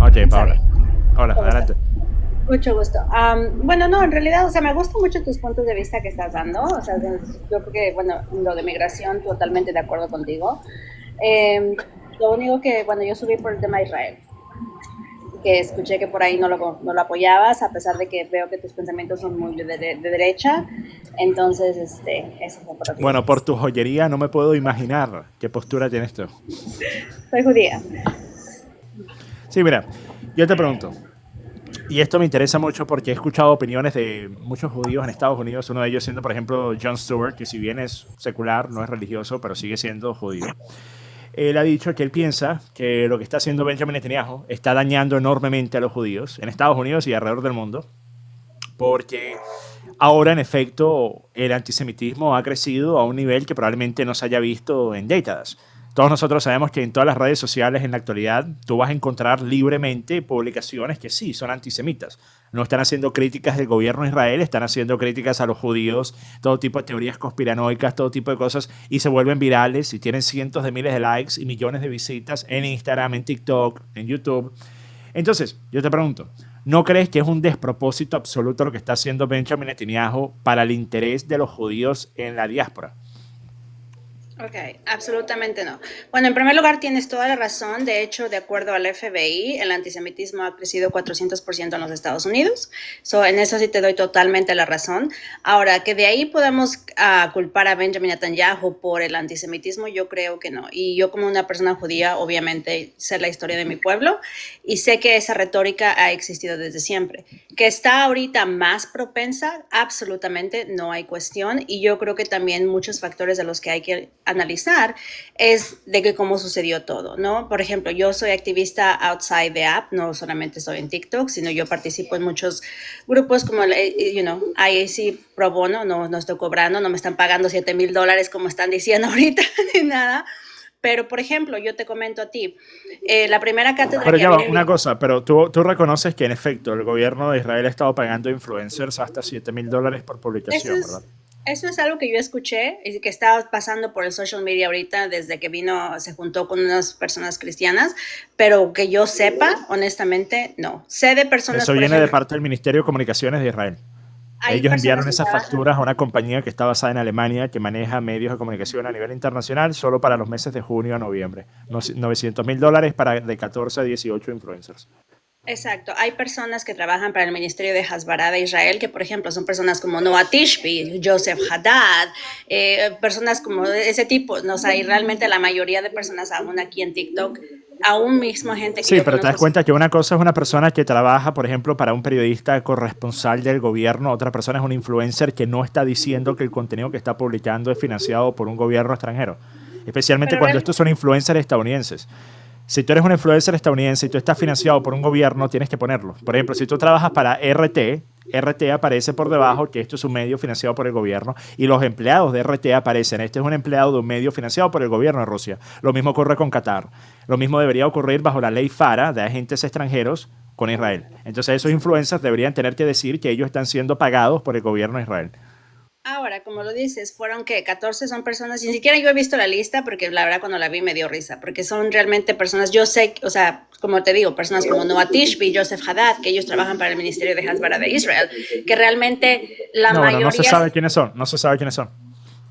Ok, I'm Paola. sorry. Hola, ¿Cómo estás? adelante. Mucho gusto. Bueno, no, en realidad, o sea, me gustan mucho tus puntos de vista que estás dando. O sea, yo creo que, bueno, lo de migración, totalmente de acuerdo contigo. Lo único que, bueno, yo subí por el tema de Israel, que escuché que por ahí no lo apoyabas, a pesar de que veo que tus pensamientos son muy de derecha. Entonces, eso fue por lo que yo Bueno, dije. por tu joyería no me puedo imaginar qué postura tienes tú. Soy judía. Sí, mira, yo te pregunto, y esto me interesa mucho porque he escuchado opiniones de muchos judíos en Estados Unidos, uno de ellos siendo, por ejemplo, Jon Stewart, que si bien es secular, no es religioso, pero sigue siendo judío. Él ha dicho que él piensa que lo que está haciendo Benjamin Netanyahu está dañando enormemente a los judíos en Estados Unidos y alrededor del mundo, porque ahora, en efecto, el antisemitismo ha crecido a un nivel que probablemente no se haya visto en décadas. Todos nosotros sabemos que en todas las redes sociales en la actualidad tú vas a encontrar libremente publicaciones que sí son antisemitas. No están haciendo críticas del gobierno de Israel, están haciendo críticas a los judíos, todo tipo de teorías conspiranoicas, todo tipo de cosas, y se vuelven virales y tienen cientos de miles de likes y millones de visitas en Instagram, en TikTok, en YouTube. Entonces, yo te pregunto, ¿no crees que es un despropósito absoluto lo que está haciendo Benjamin Netanyahu para el interés de los judíos en la diáspora? Ok, absolutamente no. Bueno, en primer lugar, tienes toda la razón. De hecho, de acuerdo al FBI, el antisemitismo ha crecido 400% en los Estados Unidos. En eso sí te doy totalmente la razón. Ahora, que de ahí podamos culpar a Benjamin Netanyahu por el antisemitismo, yo creo que no. Y yo como una persona judía, obviamente sé la historia de mi pueblo y sé que esa retórica ha existido desde siempre. Que está ahorita más propensa, absolutamente no hay cuestión. Y yo creo que también muchos factores de los que hay que analizar es de que cómo sucedió todo, ¿no? Por ejemplo, yo soy activista outside the app, no solamente estoy en TikTok, sino yo participo en muchos grupos como el, IAC Pro Bono, no estoy cobrando, no me están pagando $7,000 como están diciendo ahorita, ni nada. Pero, por ejemplo, yo te comento a ti, la primera cátedra Pero que ya había va, en una mi... cosa, pero tú reconoces que en efecto el gobierno de Israel ha estado pagando influencers hasta $7,000 por Eso publicación, ¿verdad? es, eso es algo que yo escuché y que está pasando por el social media ahorita desde que vino, se juntó con unas personas cristianas, pero que yo sepa, honestamente, no. Sé de personas, Eso por viene de ejemplo, parte del Ministerio de Comunicaciones de Israel. hay Ellos personas enviaron que esas trabajan. facturas a una compañía que está basada en Alemania, que maneja medios de comunicación a nivel internacional, solo para los meses de junio a noviembre. $900,000 para de 14 a 18 influencers. Exacto, hay personas que trabajan para el Ministerio de Hasbara de Israel, que por ejemplo son personas como Noah Tishby, Joseph Haddad, personas como ese tipo, ¿no? O sea, y realmente la mayoría de personas aún aquí en TikTok, aún mismo gente que Sí, yo pero te das conozco. cuenta que una cosa es una persona que trabaja, por ejemplo, para un periodista corresponsal del gobierno, otra persona es un influencer que no está diciendo que el contenido que está publicando es financiado por un gobierno extranjero, especialmente Pero cuando real, estos son influencers estadounidenses. Si tú eres un influencer estadounidense y tú estás financiado por un gobierno, tienes que ponerlo. Por ejemplo, si tú trabajas para RT aparece por debajo que esto es un medio financiado por el gobierno y los empleados de RT aparecen. Este es un empleado de un medio financiado por el gobierno de Rusia. Lo mismo ocurre con Qatar. Lo mismo debería ocurrir bajo la ley FARA de agentes extranjeros con Israel. Entonces esos influencers deberían tener que decir que ellos están siendo pagados por el gobierno de Israel. ahora, como lo dices, fueron que 14 son personas, y ni siquiera yo he visto la lista porque la verdad cuando la vi me dio risa, porque son realmente personas, yo sé, o sea, como te digo, personas como Noah Tishby, Joseph Haddad, que ellos trabajan para el Ministerio de Hasbara de Israel, que realmente la No, bueno, no se mayoría, sabe quiénes son, no se sabe quiénes son.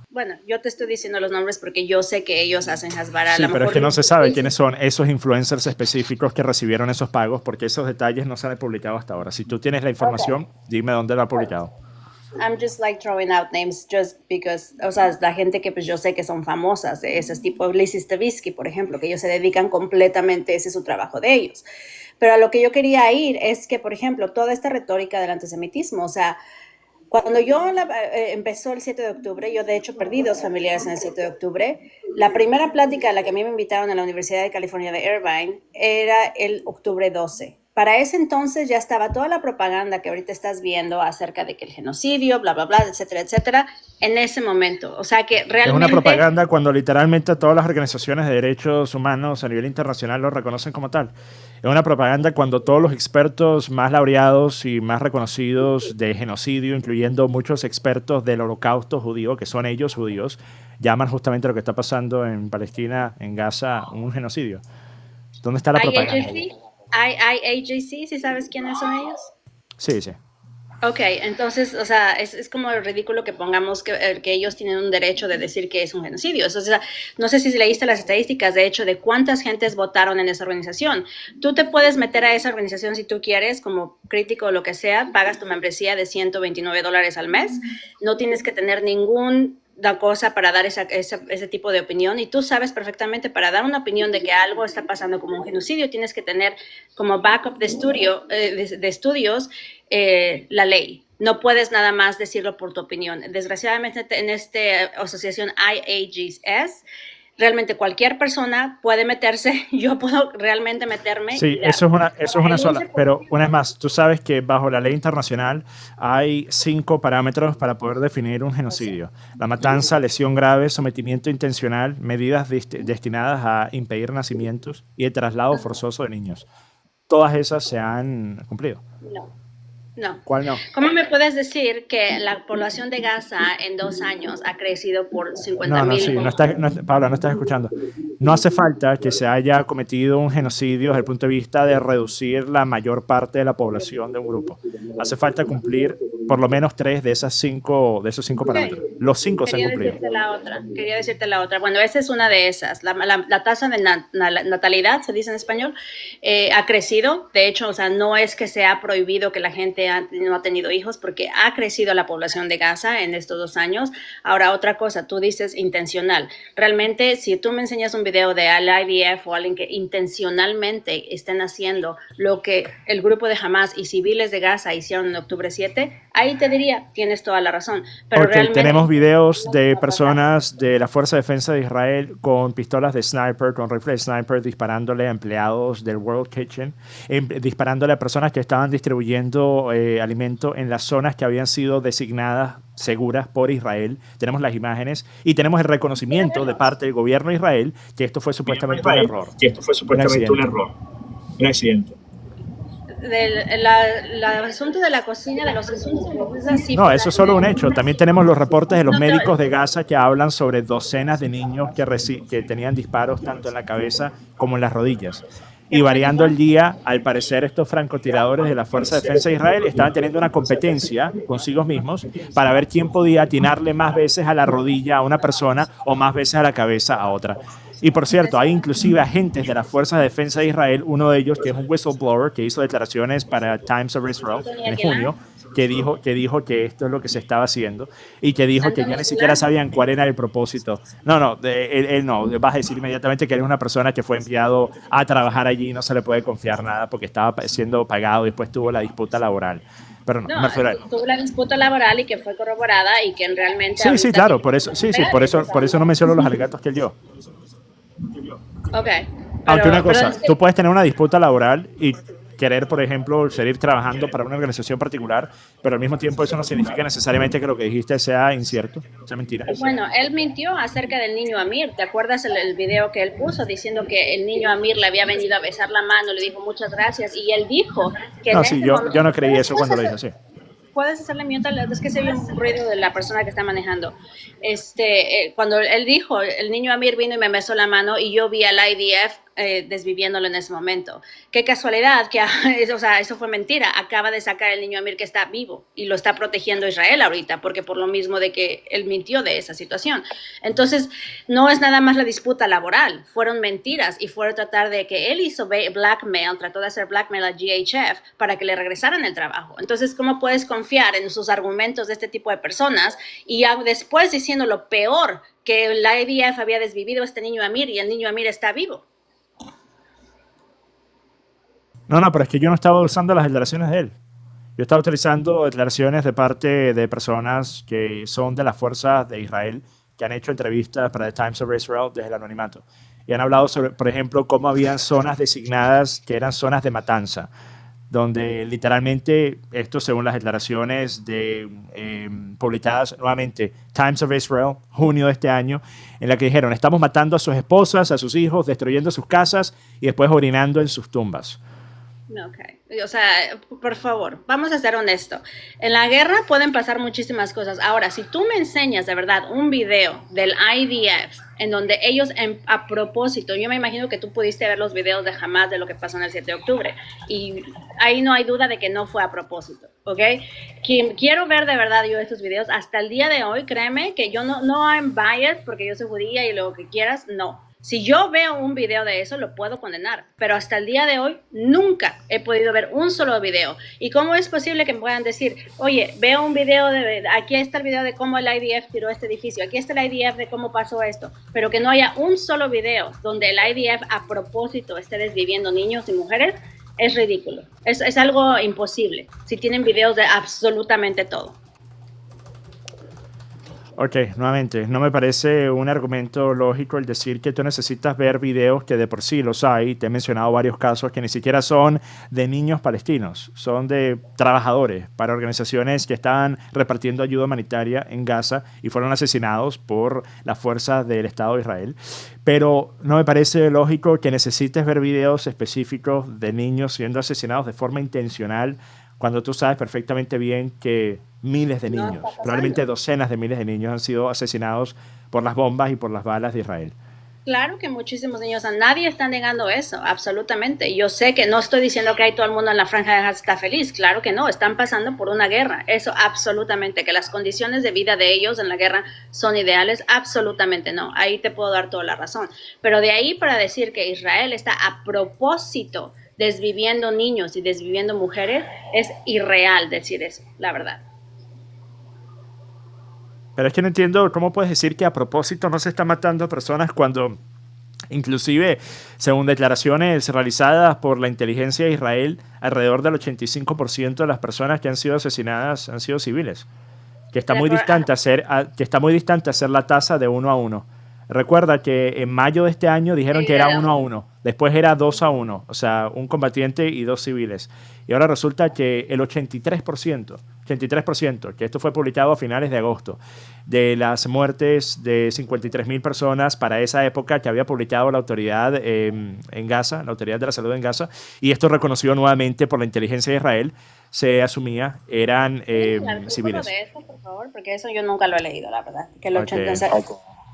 bueno, yo te estoy diciendo los nombres porque yo sé que ellos hacen Hasbara, a Sí, lo pero es mejor... que no se sabe quiénes son esos influencers específicos que recibieron esos pagos porque esos detalles no se han publicado hasta ahora. Si tú tienes la Okay. información, dime dónde lo ha publicado. I'm just like throwing out names just because, o sea, la gente que pues yo sé que son famosas, ese es tipo Lizzie Stavisky, por ejemplo, que ellos se dedican completamente, ese es su trabajo de ellos. Pero a lo que yo quería ir es que, por ejemplo, toda esta retórica del antisemitismo, o sea, cuando empezó el 7 de octubre, yo de hecho perdí dos familiares en el 7 de octubre, la primera plática a la que a mí me invitaron en la Universidad de California de Irvine era el octubre 12. Para ese entonces ya estaba toda la propaganda que ahorita estás viendo acerca de que el genocidio, bla, bla, bla, etcétera, etcétera, en ese momento. O sea que Es una realmente... propaganda cuando literalmente todas las organizaciones de derechos humanos a nivel internacional lo reconocen como tal. Es una propaganda cuando todos los expertos más laureados y más reconocidos de genocidio, incluyendo muchos expertos del holocausto judío, que son ellos judíos, llaman justamente lo que está pasando en Palestina, en Gaza, un genocidio. ¿Dónde está la propaganda? IHC, IAGC, ¿sí sabes quiénes son ellos? Sí, sí. Ok, entonces, o sea, es como ridículo que pongamos que ellos tienen un derecho de decir que es un genocidio. O sea, no sé si leíste las estadísticas, de hecho, de cuántas gentes votaron en esa organización. Tú te puedes meter a esa organización si tú quieres, como crítico o lo que sea, pagas tu membresía de $129 al mes, no tienes que tener ningún da cosa para dar ese tipo de opinión y tú sabes perfectamente para dar una opinión de que algo está pasando como un genocidio tienes que tener como backup de estudios la ley. No puedes nada más decirlo por tu opinión. Desgraciadamente en esta asociación IAGS realmente cualquier persona puede meterse, yo puedo realmente meterme Sí, y dar. eso es una sola, pero una vez más, tú sabes que bajo la ley internacional hay 5 parámetros para poder definir un genocidio. La matanza, lesión grave, sometimiento intencional, medidas destinadas a impedir nacimientos y el traslado forzoso de niños. Todas esas se han cumplido. No. No. ¿Cuál no? ¿Cómo me puedes decir que la población de Gaza en 2 años ha crecido por 50 No, no, mil? sí, Paula, no estás escuchando. No hace falta que se haya cometido un genocidio desde el punto de vista de reducir la mayor parte de la población de un grupo. Hace falta cumplir por lo menos 3 de esos cinco parámetros. Okay. Los 5 se han cumplido. Quería decirte la otra. Bueno, esa es una de esas. La tasa de natalidad, se dice en español, ha crecido. De hecho, o sea, no es que se ha prohibido que la gente no ha tenido hijos, porque ha crecido la población de Gaza en estos 2 años. Ahora, otra cosa, tú dices intencional. Realmente, si tú me enseñas un video de al IDF o alguien que intencionalmente estén haciendo lo que el grupo de Hamas y civiles de Gaza hicieron en octubre 7, ahí te diría, tienes toda la razón. Pero Ok, realmente tenemos videos de personas de la Fuerza de Defensa de Israel con pistolas de sniper, con rifles de sniper, disparándole a empleados del World Kitchen, disparándole a personas que estaban distribuyendo alimento en las zonas que habían sido designadas seguras por Israel. Tenemos las imágenes y tenemos el reconocimiento de parte del gobierno de Israel que esto fue supuestamente un error. Un accidente. El asunto de la cocina, de los asuntos, no, eso es solo un hecho. También tenemos los reportes de los médicos de Gaza que hablan sobre docenas de niños que tenían disparos tanto en la cabeza como en las rodillas. Y variando el día, al parecer estos francotiradores de la Fuerza de Defensa de Israel estaban teniendo una competencia consigo mismos para ver quién podía atinarle más veces a la rodilla a una persona o más veces a la cabeza a otra. Y por cierto, hay inclusive agentes de las Fuerzas de Defensa de Israel, uno de ellos que es un whistleblower que hizo declaraciones para Times of Israel en junio, que dijo que esto es lo que se estaba haciendo y que dijo que ya ni siquiera sabían cuál era el propósito. Él no, vas a decir inmediatamente que él es una persona que fue enviado a trabajar allí y no se le puede confiar nada porque estaba siendo pagado y después tuvo la disputa laboral. Pero no, me refiero a él. Tuvo la disputa laboral y que fue corroborada y que realmente... Sí, claro, por eso no menciono los alegatos que él dio. Ok. Aunque una cosa, tú puedes tener una disputa laboral y querer, por ejemplo, seguir trabajando para una organización particular, pero al mismo tiempo eso no significa necesariamente que lo que dijiste sea incierto, sea mentira. Bueno, él mintió acerca del niño Amir. ¿Te acuerdas el video que él puso diciendo que el niño Amir le había venido a besar la mano, le dijo muchas gracias y él dijo que... No, sí, yo no creí eso cuando lo dijo así. Puedes hacerle mute, es que se oye un ruido de la persona que está manejando. Cuando él dijo, el niño Amir vino y me besó la mano y yo vi al IDF desviviéndolo en ese momento. Qué casualidad, eso fue mentira. Acaba de sacar el niño Amir que está vivo y lo está protegiendo Israel ahorita, porque por lo mismo de que él mintió de esa situación. Entonces, no es nada más la disputa laboral, fueron mentiras y fue tratar de que él hizo blackmail, trató de hacer blackmail a GHF para que le regresaran el trabajo. Entonces, ¿cómo puedes confiar en sus argumentos de este tipo de personas y después diciendo lo peor, que el IDF había desvivido a este niño Amir y el niño Amir está vivo? No, pero es que yo no estaba usando las declaraciones de él. Yo estaba utilizando declaraciones de parte de personas que son de las fuerzas de Israel, que han hecho entrevistas para The Times of Israel desde el anonimato. Y han hablado sobre, por ejemplo, cómo habían zonas designadas que eran zonas de matanza, donde literalmente, esto según las declaraciones publicadas nuevamente, Times of Israel, junio de este año, en la que dijeron, estamos matando a sus esposas, a sus hijos, destruyendo sus casas y después orinando en sus tumbas. Ok, o sea, por favor, vamos a ser honestos. En la guerra pueden pasar muchísimas cosas. Ahora, si tú me enseñas de verdad un video del IDF en donde ellos a propósito, yo me imagino que tú pudiste ver los videos de Hamas de lo que pasó en el 7 de octubre y ahí no hay duda de que no fue a propósito, ¿ok? Quiero ver de verdad yo estos videos hasta el día de hoy, créeme que yo no I'm biased porque yo soy judía y lo que quieras, no. Si yo veo un video de eso, lo puedo condenar, pero hasta el día de hoy nunca he podido ver un solo video. ¿Y cómo es posible que me puedan decir, oye, veo un video aquí está el video de cómo el IDF tiró este edificio, aquí está el IDF de cómo pasó esto, pero que no haya un solo video donde el IDF a propósito esté desviviendo niños y mujeres? Es ridículo. Es algo imposible si tienen videos de absolutamente todo. Ok, nuevamente, no me parece un argumento lógico el decir que tú necesitas ver videos que de por sí los hay. Te he mencionado varios casos que ni siquiera son de niños palestinos, son de trabajadores para organizaciones que estaban repartiendo ayuda humanitaria en Gaza y fueron asesinados por las fuerzas del Estado de Israel. Pero no me parece lógico que necesites ver videos específicos de niños siendo asesinados de forma intencional cuando tú sabes perfectamente bien que miles de No está niños, pasando. probablemente docenas de miles de niños han sido asesinados por las bombas y por las balas de Israel. Claro que muchísimos niños, a nadie está negando eso, absolutamente. Yo sé que no estoy diciendo que hay todo el mundo en la franja de Gaza está feliz, claro que no, están pasando por una guerra, eso absolutamente, que las condiciones de vida de ellos en la guerra son ideales, absolutamente no, ahí te puedo dar toda la razón. Pero de ahí para decir que Israel está a propósito desviviendo niños y desviviendo mujeres, es irreal decir eso, la verdad. Pero es que no entiendo cómo puedes decir que a propósito no se está matando a personas cuando inclusive, según declaraciones realizadas por la inteligencia de Israel, alrededor del 85% de las personas que han sido asesinadas han sido civiles, que está muy distante que está muy distante hacer la tasa de 1 a 1. Recuerda que en mayo de este año dijeron que era 1 a 1, después era 2 a 1, o sea, un combatiente y dos civiles. Y ahora resulta que el 83%, que esto fue publicado a finales de agosto, de las muertes de 53.000 personas para esa época que había publicado la autoridad en Gaza, la autoridad de la salud en Gaza, y esto reconocido nuevamente por la inteligencia de Israel, se asumía eran El artículo civiles. de eso, por favor, porque eso yo nunca lo he leído, la verdad. Que el 80, o Okay. sea,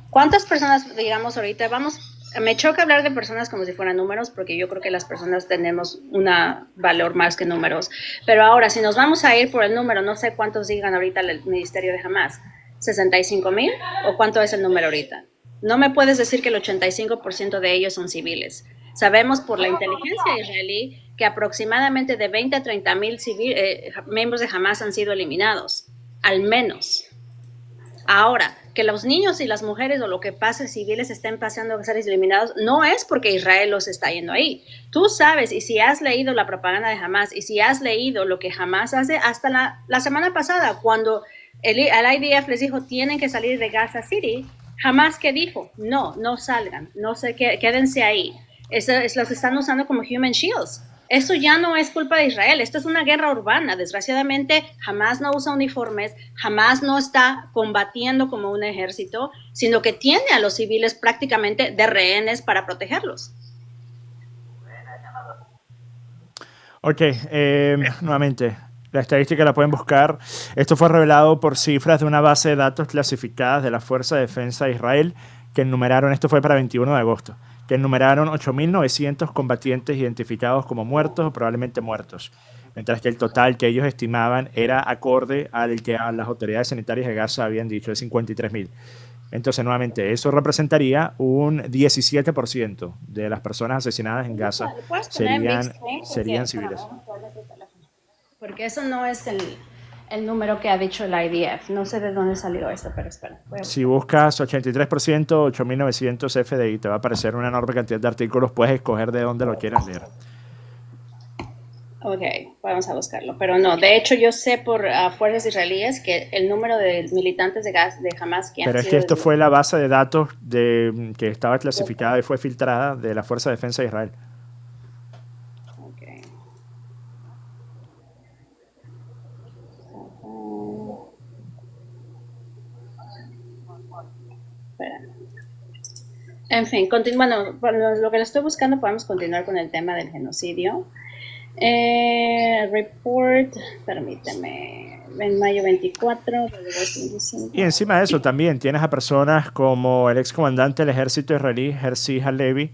¿cuántas personas, digamos, ahorita vamos? Me choca hablar de personas como si fueran números, porque yo creo que las personas tenemos un valor más que números. Pero ahora, si nos vamos a ir por el número, no sé cuántos digan ahorita el Ministerio de Hamas, ¿65,000? ¿O cuánto es el número ahorita? No me puedes decir que el 85% de ellos son civiles. Sabemos por la inteligencia israelí que aproximadamente de 20 a 30 mil miembros de Hamas han sido eliminados, al menos. Ahora, que los niños y las mujeres o lo que pase civiles estén pasando a ser eliminados, no es porque Israel los está yendo ahí. Tú sabes, y si has leído la propaganda de Hamas, y si has leído lo que Hamas hace, hasta la semana pasada, cuando el IDF les dijo tienen que salir de Gaza City, Hamas que dijo, no salgan, no se quédense ahí. Los están usando como human shields. Eso ya no es culpa de Israel, esto es una guerra urbana. Desgraciadamente, jamás no usa uniformes, jamás no está combatiendo como un ejército, sino que tiene a los civiles prácticamente de rehenes para protegerlos. Ok, nuevamente, la estadística la pueden buscar. Esto fue revelado por cifras de una base de datos clasificadas de la Fuerza de Defensa de Israel, que enumeraron, esto fue para 21 de agosto, que enumeraron 8.900 combatientes identificados como muertos o probablemente muertos, mientras que el total que ellos estimaban era acorde al que a las autoridades sanitarias de Gaza habían dicho de 53.000. Entonces, nuevamente, eso representaría un 17% de las personas asesinadas en Gaza ¿Puedes poner en big serían, screen? serían civiles. Porque eso no es el número que ha dicho el IDF. No sé de dónde salió esto, pero espera. Si buscas 83%, 8.900 FDI, te va a aparecer una enorme cantidad de artículos. Puedes escoger de dónde lo quieras leer. Ok, vamos a buscarlo. Pero no, de hecho yo sé por fuerzas israelíes que el número de militantes de Hamas que han Pero es que sido... esto fue la base de datos que estaba clasificada y fue filtrada de la Fuerza de Defensa de Israel. Okay. En fin, bueno, lo que le estoy buscando, podemos continuar con el tema del genocidio. Report, permíteme, en mayo 24 de 2025. Y encima de eso también tienes a personas como el excomandante del ejército israelí, Herzi Halevi,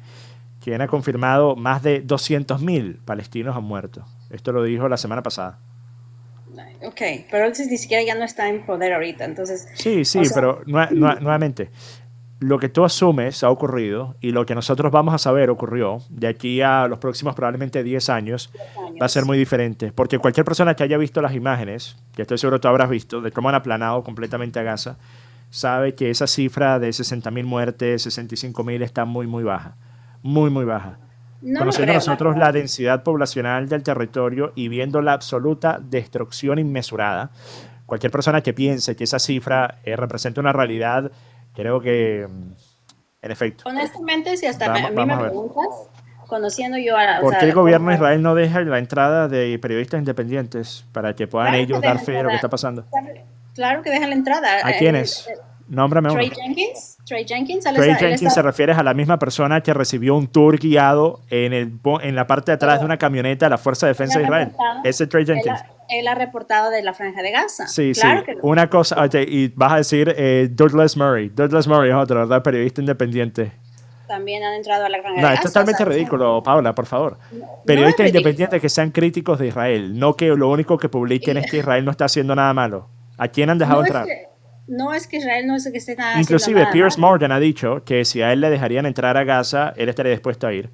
quien ha confirmado más de 200.000 palestinos han muerto. Esto lo dijo la semana pasada. Ok, pero él ni siquiera ya no está en poder ahorita, entonces... Sí, pero nuevamente, lo que tú asumes ha ocurrido y lo que nosotros vamos a saber ocurrió de aquí a los próximos probablemente 10 años va a ser muy diferente. Porque cualquier persona que haya visto las imágenes, que estoy seguro tú habrás visto, de cómo han aplanado completamente a Gaza, sabe que esa cifra de 60.000 muertes, 65.000 está muy, muy baja. Muy, muy baja. No Conociendo lo creo, nosotros la densidad poblacional del territorio y viendo la absoluta destrucción inmesurada, cualquier persona que piense que esa cifra representa una realidad, creo que, en efecto. Honestamente, si hasta a mí me preguntas, conociendo yo a... ¿Por qué el gobierno de Israel no deja la entrada de periodistas independientes para que puedan ellos dar fe de lo que está pasando? Claro que dejan la entrada. ¿A quiénes? Nómbrame uno. Trey Jenkins. Trey Jenkins se refiere a la misma persona que recibió un tour guiado en la parte de atrás de una camioneta de la Fuerza de Defensa de Israel. Ese Trey Jenkins. Él ha reportado de la Franja de Gaza. Sí, claro sí. Que una cosa, y vas a decir Douglas Murray. Douglas Murray es otro, ¿verdad? Periodista independiente. También han entrado a la Franja de No, Gaza. es totalmente ridículo, Paula, por favor. Periodistas independientes que sean críticos de Israel, no que lo único que publiquen es que Israel no está haciendo nada malo. ¿A quién han dejado entrar? No es que Israel no es que esté nada. Inclusive Piers Morgan ha dicho que si a él le dejarían entrar a Gaza, él estaría dispuesto a ir.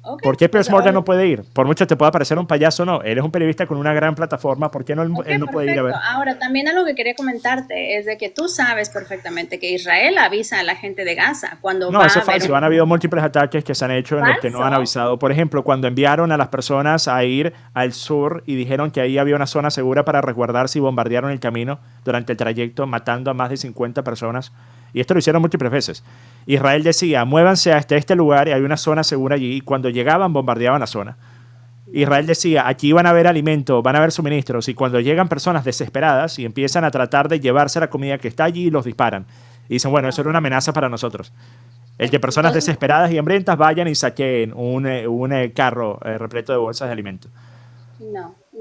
Okay, ¿por qué Piers Morgan no puede ir? Por mucho te pueda parecer un payaso o no. Él es un periodista con una gran plataforma. ¿Por qué no, él no puede ir a ver? Ahora, también algo que quería comentarte es de que tú sabes perfectamente que Israel avisa a la gente de Gaza cuando no, eso es falso. Han habido múltiples ataques que se han hecho en los que no han avisado. Por ejemplo, cuando enviaron a las personas a ir al sur y dijeron que ahí había una zona segura para resguardarse y bombardearon el camino durante el trayecto, matando a más de 50 personas. Y esto lo hicieron múltiples veces. Israel decía, muévanse hasta este lugar y hay una zona segura allí. Y cuando llegaban, bombardeaban la zona. Israel decía, aquí van a haber alimento, van a haber suministros. Y cuando llegan personas desesperadas y empiezan a tratar de llevarse la comida que está allí, los disparan. Y dicen, bueno, eso era una amenaza para nosotros. El que personas desesperadas y hambrientas vayan y saquen un carro repleto de bolsas de alimento.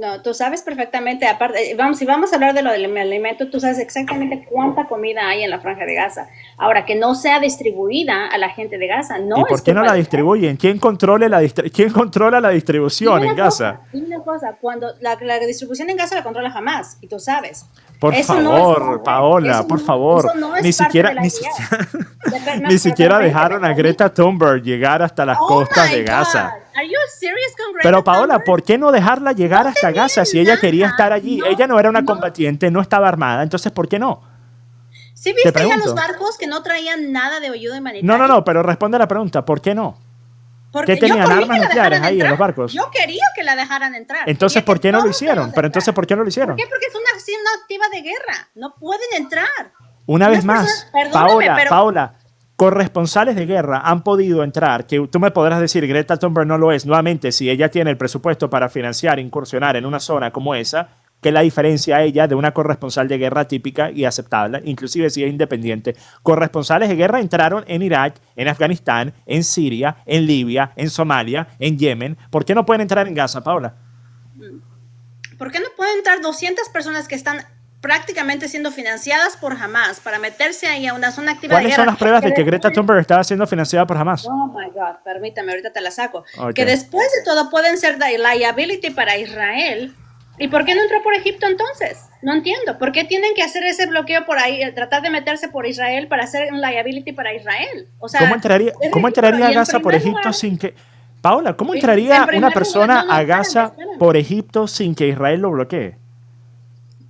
No, tú sabes perfectamente, aparte, si vamos a hablar de lo del alimento, tú sabes exactamente cuánta comida hay en la Franja de Gaza. Ahora, que no sea distribuida a la gente de Gaza, no. ¿Y por qué no la distribuyen? ¿Quién controla la distribución en Gaza? Dime una cosa, cuando la distribución en Gaza la controla Hamas, y tú sabes. Por favor, Paola, por favor. Ni siquiera dejaron a Greta Thunberg llegar hasta las costas de Gaza. Are you serious con Greta Pero Paola, Thunberg? ¿por qué no dejarla llegar hasta Gaza si ella quería estar allí? Ella no era una combatiente, no estaba armada, entonces ¿por qué no? ¿Sí viste ya los barcos que no traían nada de ayuda humanitaria? No, pero responde a la pregunta, ¿por qué no? Porque ¿Qué tenían armas nucleares ahí en los barcos? Yo quería que la dejaran entrar. Entonces, ¿por qué no lo hicieron? Pero entonces, ¿por qué no lo hicieron? ¿Por qué? Porque es una acción activa de guerra. No pueden entrar. Una vez más, Paola, corresponsales de guerra han podido entrar, que tú me podrás decir, Greta Thunberg no lo es, nuevamente, si ella tiene el presupuesto para financiar, incursionar en una zona como esa, ¿qué la diferencia a ella de una corresponsal de guerra típica y aceptable, inclusive si es independiente? Corresponsales de guerra entraron en Irak, en Afganistán, en Siria, en Libia, en Somalia, en Yemen. ¿Por qué no pueden entrar en Gaza, Paola? ¿Por qué no pueden entrar 200 personas que están prácticamente siendo financiadas por Hamas para meterse ahí a una zona activa de guerra? ¿Cuáles son las pruebas de que Greta Thunberg estaba siendo financiada por Hamas? Oh my God, permítame, ahorita te la saco. Okay. Que después de todo pueden ser liability para Israel. ¿Y por qué no entró por Egipto entonces? No entiendo. ¿Por qué tienen que hacer ese bloqueo por ahí, tratar de meterse por Israel para hacer un liability para Israel? O sea, ¿Cómo entraría Gaza por Egipto sin que... Paola, ¿cómo entraría una persona a Gaza por Egipto sin que Israel lo bloquee?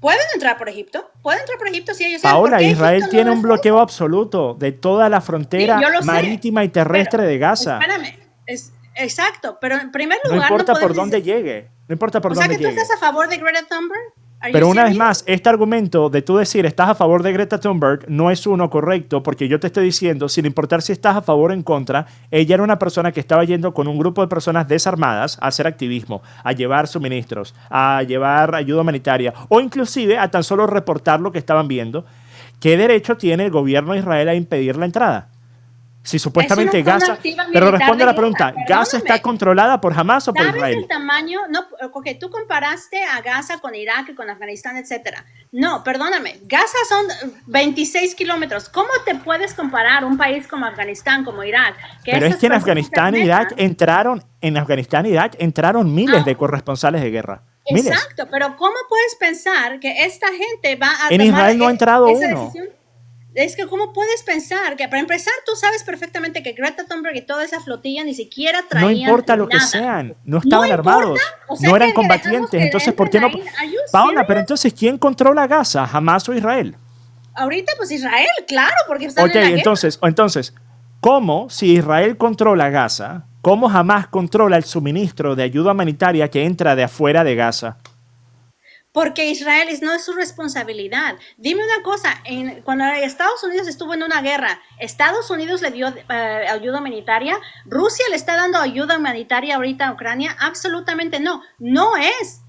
¿Pueden entrar por Egipto? ¿Pueden entrar por Egipto si ellos Paola, Israel tiene un bloqueo absoluto de toda la frontera marítima y terrestre de Gaza. Espérame, exacto, pero en primer lugar... No importa por dónde llegue, no importa por dónde llegue. O sea, que tú estás a favor de Greta Thunberg. Pero una vez más, este argumento de tú decir estás a favor de Greta Thunberg no es uno correcto, porque yo te estoy diciendo, sin importar si estás a favor o en contra, ella era una persona que estaba yendo con un grupo de personas desarmadas a hacer activismo, a llevar suministros, a llevar ayuda humanitaria, o inclusive a tan solo reportar lo que estaban viendo. ¿Qué derecho tiene el gobierno de Israel a impedir la entrada? Si Es una supuestamente zona Gaza... activa Pero militar responde a de la pregunta, guerra, ¿Gaza está perdóname. controlada por Hamas o por ¿Sabes Israel? el tamaño? No, porque tú comparaste a Gaza con Irak y con Afganistán, etcétera. No, perdóname. Gaza son 26 kilómetros. ¿Cómo te puedes comparar un país como Afganistán, como Irak? Pero es esas que en personas Afganistán se e Irak metan. entraron miles de Ah, corresponsales de guerra. Miles. exacto, pero ¿cómo puedes pensar que esta gente va a En tomar Israel no ha entrado esa uno. decisión? Es que ¿cómo puedes pensar que, para empezar, tú sabes perfectamente que Greta Thunberg y toda esa flotilla ni siquiera No traían importa lo que nada? sean, no No estaban importa, armados, o sea no eran que dejamos combatientes. que Entonces, ¿por qué entren no? ahí. ¿Are you Paula, pero serious? entonces, ¿quién controla Gaza? ¿Hamas o Israel? Ahorita, pues Israel, claro, porque están Ok, en la guerra. entonces, ¿cómo si Israel controla Gaza, cómo Hamas controla el suministro de ayuda humanitaria que entra de afuera de Gaza? Porque Israel no es su responsabilidad. Dime una cosa, cuando Estados Unidos estuvo en una guerra, ¿Estados Unidos le dio ayuda humanitaria? ¿Rusia le está dando ayuda humanitaria ahorita a Ucrania? Absolutamente no. No es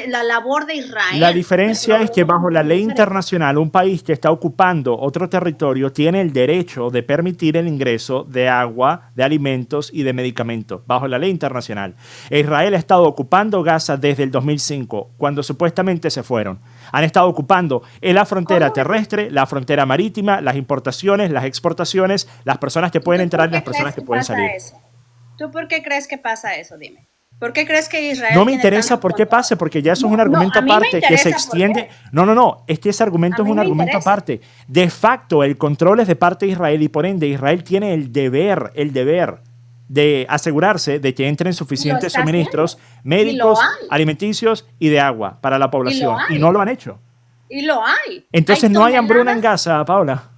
la labor de Israel. La diferencia es que bajo la ley internacional, un país que está ocupando otro territorio tiene el derecho de permitir el ingreso de agua, de alimentos y de medicamentos, bajo la ley internacional. Israel ha estado ocupando Gaza desde el 2005, cuando supuestamente se fueron. Han estado ocupando la frontera terrestre, la frontera marítima, las importaciones, las exportaciones, las personas que pueden entrar y las personas que pueden salir. ¿Tú por qué crees que pasa eso? Dime. ¿Por qué crees que Israel no me interesa por qué pase, porque ya eso es un argumento aparte que se extiende. No, es que ese argumento es un argumento aparte. De facto, el control es de parte de Israel y por ende Israel tiene el deber de asegurarse de que entren suficientes suministros médicos, alimenticios y de agua para la población. Y no lo han hecho. Y lo hay. Entonces no hay hambruna en Gaza, Paula.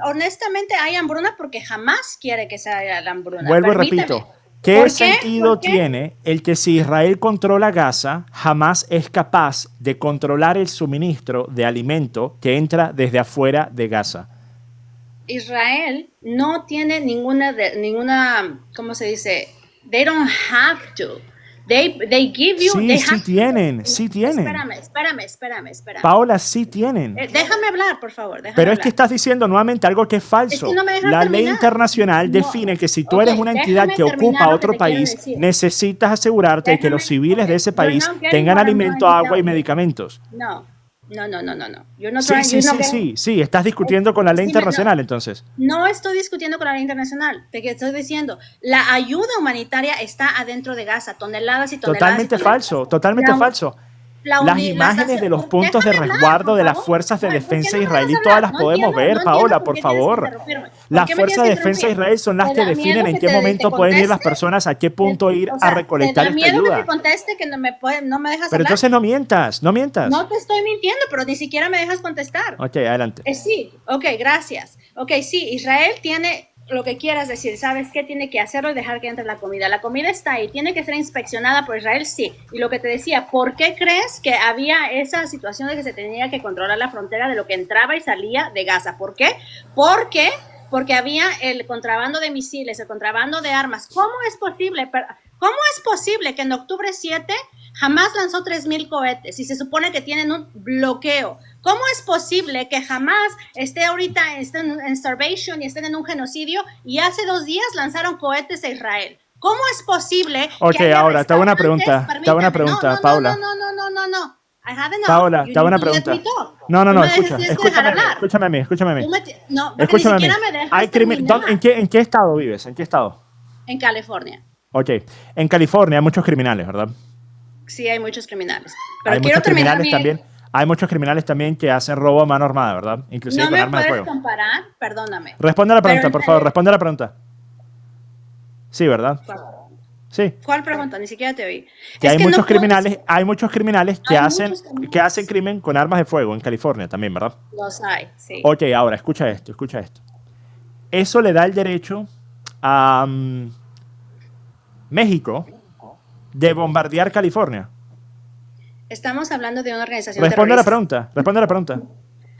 Honestamente hay hambruna porque jamás quiere que se haya la hambruna. Vuelvo y repito. ¿Qué sentido tiene el que si Israel controla Gaza, jamás es capaz de controlar el suministro de alimento que entra desde afuera de Gaza? Israel no tiene ninguna, ¿cómo se dice? They don't have to. They give you... Sí tienen. Espérame. Paola, sí tienen. Déjame hablar, por favor. Pero es que estás diciendo nuevamente algo que es falso. Es que no me dejas la terminar. ley internacional define que si tú eres una entidad que ocupa otro país, necesitas asegurarte de que los civiles de ese país tengan alimento, agua y medicamentos. No. Sí, estás discutiendo con la ley internacional, entonces. No estoy discutiendo con la ley internacional, te estoy diciendo, la ayuda humanitaria está adentro de Gaza, toneladas y toneladas. Totalmente falso. Las imágenes de los puntos de resguardo de las fuerzas de defensa israelí todas las podemos ver, Paola, por favor. Las fuerzas de defensa de Israel son las que definen en qué momento pueden ir las personas, a qué punto ir a recolectar esta ayuda. Que te conteste que no me dejas hablar. Pero entonces no mientas. No te estoy mintiendo, pero ni siquiera me dejas contestar. Ok, adelante. Sí, ok, gracias. Ok, sí, Israel tiene lo que quieras decir, ¿sabes qué? Tiene que hacerlo y dejar que entre la comida. La comida está ahí, tiene que ser inspeccionada por Israel, sí. Y lo que te decía, ¿por qué crees que había esa situación de que se tenía que controlar la frontera de lo que entraba y salía de Gaza? ¿Por qué? Porque había el contrabando de misiles, el contrabando de armas. ¿Cómo es posible que en octubre 7 jamás lanzó 3,000 cohetes y se supone que tienen un bloqueo? ¿Cómo es posible que jamás esté en starvation y estén en un genocidio y hace 2 días lanzaron cohetes a Israel? ¿Cómo es posible? Ok, ahora, te hago una pregunta, Paula. No. Paula, te hago una pregunta. No, escúchame a mí. No, porque ni siquiera me dejas terminar. ¿En qué estado vives? ¿En qué estado? En California. Ok, en California hay muchos criminales, ¿verdad? Sí, hay muchos criminales. Pero hay muchos criminales también. Hay muchos criminales también que hacen robo a mano armada, ¿verdad? Inclusive con armas de fuego. No me puedes comparar, perdóname. Responde a la pregunta, por favor, responde a la pregunta. Sí, ¿verdad? Sí. ¿Cuál pregunta? Ni siquiera te oí. Hay muchos criminales que hacen crimen con armas de fuego en California también, ¿verdad? Los hay, sí. Ok, ahora, escucha esto. Eso le da el derecho a México de bombardear California. Estamos hablando de una organización Responde terrorista. a la pregunta.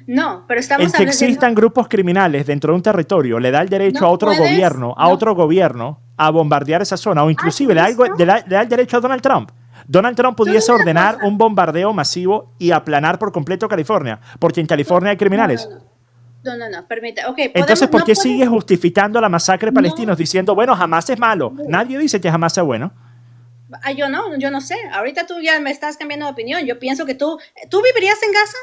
No, pero estamos hablando de que existan grupos criminales dentro de un territorio le da el derecho a otro gobierno a bombardear esa zona, o inclusive le da el derecho a Donald Trump. Donald Trump pudiese ordenar un bombardeo masivo y aplanar por completo California, porque en California hay criminales. no, permite. Ok, Entonces, podemos, ¿por no qué puedes, sigues justificando la masacre de palestinos no, diciendo, bueno, Hamas es malo? no. Nadie dice que Hamas sea bueno. Yo no sé. Ahorita tú ya me estás cambiando de opinión. Yo pienso que ¿tú vivirías en Gaza?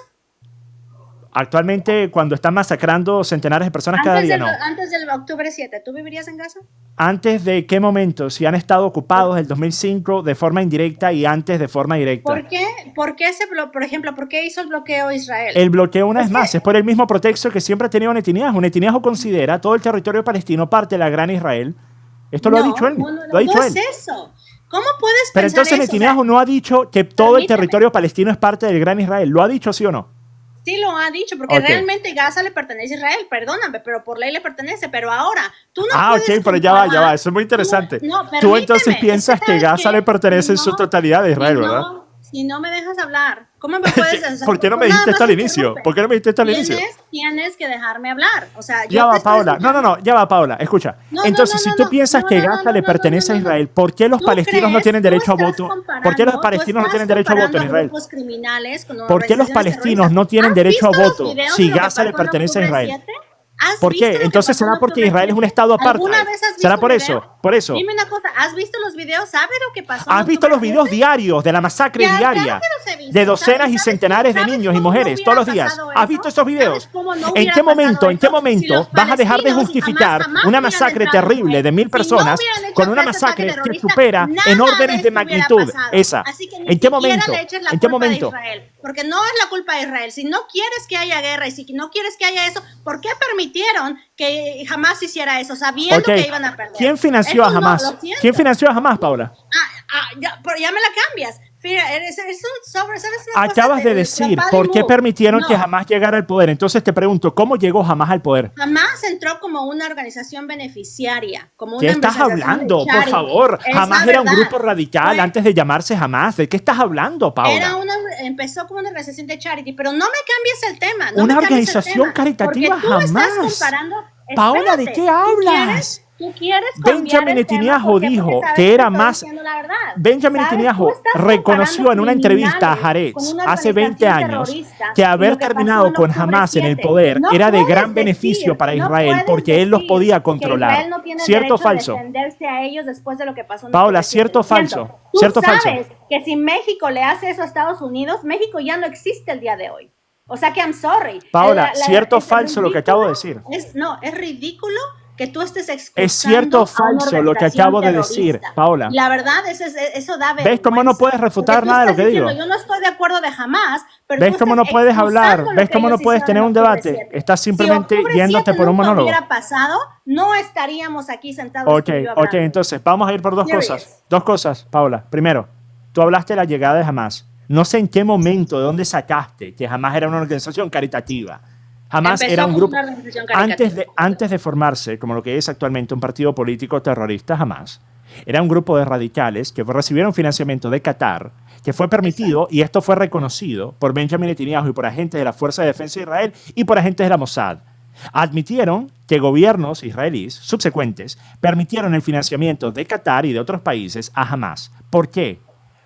Actualmente, cuando están masacrando centenares de personas cada día, no. Antes del octubre 7, ¿tú vivirías en Gaza? ¿Antes de qué momento? Si han estado ocupados del 2005 de forma indirecta y antes de forma directa. ¿Por qué por ejemplo, por qué hizo el bloqueo Israel? El bloqueo, una Es vez más, que es por el mismo pretexto que siempre ha tenido Netanyahu. Netanyahu considera todo el territorio palestino parte de la gran Israel. Esto lo ha dicho él. Lo ha dicho no él. es eso. ¿Cómo puedes Pero pensar entonces eso? Netanyahu O sea, no ha dicho que todo el permíteme. territorio palestino es parte del gran Israel. ¿Lo ha dicho, sí o no? Sí lo ha dicho, porque Ok. realmente Gaza le pertenece a Israel, perdóname, pero por ley le pertenece, pero ahora tú no Ah, puedes ok, pero ya va, comparar, eso es muy interesante. no, Tú entonces permíteme, piensas que ¿sabes Gaza qué? le pertenece en su No, totalidad a Israel, si ¿verdad? no, si no me dejas hablar, ¿cómo me puedes hacer? ¿Por qué no me Tú nada dijiste más esto al inicio? interrumpes. ¿Por qué no me dijiste esto al inicio? Tienes que dejarme hablar, o sea, Ya yo te va, estoy Paola. No, escuchando. ya va, Paola. Escucha. Entonces, si tú piensas que Gaza le pertenece a Israel, ¿por qué los palestinos no tienen derecho a voto? ¿Por qué los palestinos no tienen derecho a voto en Israel? Grupos criminales con ¿Por qué los organizaciones palestinos terroristas. no tienen ¿Has derecho a visto los voto videos si de lo que Gaza le pasó en pertenece a octubre Israel? 7? ¿Has ¿Por visto qué? lo que Entonces pasó en será porque octubre Israel es un 7? estado ¿Alguna apartheid. vez has visto ¿Será por un eso? video? Por eso. Dime una cosa, ¿has visto los videos? ¿Sabes lo que pasó en ¿Has visto octubre los videos 7? diarios de la masacre Ya, claro diaria que los he visto. de docenas ¿Sabes? y ¿Sabes centenares de ¿Sabes niños y cómo no mujeres todos hubiera los días? pasado ¿Has eso? visto esos ¿Sabes videos? cómo no ¿En hubiera qué pasado momento, en qué eso si momento los vas a dejar de palestinos justificar jamás una hubieran masacre entrado en terrible Israel? de 1000 Si no personas hubieran hecho con una ese ataque masacre que terrorista, supera en nada órdenes de esto hubiera magnitud pasado. esa? Así que ni ¿En qué siquiera momento? le eches la ¿En qué culpa de momento? Israel, porque no es la culpa de Israel. Si no quieres que haya guerra y si no quieres que haya eso, ¿por qué permitieron que jamás hiciera eso, sabiendo Ok. que iban a perder? ¿Quién financió a Eso no, Hamas? lo siento. ¿Quién financió a Hamas, Paula? Pero ya me la cambias. Mira, eres un sobre, ¿sabes una cosa? Acabas de decir, Papá ¿por de qué Mu. permitieron No. que Hamas llegara al poder? Entonces te pregunto, ¿cómo llegó Hamas al poder? Jamás entró como una organización beneficiaria, como ¿Qué una estás organización hablando? de Por charity. favor, Es Hamas la era un verdad. grupo radical Fue- antes de llamarse Hamas. ¿De qué estás hablando, Paula? Empezó como una organización de charity, pero no me cambies el tema. No Una me cambies el organización tema, caritativa, porque tú estás jamás. comparando. Paola, ¿de Espérate, qué hablas? Tú quieres cambiar Benjamin el tema Netanyahu porque dijo sabes que era te estoy más. diciendo la verdad. Benjamin ¿Sabes? Netanyahu Tú estás reconoció en una comparando entrevista a criminales con Haaretz una hace 20 organización años terrorista que y haber lo que pasó terminado en con octubre Hamas en el 7. poder No era de puedes gran beneficio decir, para no Israel puedes porque él los decir podía que controlar. Israel no tiene ¿Cierto o derecho a falso? defenderse a ellos después de lo que pasó en Paola, octubre 7. ¿cierto o Lo siento. falso? Tú ¿Cierto o falso? sabes que si México le hace eso a Estados Unidos, México ya no existe el día de hoy. O sea que I'm sorry. Paola, ¿cierto o Es falso lo que acabo de decir? Es ridículo que tú estés excusando ¿Es cierto o a una falso lo que organización acabo de decir, terrorista. Paola? La verdad, eso da vergüenza. ¿Ves cómo no puedes refutar Porque tú nada de lo estás que diciendo, digo? yo no estoy de acuerdo de jamás, pero ¿Ves tú cómo estás no puedes hablar? excusando lo ¿Ves que cómo no ellos puedes hicieron tener en un octubre debate? 7. Estás simplemente si octubre yéndote 7 por un nunca monólogo. hubiera pasado, no estaríamos aquí sentados Ok, tú y yo hablando. entonces vamos a ir por dos Serious. cosas. Dos cosas, Paula. Primero, tú hablaste de la llegada de Hamas. No sé en qué momento, de dónde sacaste que Hamas era una organización caritativa. Hamas Empezó era un como grupo. una organización caritativa. Antes de formarse como lo que es actualmente un partido político terrorista, Hamas era un grupo de radicales que recibieron financiamiento de Qatar, que fue permitido y esto fue reconocido por Benjamin Netanyahu y por agentes de la Fuerza de Defensa de Israel y por agentes de la Mossad. Admitieron que gobiernos israelíes subsecuentes permitieron el financiamiento de Qatar y de otros países a Hamas. ¿Por qué?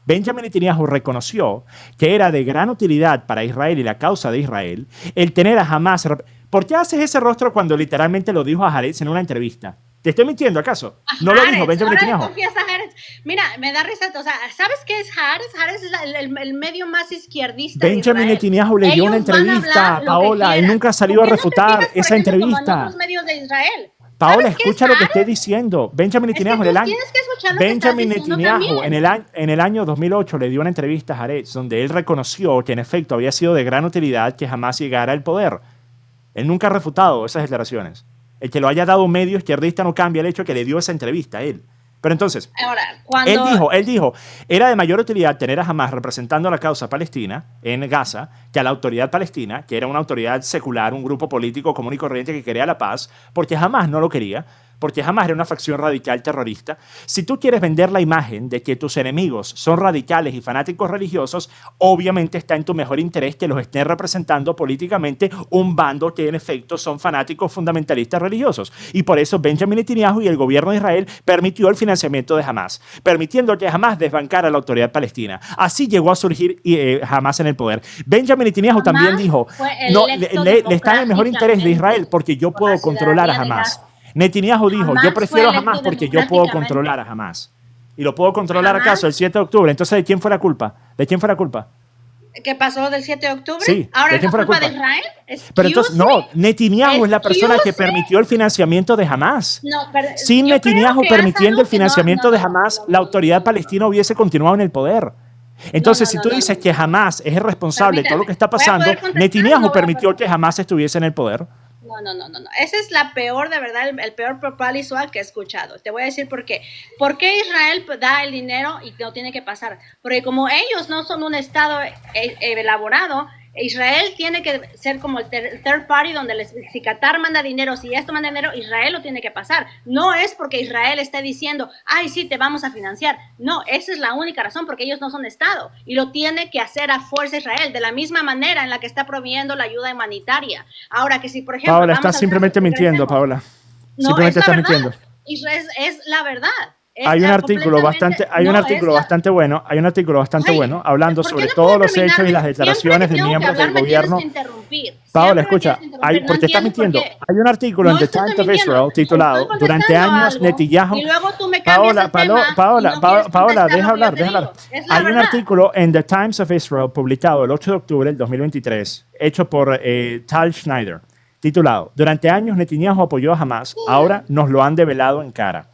Benjamin Netanyahu reconoció que era de gran utilidad para Israel y la causa de Israel el tener a Hamas. ¿Por qué haces ese rostro cuando literalmente lo dijo a Haaretz en una entrevista? ¿Te estoy mintiendo acaso? No lo dijo Benjamin Ahora Netanyahu. confías a Haaretz. Mira, me da risa. O sea, ¿sabes qué es Haaretz? Haaretz es el medio más izquierdista Benjamin de Israel. Netanyahu le dio una Ellos van a entrevista, hablar lo que Paola. Él quieran. nunca ha salido a ¿Por qué no te refutar fijas, por esa ejemplo, como en entrevista. otros medios de Israel? Paola, ¿Sabes qué es escucha lo que Haaretz? estoy diciendo. Benjamin Es que Netanyahu tú tienes que escuchar lo que estás Benjamin diciendo Netanyahu también. en el año 2008 le dio una entrevista a Haaretz donde él reconoció que en efecto había sido de gran utilidad que jamás llegara al poder. Él nunca ha refutado esas declaraciones. El que lo haya dado un medio izquierdista no cambia el hecho que le dio esa entrevista a él. Pero entonces, Ahora, cuando... él dijo, era de mayor utilidad tener a Hamas representando a la causa palestina en Gaza que a la autoridad palestina, que era una autoridad secular, un grupo político común y corriente que quería la paz, porque Hamas no lo quería, porque Hamas era una facción radical terrorista. Si tú quieres vender la imagen de que tus enemigos son radicales y fanáticos religiosos, obviamente está en tu mejor interés que los estén representando políticamente un bando que en efecto son fanáticos fundamentalistas religiosos. Y por eso Benjamin Netanyahu y el gobierno de Israel permitió el financiamiento de Hamas, permitiendo que Hamas desbancara a la autoridad palestina. Así llegó a surgir Hamas en el poder. Benjamin Netanyahu también dijo, no, le está en el mejor interés de Israel porque yo puedo controlar a Hamas. Netanyahu dijo, yo prefiero a Hamas porque yo puedo controlar a Hamas. ¿Y lo puedo controlar acaso el 7 de octubre? Entonces, ¿de quién fue la culpa? ¿De quién fue la culpa? ¿Qué pasó del 7 de octubre? Sí, ¿ahora ¿de quién es fue la culpa culpa? de Israel? Pero entonces, no, Netanyahu es la persona que permitió el financiamiento de Hamas. No, pero Sin yo Netanyahu creo que permitiendo el es algo que financiamiento de Hamas, la autoridad palestina hubiese continuado en el poder. Entonces, si tú dices que Hamas es el responsable de todo lo que está pasando, Netanyahu permitió que Hamas estuviese en el poder. No. Esa es la peor, de verdad, el peor propaganda que he escuchado. Te voy a decir por qué. ¿Por qué Israel da el dinero y no tiene que pasar? Porque como ellos no son un estado elaborado, Israel tiene que ser como el third party donde si Qatar manda dinero, si esto manda dinero, Israel lo tiene que pasar. No es porque Israel esté diciendo, ay, sí, te vamos a financiar. No, esa es la única razón, porque ellos no son Estado. Y lo tiene que hacer a fuerza Israel, de la misma manera en la que está proveyendo la ayuda humanitaria. Ahora que si, por ejemplo... Paola, estás simplemente mintiendo, Paola. No, simplemente es la estás verdad. mintiendo. Israel es la verdad. Hay un artículo bastante bueno hablando sobre todos los hechos y las declaraciones de miembros del gobierno. Paola, escucha, porque estás mintiendo. Hay un artículo en The Times of Israel titulado Durante años Netanyahu. Paola, deja hablar. Hay un artículo en The Times of Israel publicado el 8 de octubre del 2023, hecho por Tal Schneider, titulado Durante años Netanyahu apoyó a Hamas, ahora nos lo han develado en cara.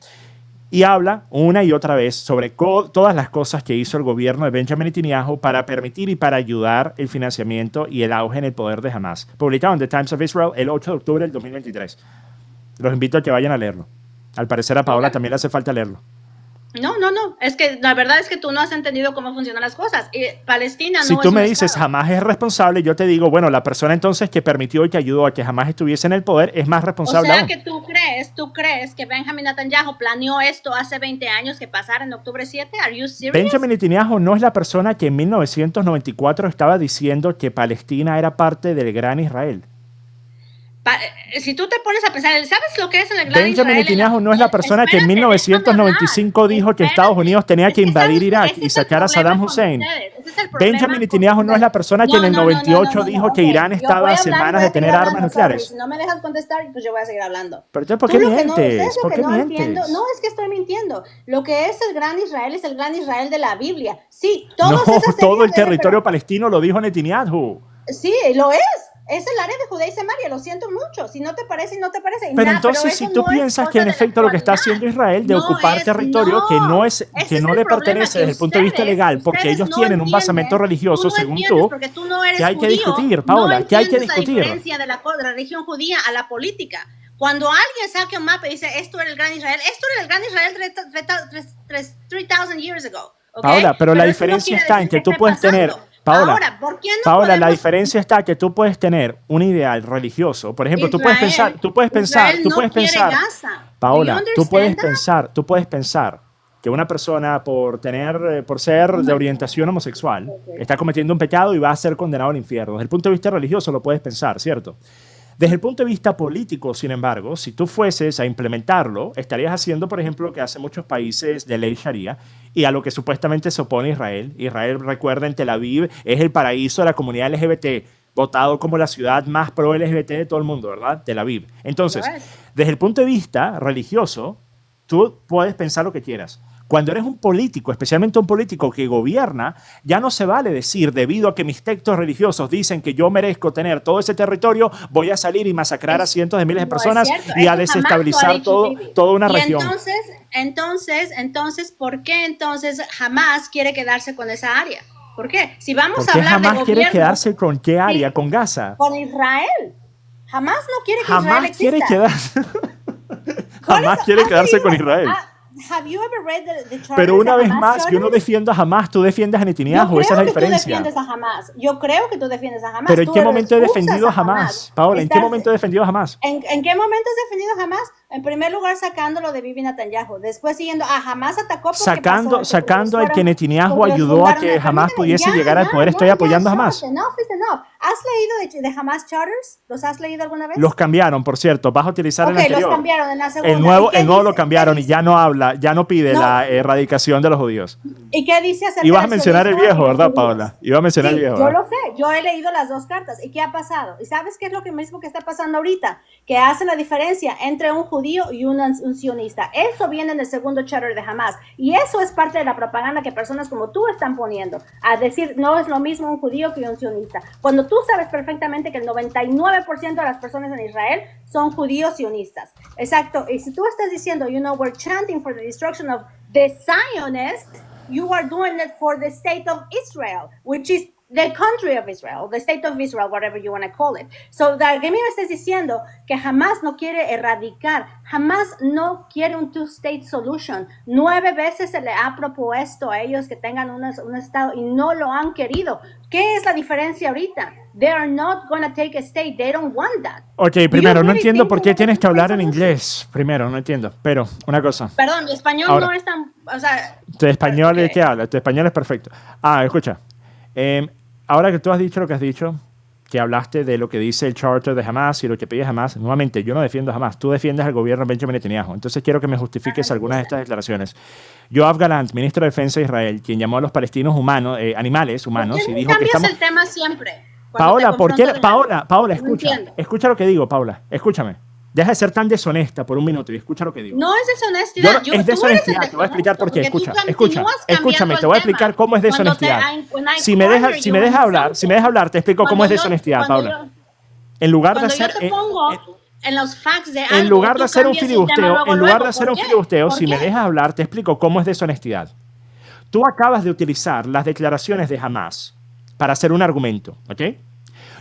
Y habla una y otra vez sobre todas las cosas que hizo el gobierno de Benjamin Netanyahu para permitir y para ayudar el financiamiento y el auge en el poder de Hamas. Publicado en The Times of Israel el 8 de octubre del 2023. Los invito a que vayan a leerlo. Al parecer a Paola también le hace falta leerlo. No. Es que la verdad es que tú no has entendido cómo funcionan las cosas. Palestina no es un Si tú me dices estado. Hamas es responsable, yo te digo, bueno, la persona entonces que permitió y que ayudó a que Hamas estuviese en el poder es más responsable O sea aún. que tú crees que Benjamin Netanyahu planeó esto hace 20 años que pasara en octubre 7? ¿Are you serious? Benjamin Netanyahu no es la persona que en 1994 estaba diciendo que Palestina era parte del gran Israel. Si tú te pones a pensar, ¿sabes lo que es el gran Israel? Benjamin Netanyahu no es la persona que en 1995 dijo que Estados Unidos tenía que invadir Irak y sacar a Saddam Hussein. Benjamin Netanyahu no es la persona que en el 98 dijo que Irán estaba a semanas de tener armas nucleares. Si no me dejas contestar, pues yo voy a seguir hablando. Pero entonces, ¿por qué mientes? ¿Por qué mientes? Entiendo, no es que estoy mintiendo. Lo que es el gran Israel es el gran Israel de la Biblia. Sí, todo el territorio palestino lo dijo Netanyahu. Sí, lo es. Es el área de Judea y Samaria, lo siento mucho. Si no te parece, no te parece. Pero entonces, si tú piensas que en efecto lo que está haciendo Israel de ocupar territorio que no le pertenece desde el punto de vista legal, porque ellos tienen un basamento religioso, según tú, que hay que discutir, Paola, que hay que discutir. La diferencia de la religión judía a la política. Cuando alguien saque un mapa y dice, esto era el gran Israel, esto era el gran Israel 3,000 years ago. ¿Okay? Paola, pero la diferencia está en que tú puedes tener... Paola, la diferencia está que tú puedes tener un ideal religioso. Por ejemplo, tú puedes pensar, Paola, tú puedes pensar que una persona por ser de orientación homosexual está cometiendo un pecado y va a ser condenado al infierno. Desde el punto de vista religioso lo puedes pensar, ¿cierto? Desde el punto de vista político, sin embargo, si tú fueses a implementarlo, estarías haciendo, por ejemplo, lo que hacen muchos países de ley Sharia y a lo que supuestamente se opone Israel. Israel, recuerden, Tel Aviv es el paraíso de la comunidad LGBT, votado como la ciudad más pro-LGBT de todo el mundo, ¿verdad? Tel Aviv. Entonces, desde el punto de vista religioso, tú puedes pensar lo que quieras. Cuando eres un político, especialmente un político que gobierna, ya no se vale decir, debido a que mis textos religiosos dicen que yo merezco tener todo ese territorio, voy a salir y masacrar a cientos de miles de personas y a desestabilizar toda una región. Entonces, ¿por qué entonces Hamas quiere quedarse con esa área? ¿Por qué? Si vamos ¿Por a qué hablar de Hamas gobierno, quiere quedarse con qué área? ¿Con Gaza? Con Israel. Hamas no quiere que Israel exista. Jamás quiere quedarse con Israel. Have you ever read the charters Pero una of vez Hamas más, yo no charters? defiendo a Hamas, tú defiendes a Netanyahu, esa es la diferencia. Yo creo que tú defiendes a Hamas. Pero ¿en Tú qué momento he usas defendido a Hamas? Paola, ¿en qué momento he defendido a Hamas? ¿En qué momento has defendido a Hamas? En primer lugar, sacándolo de Bibi Netanyahu. Después, siguiendo a Hamas atacó porque sacando al que Netanyahu ayudó a que Hamas pudiese llegar al poder. Estoy apoyando a Hamas. Enough is enough. ¿Has leído de Hamas Charters? ¿Los has leído alguna vez? Los cambiaron, por cierto. Vas a utilizar el anterior. Los cambiaron en la segunda. El nuevo lo cambiaron y ya no habla, ya no pide la erradicación de los judíos. ¿Y qué dice acerca Ibas a mencionar el viejo, ¿verdad, Paola? Iba a mencionar el viejo. Yo lo sé. Yo he leído las dos cartas. ¿Y qué ha pasado? ¿Y sabes qué es lo mismo que está pasando ahorita? Que hace la diferencia entre un judío y un sionista. Eso viene en el segundo charter de Hamas. Y eso es parte de la propaganda que personas como tú están poniendo. A decir, no es lo mismo un judío que un sionista. Cuando tú sabes perfectamente que el 99% de las personas en Israel son judíos sionistas. Exacto. Y si tú estás diciendo, we're chanting for the destruction of the Zionists, you are doing it for the state of Israel, which is the country of Israel, the state of Israel, whatever you want to call it. So, que me estás diciendo que Hamas no quiere erradicar, Hamas no quiere un two-state solution. 9 veces se le ha propuesto a ellos que tengan un estado y no lo han querido. ¿Qué es la diferencia ahorita? They are not going to take a state. They don't want that. Ok, primero, no entiendo por qué tienes que hablar en inglés. Primero, no entiendo. Pero, una cosa. Perdón, mi español ahora, no es tan... O sea, ¿tu español es qué habla? Tu español es perfecto. Escucha. Ahora que tú has dicho lo que has dicho, que hablaste de lo que dice el charter de Hamas y lo que pide Hamas, nuevamente, yo no defiendo a Hamas, tú defiendes al gobierno de Benjamin Netanyahu. Entonces quiero que me justifiques algunas de estas declaraciones. Yoav Galant, ministro de Defensa de Israel, quien llamó a los palestinos animales humanos, y dijo que estamos... el tema siempre? Paola, ¿por qué? Paola, escucha lo que digo, Paola, escúchame. Deja de ser tan deshonesta por un minuto y escucha lo que digo. No es deshonestidad. Es deshonestidad. Te voy a explicar por qué. Escúchame, te voy a explicar cómo es deshonestidad. Si me dejas hablar, te explico cómo es deshonestidad, Paula. En lugar de hacer... En lugar de hacer un filibusteo, si me dejas hablar, te explico cómo es deshonestidad. Tú acabas de utilizar las declaraciones de Hamas para hacer un argumento, ¿ok?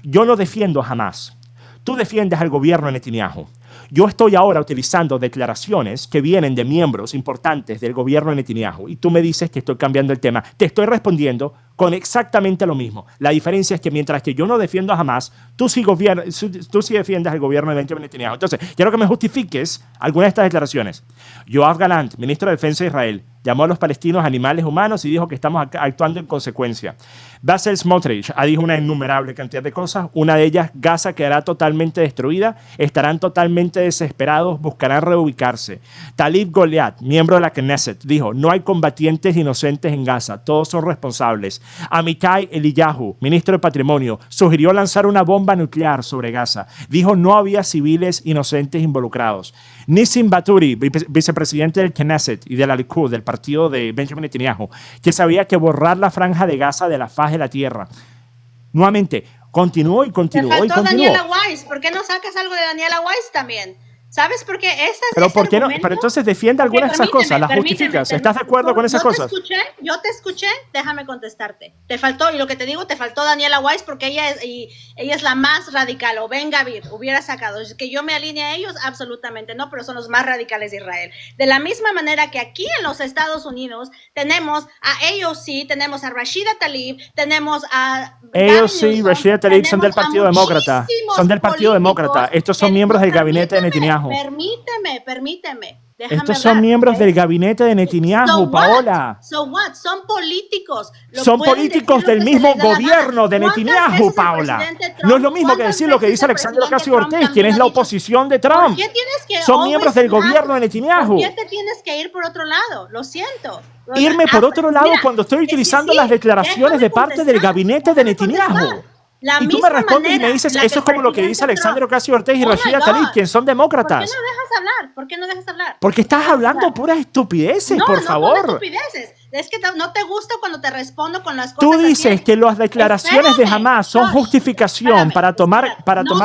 Yo no defiendo a Hamas. Tú defiendes al gobierno de Netanyahu. Yo estoy ahora utilizando declaraciones que vienen de miembros importantes del gobierno de Netanyahu y tú me dices que estoy cambiando el tema. Te estoy respondiendo con exactamente lo mismo. La diferencia es que mientras que yo no defiendo a Hamas, tú sí defiendes al gobierno de Benjamin Netanyahu. Entonces, quiero que me justifiques algunas de estas declaraciones. Yoav Galant, ministro de Defensa de Israel, llamó a los palestinos animales humanos y dijo que estamos actuando en consecuencia. Bassel Smotrich dijo una innumerable cantidad de cosas. Una de ellas, Gaza quedará totalmente destruida, estarán totalmente desesperados, buscarán reubicarse. Talib Goliat, miembro de la Knesset, dijo, no hay combatientes inocentes en Gaza, todos son responsables. Amitai Eliyahu, ministro de Patrimonio, sugirió lanzar una bomba nuclear sobre Gaza. Dijo, no había civiles inocentes involucrados. Nissim Baturi, vicepresidente del Knesset y de la Likud, del partido de Benjamin Netanyahu, que sabía que borrar la franja de Gaza de la faz de la tierra. Nuevamente, continuó. Te faltó Daniela Weiss. ¿Por qué no sacas algo de Daniela Weiss también? ¿Sabes por qué? Pero ¿por qué no? Pero entonces defiende algunas de esas cosas, las justificas. ¿Estás de acuerdo con esas cosas? Yo te escuché, déjame contestarte. Te faltó, y lo que te digo, te faltó Daniela Weiss porque ella es la más radical. O Ben Gavir hubiera sacado. Es que yo me alinee a ellos, absolutamente no, pero son los más radicales de Israel. De la misma manera que aquí en los Estados Unidos tenemos a AOC, tenemos a Rashida Tlaib, tenemos a... AOC, Rashida Tlaib son del Partido Demócrata. Son del Partido Demócrata. Estos son miembros del gabinete de Netanyahu. Permíteme. Estos son miembros del gabinete de Netanyahu, Paola. Son políticos. Son políticos del mismo gobierno de Netanyahu, Paola. No es lo mismo que decir lo que dice Alexandria Ocasio-Cortez, quien es la oposición de Trump. Son miembros del gobierno de Netanyahu. ¿Por qué te tienes que ir por otro lado? Lo siento. Irme por otro lado cuando estoy utilizando las declaraciones de parte del gabinete de Netanyahu. Y tú me respondes y me dices, eso es como lo que dice Alexandria Ocasio-Cortez y Rashida Tlaib, quien son demócratas. ¿Por qué no dejas hablar? Porque estás hablando puras estupideces, por favor. No, estupideces. Es que no te gusta cuando te respondo con las cosas. Tú dices que las declaraciones de Hamas son justificación para tomar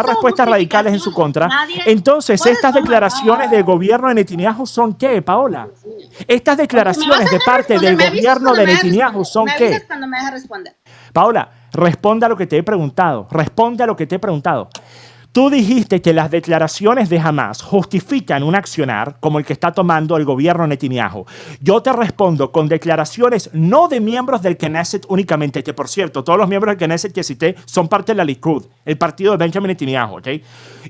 respuestas radicales en su contra. Entonces, estas declaraciones del gobierno de Netanyahu son ¿qué, Paola? Estas declaraciones de parte del gobierno de Netanyahu son ¿qué? Me avisas cuando me dejas responder. Paola, responde a lo que te he preguntado. Tú dijiste que las declaraciones de Hamas justifican un accionar como el que está tomando el gobierno Netanyahu. Yo te respondo con declaraciones no de miembros del Knesset únicamente, que por cierto, todos los miembros del Knesset que cité son parte de la Likud, el partido de Benjamin Netanyahu, ¿ok?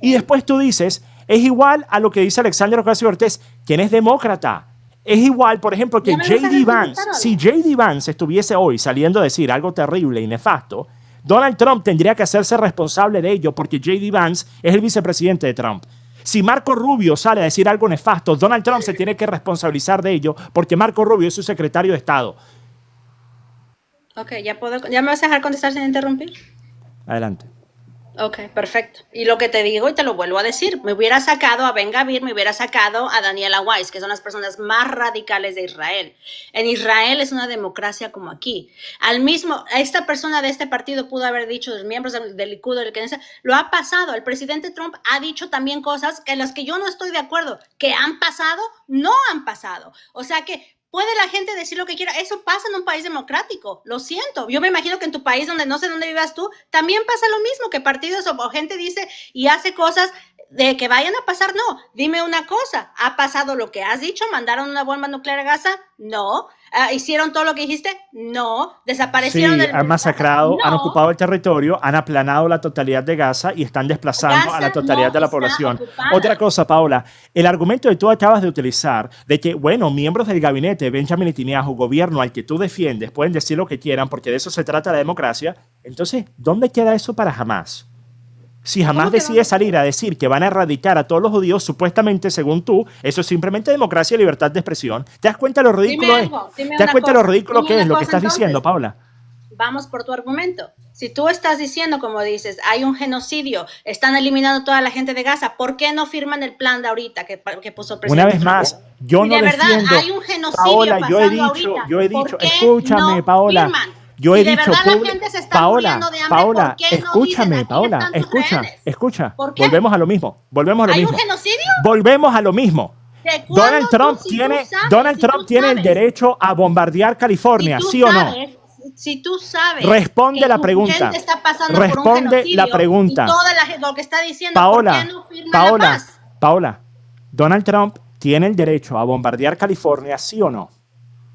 Y después tú dices, es igual a lo que dice Alexandria Ocasio-Cortez, quien es demócrata. Es igual, por ejemplo, que J.D. Vance, si J.D. Vance estuviese hoy saliendo a decir algo terrible y nefasto, Donald Trump tendría que hacerse responsable de ello porque J.D. Vance es el vicepresidente de Trump. Si Marco Rubio sale a decir algo nefasto, Donald Trump se tiene que responsabilizar de ello porque Marco Rubio es su secretario de Estado. Ok, ¿ya me vas a dejar contestar sin interrumpir? Adelante. Ok, perfecto. Y lo que te digo y te lo vuelvo a decir, me hubiera sacado a Ben Gavir, me hubiera sacado a Daniela Weiss, que son las personas más radicales de Israel. En Israel es una democracia como aquí. Esta persona de este partido pudo haber dicho, los miembros del Likud, del Knesset, lo ha pasado. El presidente Trump ha dicho también cosas en las que yo no estoy de acuerdo, que han pasado, no han pasado. O sea que puede la gente decir lo que quiera. Eso pasa en un país democrático. Lo siento. Yo me imagino que en tu país, donde no sé dónde vivas tú, también pasa lo mismo, que partidos o gente dice y hace cosas de que vayan a pasar. No, dime una cosa. ¿Ha pasado lo que has dicho? ¿Mandaron una bomba nuclear a Gaza? No. ¿Hicieron todo lo que dijiste? No. ¿Desaparecieron? Sí, han masacrado, no. Han ocupado el territorio, han aplanado la totalidad de Gaza y están desplazando Gaza a la totalidad de la población. Ocupada. Otra cosa, Paola, el argumento que tú acabas de utilizar de que, bueno, miembros del gabinete de Benjamin Netanyahu, gobierno al que tú defiendes, pueden decir lo que quieran porque de eso se trata la democracia. Entonces, ¿dónde queda eso para Hamas? Si Hamas decide salir a decir que van a erradicar a todos los judíos, supuestamente, según tú, eso es simplemente democracia y libertad de expresión. ¿Te das cuenta de lo ridículo es? ¿Te das cuenta de lo ridículo que es lo que estás diciendo, Paula? Vamos por tu argumento. Si tú estás diciendo, como dices, hay un genocidio, están eliminando toda la gente de Gaza, ¿por qué no firman el plan de ahorita que puso el presidente? Una vez más, yo no defiendo. De verdad hay un genocidio Paola, pasando ahorita. yo he dicho, escúchame, no Paola. Firman? Yo he si dicho, de verdad la gente se está muriendo de hambre, Paola, ¿por qué escúchame, no dicen, Paola, escucha. ¿Por qué? Volvemos a lo mismo. ¿Hay un genocidio? Volvemos a lo mismo. Donald Trump tiene el derecho a bombardear California, ¿sí o no? Si tú sabes responde que la pregunta. Está pasando responde por un la pregunta. Y todo lo que está diciendo, ¿por qué no firma la paz? Paola, ¿Donald Trump tiene el derecho a bombardear California, sí o no?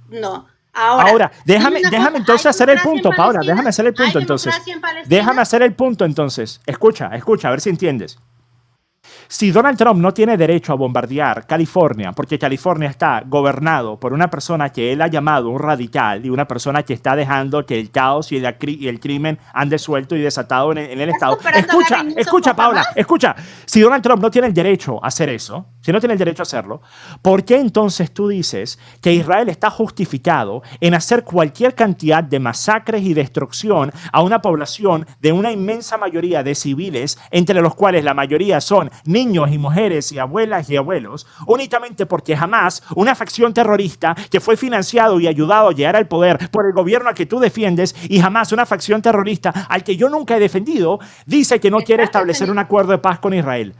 No. Ahora, déjame entonces hacer el punto, Paola. Déjame hacer el punto entonces. Déjame hacer el punto entonces. Escucha, a ver si entiendes. Si Donald Trump no tiene derecho a bombardear California, porque California está gobernado por una persona que él ha llamado un radical y una persona que está dejando que el caos y el crimen ande suelto y desatado en el estado. Escucha, Paula, escucha. Si Donald Trump no tiene el derecho a hacer eso, si no tiene el derecho a hacerlo, ¿por qué entonces tú dices que Israel está justificado en hacer cualquier cantidad de masacres y destrucción a una población de una inmensa mayoría de civiles, entre los cuales la mayoría son niños y mujeres y abuelas y abuelos, únicamente porque Hamas, una facción terrorista que fue financiado y ayudado a llegar al poder por el gobierno al que tú defiendes, y Hamas, una facción terrorista al que yo nunca he defendido, dice que no quiere establecer un acuerdo de paz con Israel?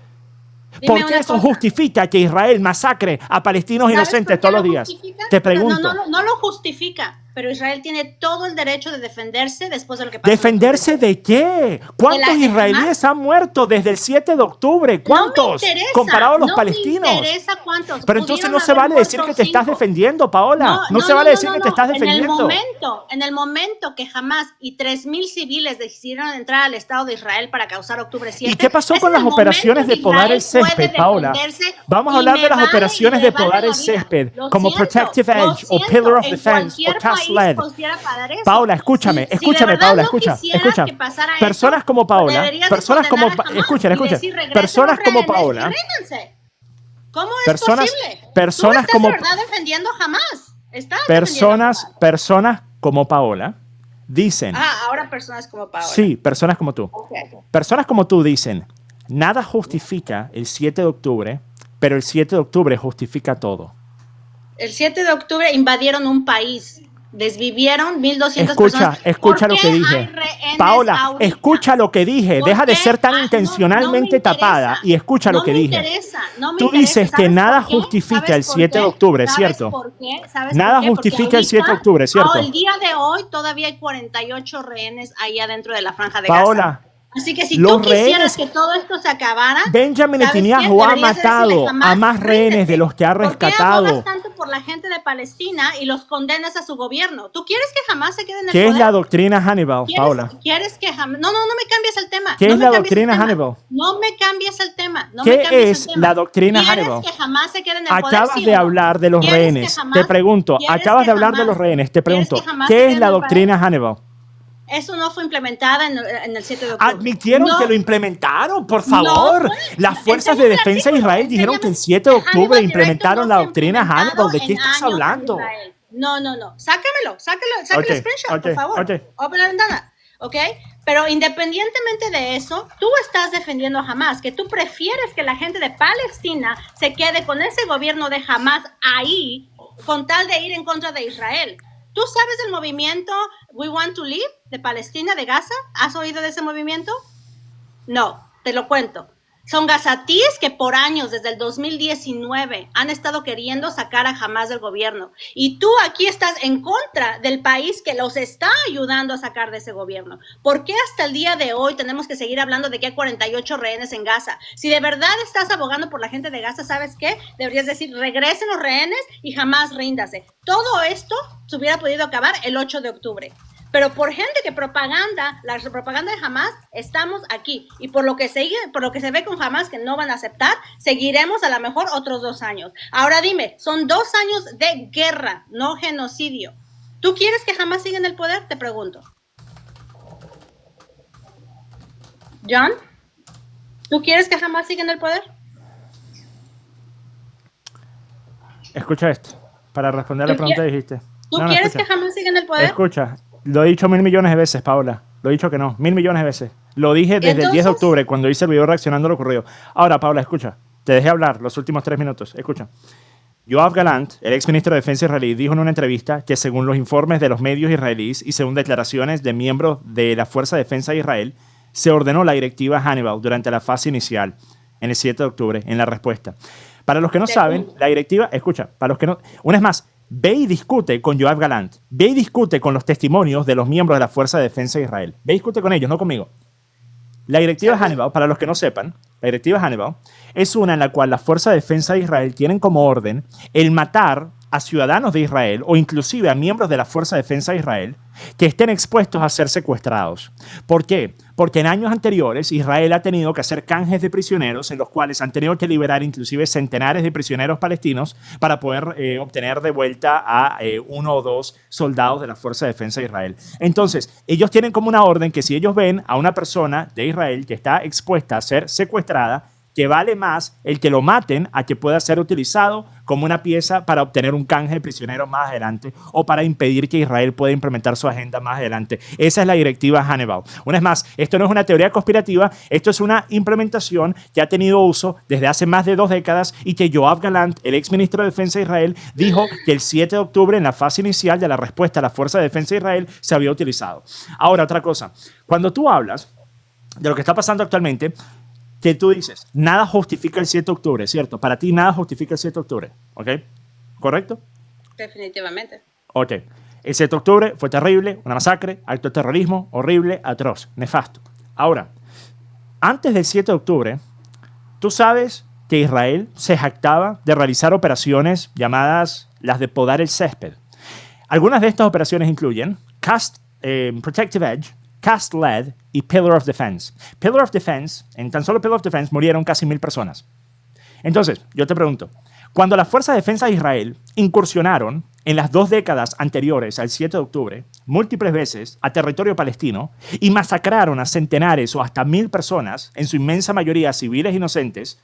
¿Por qué eso justifica que Israel masacre a palestinos inocentes todos los días? Te pregunto. No lo justifica, pero Israel tiene todo el derecho de defenderse después de lo que pasó. ¿Defenderse de qué? ¿Cuántos israelíes han muerto desde el 7 de octubre? ¿Cuántos? No me interesa, comparado a los palestinos. No me interesa cuántos. Pero entonces no se vale decir que te estás defendiendo, Paola. No se vale decir que te estás defendiendo. En el momento que Hamas y 3,000 civiles decidieron entrar al Estado de Israel para causar octubre 7. ¿Y qué pasó con las operaciones de podar el césped, Paola? Vamos a hablar de las operaciones de podar el césped, como Protective Edge o Pillar of Defense o Task Led. Paola, escúchame, Paola, escucha. Personas como Paola, personas como Paola. ¿Cómo es posible? Personas como defendiendo Hamas. Personas como Paola dicen. Ahora personas como Paola. Sí, personas como tú. Okay. Personas como tú dicen, nada justifica el 7 de octubre, pero el 7 de octubre justifica todo. El 7 de octubre invadieron un país. Desvivieron 1,200 personas. Escucha lo que dije. Paola, escucha lo que dije. Deja de ser tan intencionalmente tapada y escucha lo que dije. Tú dices que nada justifica el 7 de octubre, ¿cierto? Nada justifica el 7 de octubre, ¿cierto? El día de hoy todavía hay 48 rehenes ahí adentro de la franja de Gaza. Así que si Los tú quisieras rehenes, que todo esto se acabara, Benjamin ¿sabes qué? Netanyahu ha Deberías de decirle matado a jamás, más rehenes de los que ha ¿por qué abogas rescatado. tanto por la gente de Palestina y los condenas a su gobierno? ¿Tú quieres que jamás se quede en el ¿Qué es poder? la doctrina Hannibal, Paula? ¿Quieres que jamás? No me cambies el tema. ¿Qué No es me la cambies el doctrina tema. Hannibal? No me cambies el tema. No me ¿Qué cambies es el tema. la doctrina ¿Quieres Hannibal? que jamás se quede en el poder? Acabas ¿Sí de o no? hablar de los ¿Quieres que rehenes. jamás? Te pregunto, ¿Quieres acabas que de hablar de los jamás? rehenes. Te ¿Quieres pregunto, que jamás se ¿qué quede es en la el poder? doctrina Hannibal? Eso no fue implementada en el 7 de octubre. Admitieron No, que lo implementaron, por no favor. fue. Las fuerzas de Enséñame el defensa de artículo, Israel dijeron que el enséñame. 7 de El octubre Hannibal Directive implementaron no la fue doctrina implementado Hannibal. ¿De qué en estás años en hablando? Israel. No. Sácamelo, saca Ok, el screenshot, por ok, favor. ok. Open la ventana, ¿ok? Pero independientemente de eso, tú estás defendiendo a Hamas, que tú prefieres que la gente de Palestina se quede con ese gobierno de Hamas ahí, con tal de ir en contra de Israel. ¿Tú sabes del movimiento We Want to Live de Palestina, de Gaza? ¿Has oído de ese movimiento? No, te lo cuento. Son gazatíes que por años, desde el 2019, han estado queriendo sacar a Hamas del gobierno. Y tú aquí estás en contra del país que los está ayudando a sacar de ese gobierno. ¿Por qué hasta el día de hoy tenemos que seguir hablando de que hay 48 rehenes en Gaza? Si de verdad estás abogando por la gente de Gaza, ¿sabes qué? Deberías decir, regresen los rehenes y jamás ríndase. Todo esto se hubiera podido acabar el 8 de octubre. Pero por gente que la propaganda de Hamas, estamos aquí. Y por lo que se ve con Hamas que no van a aceptar, seguiremos a lo mejor otros 2 años. Ahora dime, son 2 años de guerra, no genocidio. ¿Tú quieres que Hamas siga en el poder? Te pregunto. John, ¿tú quieres que Hamas siga en el poder? Escucha esto, para responder a la pregunta que dijiste. ¿Tú quieres que Hamas siga en el poder? Escucha, lo he dicho 1.000 millones de veces, Paula. Lo he dicho que no, 1.000 millones de veces. Lo dije desde el 10 de octubre, cuando hice el video reaccionando a lo ocurrido. Ahora, Paula, escucha. Te dejé hablar los últimos 3 minutos. Escucha. Yoav Galant, el ex ministro de Defensa israelí, dijo en una entrevista que según los informes de los medios israelíes y según declaraciones de miembros de la Fuerza de Defensa de Israel, se ordenó la directiva Hannibal durante la fase inicial, en el 7 de octubre, en la respuesta. Para los que no saben, la directiva, escucha, para los que no, una vez más, ve y discute con Yoav Galant, ve y discute con los testimonios de los miembros de la Fuerza de Defensa de Israel, ve y discute con ellos, no conmigo. La directiva Hannibal, para los que no sepan, la directiva Hannibal es una en la cual la Fuerza de Defensa de Israel tienen como orden el matar a ciudadanos de Israel o inclusive a miembros de la Fuerza de Defensa de Israel que estén expuestos a ser secuestrados. ¿Por qué? Porque en años anteriores Israel ha tenido que hacer canjes de prisioneros en los cuales han tenido que liberar inclusive centenares de prisioneros palestinos para poder obtener de vuelta a 1 o 2 soldados de la Fuerza de Defensa de Israel. Entonces, ellos tienen como una orden que si ellos ven a una persona de Israel que está expuesta a ser secuestrada, que vale más el que lo maten a que pueda ser utilizado como una pieza para obtener un canje de prisioneros más adelante o para impedir que Israel pueda implementar su agenda más adelante. Esa es la directiva Hannibal. Una vez más, esto no es una teoría conspirativa, esto es una implementación que ha tenido uso desde hace más de 2 décadas y que Yoav Galant, el ex ministro de Defensa de Israel, dijo que el 7 de octubre, en la fase inicial de la respuesta a la Fuerza de Defensa de Israel, se había utilizado. Ahora, otra cosa. Cuando tú hablas de lo que está pasando actualmente, que tú dices, nada justifica el 7 de octubre, ¿cierto? Para ti nada justifica el 7 de octubre, ¿ok? ¿Correcto? Definitivamente. Ok. El 7 de octubre fue terrible, una masacre, acto de terrorismo, horrible, atroz, nefasto. Ahora, antes del 7 de octubre, tú sabes que Israel se jactaba de realizar operaciones llamadas las de podar el césped. Algunas de estas operaciones incluyen Protective Edge, Cast Lead y Pillar of Defense. Pillar of Defense, en tan solo Pillar of Defense murieron casi 1.000 personas. Entonces, yo te pregunto, cuando las fuerzas de defensa de Israel incursionaron en las 2 décadas anteriores al 7 de octubre, múltiples veces a territorio palestino y masacraron a centenares o hasta 1.000 personas, en su inmensa mayoría civiles inocentes,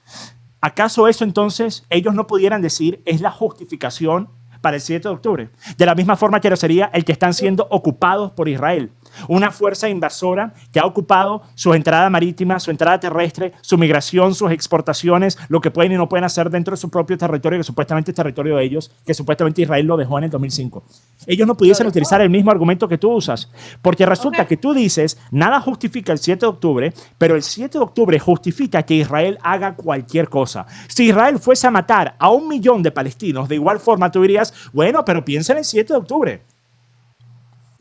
¿acaso eso entonces ellos no pudieran decir es la justificación para el 7 de octubre? De la misma forma que lo sería el que están siendo ocupados por Israel. Una fuerza invasora que ha ocupado su entrada marítima, su entrada terrestre, su migración, sus exportaciones, lo que pueden y no pueden hacer dentro de su propio territorio, que supuestamente es territorio de ellos, que supuestamente Israel lo dejó en el 2005. Ellos no pudiesen utilizar el mismo argumento que tú usas, porque resulta que tú dices, nada justifica el 7 de octubre, pero el 7 de octubre justifica que Israel haga cualquier cosa. Si Israel fuese a matar a 1 millón de palestinos, de igual forma tú dirías, bueno, pero piensa en el 7 de octubre.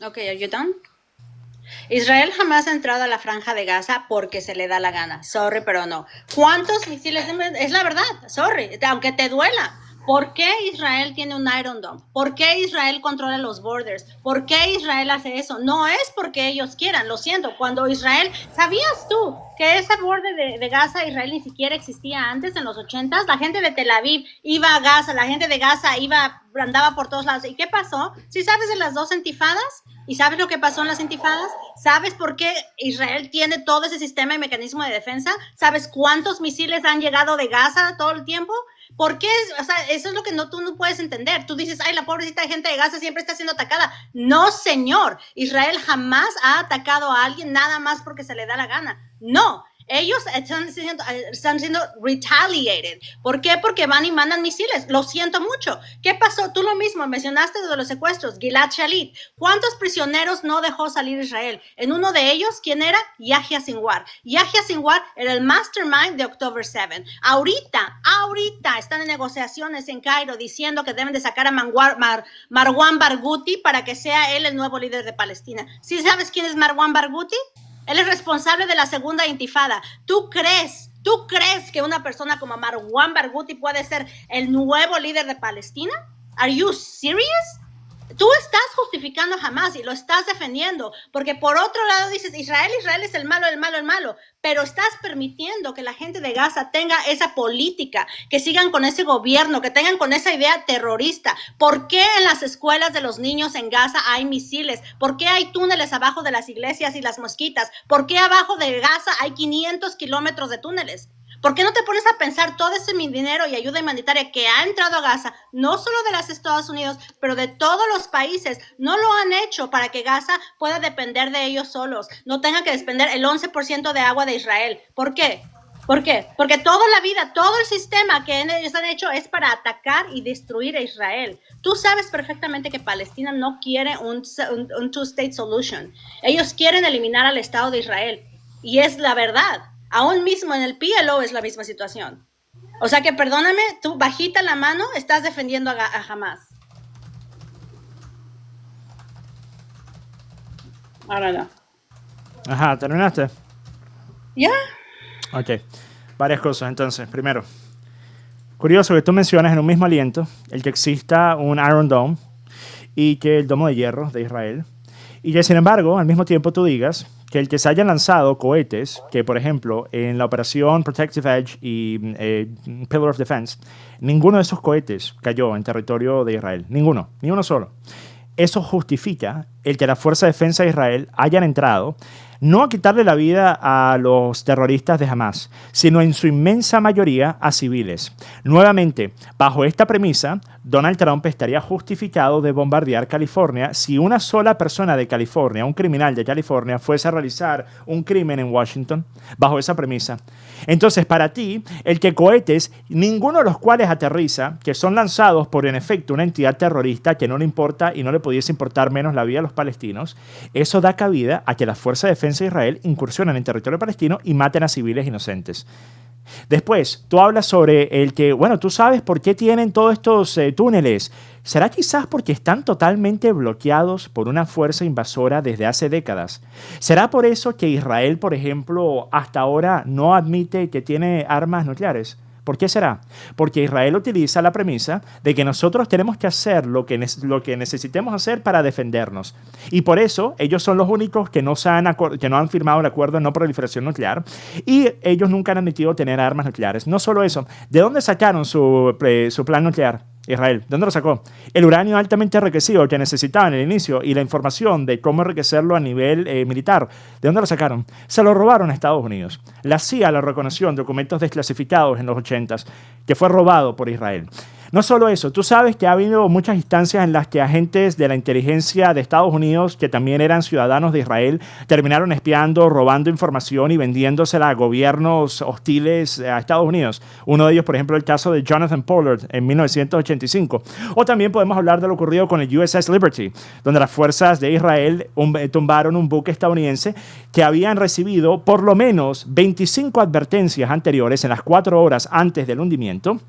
Ok, are you done? Israel jamás ha entrado a la franja de Gaza porque se le da la gana. Sorry, pero no. ¿Cuántos misiles? Es la verdad, sorry, aunque te duela. ¿Por qué Israel tiene un Iron Dome? ¿Por qué Israel controla los borders? ¿Por qué Israel hace eso? No es porque ellos quieran, lo siento. Cuando Israel, ¿sabías tú que ese borde de Gaza, Israel ni siquiera existía antes, en los 80s? La gente de Tel Aviv iba a Gaza, la gente de Gaza andaba por todos lados. ¿Y qué pasó? ¿Sí sabes de las dos intifadas? ¿Y sabes lo que pasó en las intifadas? ¿Sabes por qué Israel tiene todo ese sistema y mecanismo de defensa? ¿Sabes cuántos misiles han llegado de Gaza todo el tiempo? ¿Por qué? O sea, eso es lo que tú no puedes entender. Tú dices, ay, la pobrecita gente de Gaza siempre está siendo atacada. No, señor. Israel jamás ha atacado a alguien nada más porque se le da la gana. No. Ellos están siendo retaliated. ¿Por qué? Porque van y mandan misiles. Lo siento mucho. ¿Qué pasó? Tú lo mismo mencionaste de los secuestros. Gilad Shalit. ¿Cuántos prisioneros no dejó salir Israel? En uno de ellos, ¿quién era? Yahya Sinwar. Yahya Sinwar era el mastermind de October 7. Ahorita están en negociaciones en Cairo diciendo que deben de sacar a Marwan Barghouti para que sea él el nuevo líder de Palestina. ¿Sí sabes quién es Marwan Barghouti? Él es responsable de la segunda intifada. ¿Tú crees que una persona como Marwan Barghouti puede ser el nuevo líder de Palestina? ¿Are you serious? Tú estás justificando a Hamas y lo estás defendiendo, porque por otro lado dices, Israel es el malo, pero estás permitiendo que la gente de Gaza tenga esa política, que sigan con ese gobierno, que tengan con esa idea terrorista. ¿Por qué en las escuelas de los niños en Gaza hay misiles? ¿Por qué hay túneles abajo de las iglesias y las mezquitas? ¿Por qué abajo de Gaza hay 500 kilómetros de túneles? ¿Por qué no te pones a pensar todo ese dinero y ayuda humanitaria que ha entrado a Gaza, no solo de los Estados Unidos, pero de todos los países? No lo han hecho para que Gaza pueda depender de ellos solos, no tenga que depender el 11% de agua de Israel. ¿Por qué? Porque toda la vida, todo el sistema que ellos han hecho es para atacar y destruir a Israel. Tú sabes perfectamente que Palestina no quiere un two-state solution. Ellos quieren eliminar al Estado de Israel. Y es la verdad. Aún mismo en el PLO es la misma situación. O sea que, perdóname, tú bajita la mano estás defendiendo a Hamas. Ahora no. Ajá, ¿terminaste? ¿Ya? Ok, varias cosas entonces. Primero, curioso que tú mencionas en un mismo aliento el que exista un Iron Dome y que el domo de hierro de Israel, y que sin embargo al mismo tiempo tú digas que el que se hayan lanzado cohetes, que por ejemplo en la operación Protective Edge y Pillar of Defense, ninguno de esos cohetes cayó en territorio de Israel, ni uno solo. Eso justifica el que la Fuerza de Defensa de Israel hayan entrado no a quitarle la vida a los terroristas de Hamas, sino en su inmensa mayoría a civiles. Nuevamente, bajo esta premisa, Donald Trump estaría justificado de bombardear California si una sola persona de California, un criminal de California, fuese a realizar un crimen en Washington, bajo esa premisa. Entonces, para ti, el que cohetes, ninguno de los cuales aterriza, que son lanzados por en efecto una entidad terrorista que no le importa y no le pudiese importar menos la vida de los palestinos, eso da cabida a que la Fuerza de Defensa de Israel incursionen en territorio palestino y maten a civiles inocentes. Después, tú hablas sobre el que, bueno, tú sabes por qué tienen todos estos túneles. ¿Será quizás porque están totalmente bloqueados por una fuerza invasora desde hace décadas? ¿Será por eso que Israel, por ejemplo, hasta ahora no admite que tiene armas nucleares? ¿Por qué será? Porque Israel utiliza la premisa de que nosotros tenemos que hacer lo que necesitemos hacer para defendernos. Y por eso ellos son los únicos que no han firmado el acuerdo de no proliferación nuclear y ellos nunca han admitido tener armas nucleares. No solo eso, ¿de dónde sacaron su plan nuclear? Israel, ¿de dónde lo sacó? El uranio altamente enriquecido que necesitaban en el inicio y la información de cómo enriquecerlo a nivel militar, ¿de dónde lo sacaron? Se lo robaron a Estados Unidos. La CIA lo reconoció en documentos desclasificados en los 80s, que fue robado por Israel. No solo eso, tú sabes que ha habido muchas instancias en las que agentes de la inteligencia de Estados Unidos, que también eran ciudadanos de Israel, terminaron espiando, robando información y vendiéndosela a gobiernos hostiles a Estados Unidos. Uno de ellos, por ejemplo, el caso de Jonathan Pollard en 1985. O también podemos hablar de lo ocurrido con el USS Liberty, donde las fuerzas de Israel tumbaron un buque estadounidense que habían recibido por lo menos 25 advertencias anteriores en las 4 horas antes del hundimiento,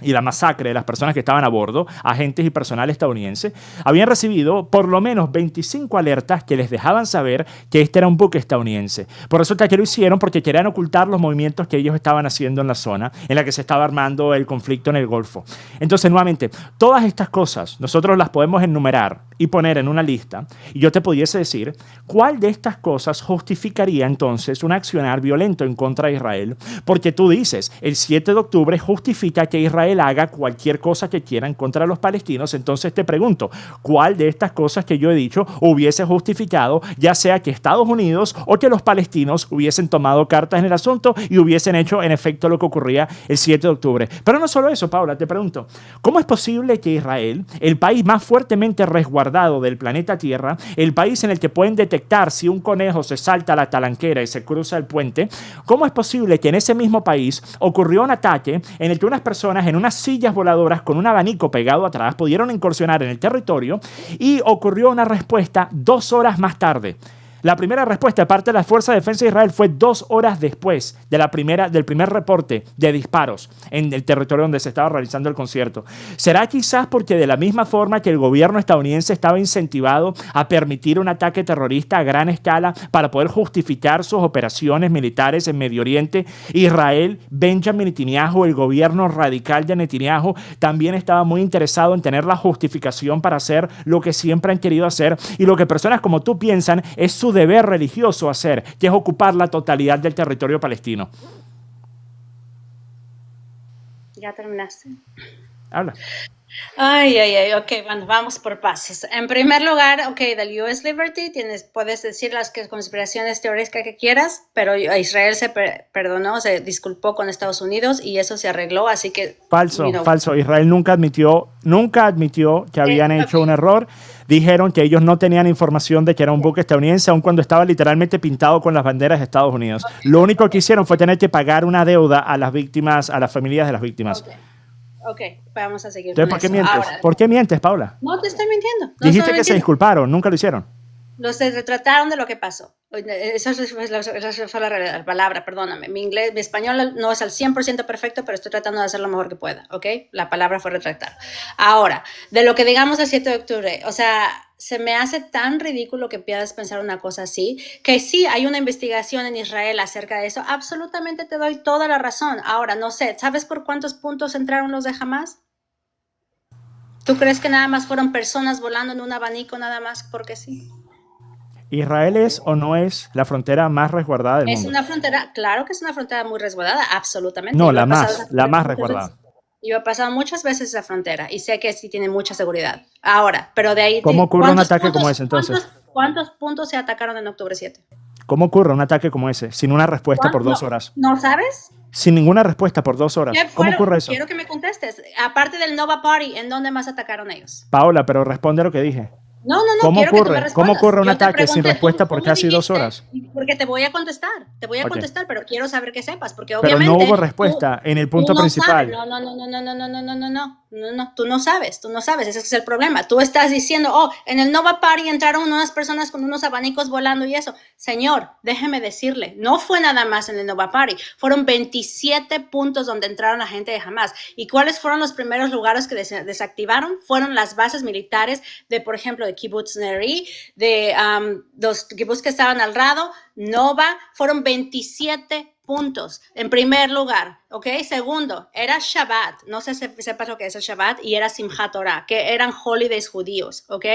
y la masacre de las personas que estaban a bordo, agentes y personal estadounidense, habían recibido por lo menos 25 alertas que les dejaban saber que este era un buque estadounidense. Por eso que lo hicieron, porque querían ocultar los movimientos que ellos estaban haciendo en la zona en la que se estaba armando el conflicto en el Golfo. Entonces, nuevamente, todas estas cosas nosotros las podemos enumerar y poner en una lista, y yo te pudiese decir cuál de estas cosas justificaría entonces un accionar violento en contra de Israel, porque tú dices, el 7 de octubre justifica que Israel haga cualquier cosa que quiera en contra de los palestinos. Entonces te pregunto, ¿cuál de estas cosas que yo he dicho hubiese justificado, ya sea que Estados Unidos o que los palestinos hubiesen tomado cartas en el asunto y hubiesen hecho en efecto lo que ocurría el 7 de octubre? Pero no solo eso, Paula, te pregunto, ¿cómo es posible que Israel, el país más fuertemente resguardado del planeta Tierra, el país en el que pueden detectar si un conejo se salta a la talanquera y se cruza el puente, cómo es posible que en ese mismo país ocurrió un ataque en el que unas personas en unas sillas voladoras con un abanico pegado atrás pudieron incursionar en el territorio y ocurrió una respuesta 2 horas más tarde? La primera respuesta de parte de la Fuerza de Defensa de Israel fue 2 horas después de del primer reporte de disparos en el territorio donde se estaba realizando el concierto. ¿Será quizás porque de la misma forma que el gobierno estadounidense estaba incentivado a permitir un ataque terrorista a gran escala para poder justificar sus operaciones militares en Medio Oriente, Israel, Benjamin Netanyahu, el gobierno radical de Netanyahu, también estaba muy interesado en tener la justificación para hacer lo que siempre han querido hacer y lo que personas como tú piensan es su deber religioso hacer, que es ocupar la totalidad del territorio palestino? Ya terminaste. Habla. Ay, ok, bueno, vamos por pasos. En primer lugar, ok, del US Liberty, puedes decir las conspiraciones teóricas que quieras, pero Israel se perdonó, se disculpó con Estados Unidos y eso se arregló, así que... Falso, falso. Israel nunca admitió que habían hecho un error. Dijeron que ellos no tenían información de que era un buque estadounidense, aun cuando estaba literalmente pintado con las banderas de Estados Unidos. Lo único que hicieron fue tener que pagar una deuda a las víctimas, a las familias de las víctimas. Ok, vamos a seguir. Entonces, ¿por qué mientes? Ahora, ¿Por qué mientes, Paula? no te estoy mintiendo. No Dijiste que se disculparon, nunca lo hicieron. Los retrataron de lo que pasó. Esa fue la palabra, perdóname. Mi español no es al 100% perfecto, pero estoy tratando de hacer lo mejor que pueda, ¿ok? La palabra fue retratar. Ahora, de lo que digamos el 7 de octubre, o sea, se me hace tan ridículo que puedas pensar una cosa así, que sí, hay una investigación en Israel acerca de eso. Absolutamente te doy toda la razón. Ahora, no sé, ¿sabes por cuántos puntos entraron los de Hamas? ¿Tú crees que nada más fueron personas volando en un abanico nada más porque sí? ¿Israel es o no es la frontera más resguardada del mundo? Es una frontera, claro que es una frontera muy resguardada, absolutamente. No, la más resguardada. Yo he pasado muchas veces esa frontera y sé que sí tiene mucha seguridad. Ahora, pero de ahí... ¿Cómo ocurre un ataque como ese entonces? ¿Cuántos puntos se atacaron en octubre 7? ¿Cómo ocurre un ataque como ese sin una respuesta por 2 horas? ¿No sabes? Sin ninguna respuesta por 2 horas. ¿Cómo ocurre eso? Quiero que me contestes. Aparte del Nova Party, ¿en dónde más atacaron ellos? Paola, pero responde lo que dije. No, ¿Cómo ocurre un ataque sin respuesta por casi 2 horas? Porque te voy a contestar, pero quiero saber que sepas, porque obviamente... Pero no hubo respuesta en el punto principal. No, tú no sabes, ese es el problema. Tú estás diciendo, en el Nova Party entraron unas personas con unos abanicos volando y eso. Señor, déjeme decirle, no fue nada más en el Nova Party, fueron 27 puntos donde entraron la gente de Hamas. ¿Y cuáles fueron los primeros lugares que desactivaron? Fueron las bases militares de, por ejemplo, de Kibbutz Neri, de los kibbutz que estaban al lado, Nova, fueron 27 puntos, en primer lugar, ¿ok? Segundo, era Shabbat, no sé si sepas lo que es el Shabbat, y era Simchat Torah, que eran holidays judíos, ¿ok?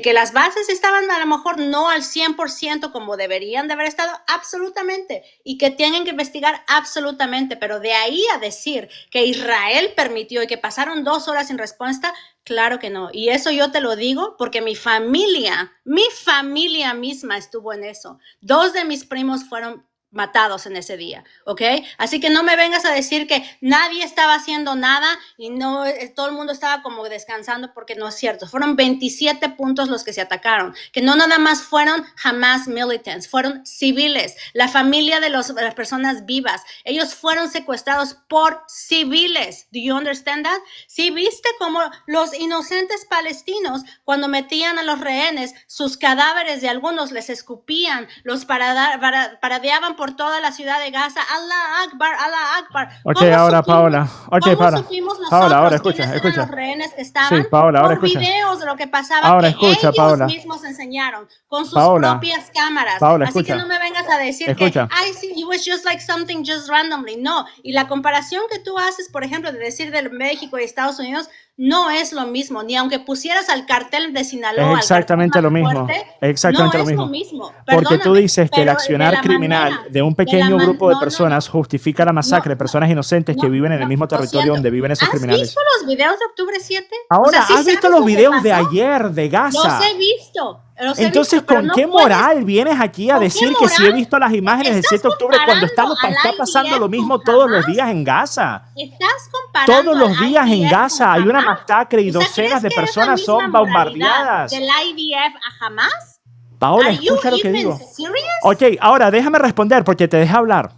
Que las bases estaban a lo mejor no al 100% como deberían de haber estado, absolutamente, y que tienen que investigar absolutamente, pero de ahí a decir que Israel permitió y que pasaron 2 horas sin respuesta, claro que no, y eso yo te lo digo porque mi familia misma estuvo en eso. 2 de mis primos fueron matados en ese día, ¿ok? Así que no me vengas a decir que nadie estaba haciendo nada y no todo el mundo estaba como descansando, porque no es cierto. Fueron 27 puntos los que se atacaron, que no nada más fueron Hamas militants, fueron civiles, la familia de las personas vivas. Ellos fueron secuestrados por civiles. Do you understand that? ¿Sí viste cómo los inocentes palestinos, cuando metían a los rehenes, sus cadáveres de algunos les escupían, los paradeaban por toda la ciudad de Gaza, Allah Akbar, Allah Akbar. Ok, ahora Paola. Ok, ¿Cómo Paola. supimos nosotros Paola, ahora quiénes escucha, eran escucha. los rehenes que estaban? Sí, Paola, ahora por escucha. videos de lo que pasaba Ahora que escucha, ellos Paola. mismos enseñaron con sus Paola. propias cámaras. Paola, Así escucha. que no me vengas a decir Escucha. que, ay, sí, it was just like something just randomly. No, y la comparación que tú haces, por ejemplo, de decir de México y Estados Unidos, no es lo mismo, ni aunque pusieras al cartel de Sinaloa, Es exactamente al lo cartel más mismo. fuerte, Exactamente no lo es mismo. lo mismo. Porque tú Perdóname, dices que el pero de accionar la criminal manera, de un de la pequeño grupo de no, personas justifica la masacre de personas inocentes que viven en el mismo lo territorio siento. donde viven esos ¿Has criminales. visto los videos de octubre 7? Ahora, ¿has visto sabes los lo que videos de pasó? ayer de Gaza? Los he visto, Entonces, pero ¿con no qué puedes. moral vienes aquí a ¿Con qué decir que si he moral? visto las imágenes del Estás 7 de octubre cuando comparando está al pasando lo IDF mismo con todos los Hamas. días en Gaza? Estás comparando Todos los días al en IDF Gaza con hay una Hamas. masacre y O sea, docenas ¿crees de que es la personas misma son moralidad bombardeadas. del IDF a Hamas? Paola, Are you escucha lo que even digo. serious? Ok, ahora déjame responder porque te dejé hablar.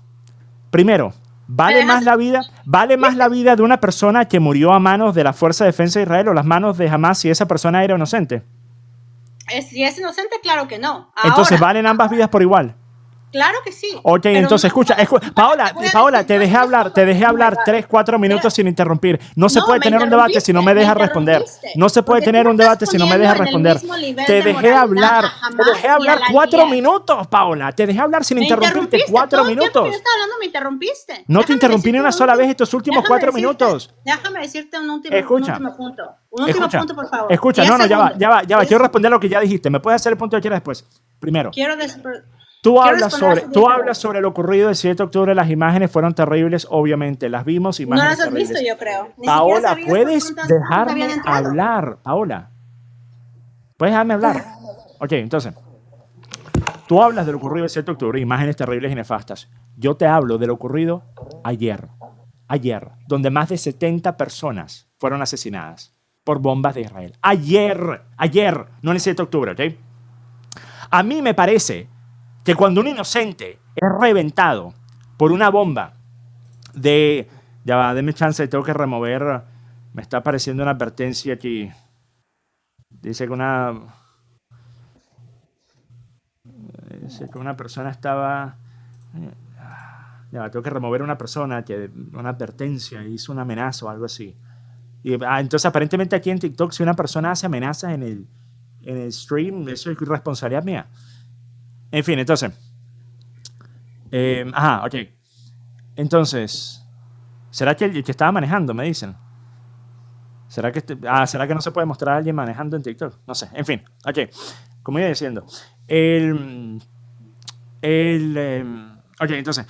Primero, ¿vale más la vida de una persona que murió a manos de la Fuerza de Defensa de Israel o las manos de Hamas si esa persona era inocente? Si es inocente, claro que no. Entonces, Ahora, ¿valen ambas vidas por igual? claro que sí. Ok, pero entonces no escucha, puedes- Paola, voy a Paola, decir te dos, dejé tres hablar, cosas. te dejé Oh my hablar God. 3, 4 minutos sin interrumpir. No se No, puede me tener un debate si no me interrumpiste, dejas me responder. interrumpiste, No se puede porque tener tú un estás debate si no me poniendo dejas en el responder. mismo nivel Te de dejé moralidad hablar, a te Hamas dejé y a hablar la 4 IDF. minutos, Paola. Te dejé hablar sin Me interrumpirte interrumpiste 4 todo el tiempo que yo minutos. estaba hablando, me interrumpiste. No te Déjame interrumpí ni decirte una un sola último- vez estos últimos déjame 4 decirte- minutos. Déjame decirte un último punto. Un último Escucha, punto, por favor. escucha, 10 no, ya va, segundos. ya va. 10 Quiero responder lo que ya dijiste. ¿Me puedes hacer el punto que quieras después? Primero. Quiero Tú quiero hablas responder a esos 10 tú hablas segundos. sobre lo ocurrido el 7 de octubre. Las imágenes fueron terribles, obviamente. Las vimos, No imágenes las has terribles. visto, yo creo. Ni siquiera Paola, sabías ¿puedes por cuántas habían dejarme entrado. hablar? Paola, ¿puedes dejarme hablar? Ok, entonces, tú hablas de lo ocurrido el 7 de octubre, imágenes terribles y nefastas. Yo te hablo de lo ocurrido ayer, donde más de 70 personas fueron asesinadas por bombas de Israel. Ayer, no el 7 de octubre, ¿ok? A mí me parece que cuando un inocente es reventado por una bomba de... Ya va, denme chance, tengo que remover... Me está apareciendo una advertencia aquí. Dice que una persona estaba... Ya va, tengo que remover una persona que una advertencia, hizo una amenaza o algo así. Entonces, aparentemente aquí en TikTok, si una persona hace amenazas en el stream, eso es responsabilidad mía. En fin, entonces. Ok. Entonces, ¿será que el que estaba manejando, me dicen? ¿Será que no se puede mostrar a alguien manejando en TikTok? No sé, en fin. Ok, como iba diciendo. Ok, entonces,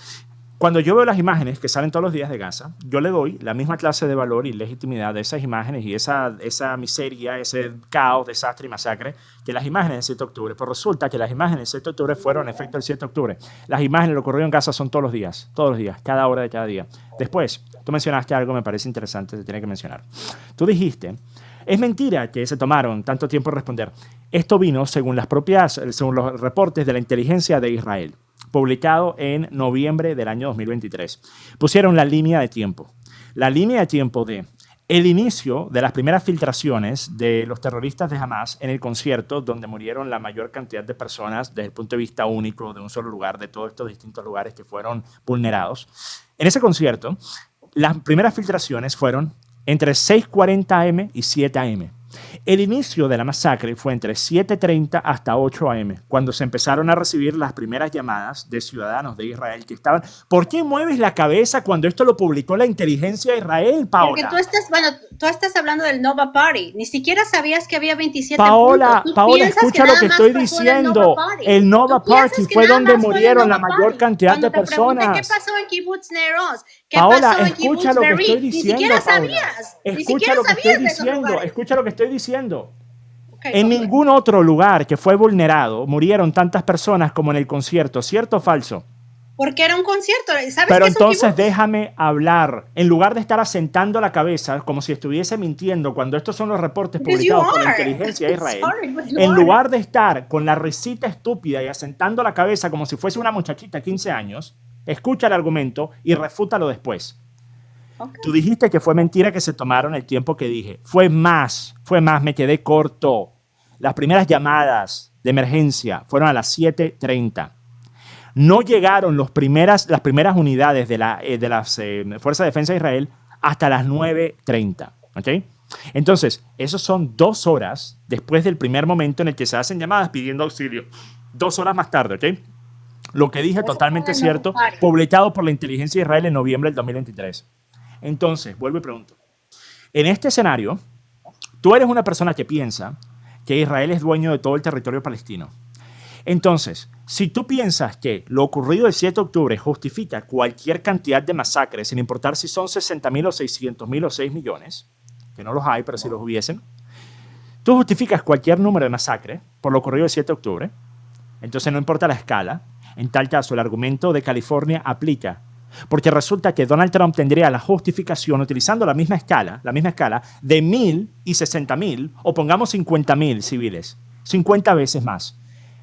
cuando yo veo las imágenes que salen todos los días de Gaza, yo le doy la misma clase de valor y legitimidad de esas imágenes y esa miseria, ese caos, desastre y masacre que las imágenes del 7 de octubre. Pues resulta que las imágenes del 7 de octubre fueron efecto del 7 de octubre. Las imágenes de lo ocurrido en Gaza son todos los días, cada hora de cada día. Después, tú mencionaste algo que me parece interesante, se tiene que mencionar. Tú dijiste, es mentira que se tomaron tanto tiempo en responder. Esto vino según los reportes de la inteligencia de Israel, publicado en noviembre del año 2023. Pusieron la línea de tiempo. La línea de tiempo de el inicio de las primeras filtraciones de los terroristas de Hamas en el concierto donde murieron la mayor cantidad de personas desde el punto de vista único de un solo lugar, de todos estos distintos lugares que fueron vulnerados. En ese concierto, las primeras filtraciones fueron entre 6:40 am y 7 am. El inicio de la masacre fue entre 7:30 hasta 8 am, cuando se empezaron a recibir las primeras llamadas de ciudadanos de Israel que estaban... ¿Por qué mueves la cabeza cuando esto lo publicó la inteligencia de Israel, Paola? Porque tú estás hablando del Nova Party. Ni siquiera sabías que había 27 Paola, puntos. Paola, escucha lo que estoy diciendo. El Nova Party fue donde murieron la mayor cantidad de personas. ¿Qué pasó en Kibbutz Neros? ¿Qué Paola, pasó en escucha Kibbutz lo que Berit? estoy diciendo, Ni siquiera Paola. sabías. Escucha lo que estoy diciendo. Escucha lo que estoy diciendo. Okay, en ningún otro lugar que fue vulnerado murieron tantas personas como en el concierto. ¿Cierto o falso? Porque era un concierto. ¿Sabes Pero qué es un entonces kibutz? déjame hablar. En lugar de estar asentando la cabeza como si estuviese mintiendo cuando estos son los reportes Because publicados you por la are. inteligencia de Israel, Sorry, but you en are. lugar de estar con la risita estúpida y asentando la cabeza como si fuese una muchachita de 15 años, escucha el argumento y refútalo después. Okay. Tú dijiste que fue mentira que se tomaron el tiempo que dije. Fue más, me quedé corto. Las primeras llamadas de emergencia fueron a las 7:30. No llegaron las primeras unidades de las Fuerzas de Defensa de Israel hasta las 9:30. ¿Okay? Entonces, esos son 2 horas después del primer momento en el que se hacen llamadas pidiendo auxilio. 2 horas más tarde, ¿ok? Lo que dije totalmente cierto, publicado por la inteligencia de Israel en noviembre del 2023. Entonces, vuelvo y pregunto. En este escenario, tú eres una persona que piensa que Israel es dueño de todo el territorio palestino. Entonces, si tú piensas que lo ocurrido el 7 de octubre justifica cualquier cantidad de masacres, sin importar si son 60.000 o 600.000 o 6 millones, que no los hay, pero si los hubiesen, tú justificas cualquier número de masacre por lo ocurrido el 7 de octubre, entonces no importa la escala, en tal caso el argumento de California aplica, porque resulta que Donald Trump tendría la justificación utilizando la misma escala de 1.000 y 60.000, o pongamos 50.000 civiles, 50 veces más.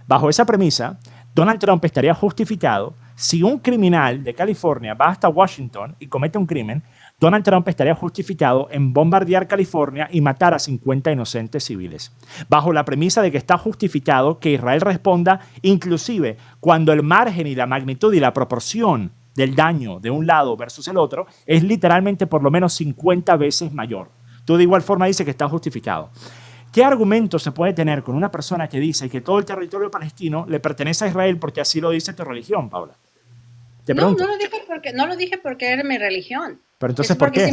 Bajo esa premisa, Donald Trump estaría justificado si un criminal de California va hasta Washington y comete un crimen. Donald Trump estaría justificado en bombardear California y matar a 50 inocentes civiles. Bajo la premisa de que está justificado que Israel responda, inclusive cuando el margen y la magnitud y la proporción del daño de un lado versus el otro es literalmente por lo menos 50 veces mayor. Tú de igual forma dices que está justificado. ¿Qué argumento se puede tener con una persona que dice que todo el territorio palestino le pertenece a Israel porque así lo dice tu religión, Paula? Te pregunto. No lo dije porque era mi religión. Pero entonces, ¿por qué?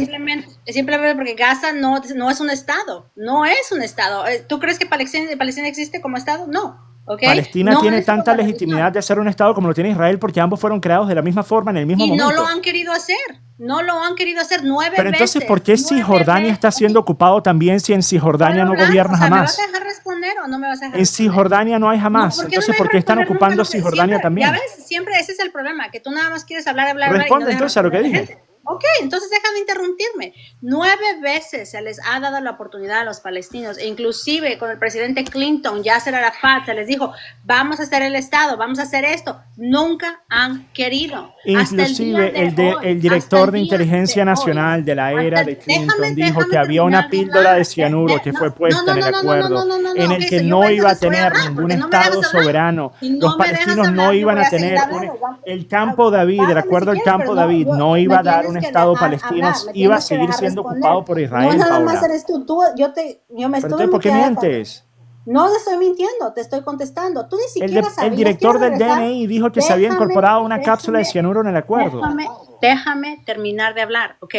Simplemente porque Gaza no es un estado. No es un estado. ¿Tú crees que Palestina existe como estado? No. ¿Okay? Palestina no tiene tanta legitimidad de ser un estado como lo tiene Israel porque ambos fueron creados de la misma forma en el mismo momento. Y no lo han querido hacer. No lo han querido hacer 9 veces. Pero entonces, ¿por qué Cisjordania está siendo ocupado también si en Cisjordania no gobierna Hamás? ¿Me vas a dejar responder o no me vas a dejar responder? En Cisjordania no hay Hamás. Entonces, ¿por qué están ocupando Cisjordania también? Ya ves, siempre ese es el problema, que tú nada más quieres hablar. Responde entonces a lo que dije. Ok, entonces deja de interrumpirme. 9 veces se les ha dado la oportunidad a los palestinos, e inclusive con el presidente Clinton, Yasser Arafat, se les dijo, vamos a hacer el Estado, vamos a hacer esto. Nunca han querido. Inclusive el director de inteligencia nacional de la era de Clinton dijo que había una píldora de cianuro que fue puesta en el acuerdo, en el que no iba a tener ningún Estado soberano. Los palestinos no iban a tener el campo David, el acuerdo del campo David, no iba a dar un Estado palestino, iba a seguir siendo ocupado por Israel. No, nada más eres tú. Yo me estoy ¿por qué mientes? No te estoy mintiendo, te estoy contestando. Tú ni siquiera sabías. El director del DNI dijo que se había incorporado una cápsula de cianuro en el acuerdo. Déjame terminar de hablar, ¿ok?